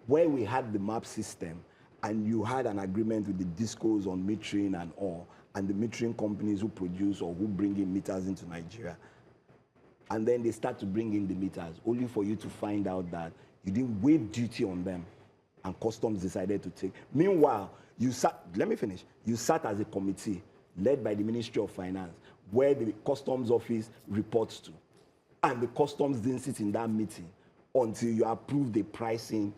when we had the map system and you had an agreement with the discos on metering and all, and the metering companies who produce or who bring in meters into Nigeria, and then they start to bring in the meters, only for you to find out that you didn't waive duty on them, and customs decided to take. Meanwhile, you sat as a committee led by the Ministry of Finance, where the customs office reports to. And the customs didn't sit in that meeting until you approved the pricing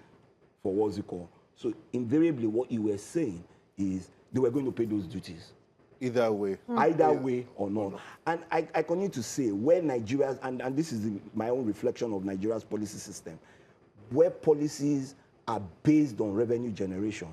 for what's it called. So invariably what you were saying is they were going to pay those duties. Either way. Either way or not. And I continue to say where Nigeria's, and this is my own reflection of Nigeria's policy system, where policies are based on revenue generation,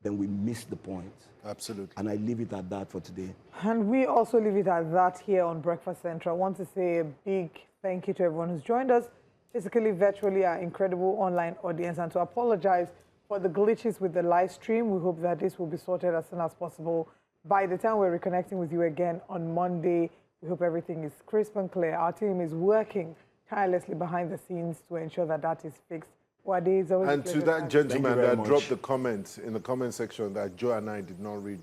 then we miss the point. Absolutely. And I leave it at that for today. And we also leave it at that here on Breakfast Central. I want to say a big thank you to everyone who's joined us, physically, virtually, our incredible online audience, and to apologize for the glitches with the live stream. We hope that this will be sorted as soon as possible. By the time we're reconnecting with you again on Monday, we hope everything is crisp and clear. Our team is working tirelessly behind the scenes to ensure that that is fixed. And to that gentleman that dropped the comment in the comment section that Joe and I did not read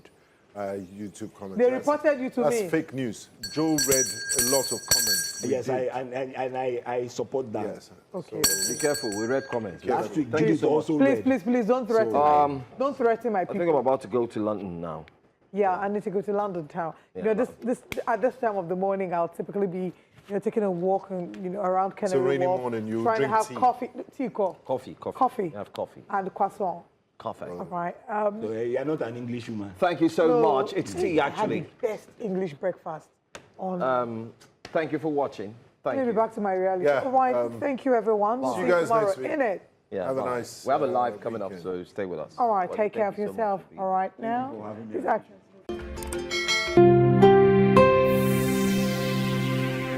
YouTube comments. They reported you to me. That's fake news. Joe read a lot of comments. Yes, I support that. Yes. Okay. So, be careful. We read comments. Last week, thank you so also much. Please don't threaten. Don't threaten my people. I think I'm about to go to London now. Yeah, I need to go to London town. You know, at this time of the morning, I'll typically be, taking a walk and around Canary Wharf. It's a rainy morning. You trying drink to have tea. Coffee. Coffee. You have coffee. And croissant. Coffee. All right. So you're not an English woman. Thank you so much. It's tea, actually. I had the best English breakfast on. Thank you for watching. Thank you. Maybe back to my reality. Yeah, All right. Thank you, everyone. See you guys next week. In it. Yeah, have a nice. We have a live coming up, weekend. so stay with us. All right. Well, take care thank of you so yourself. much. All right. Now, these actions.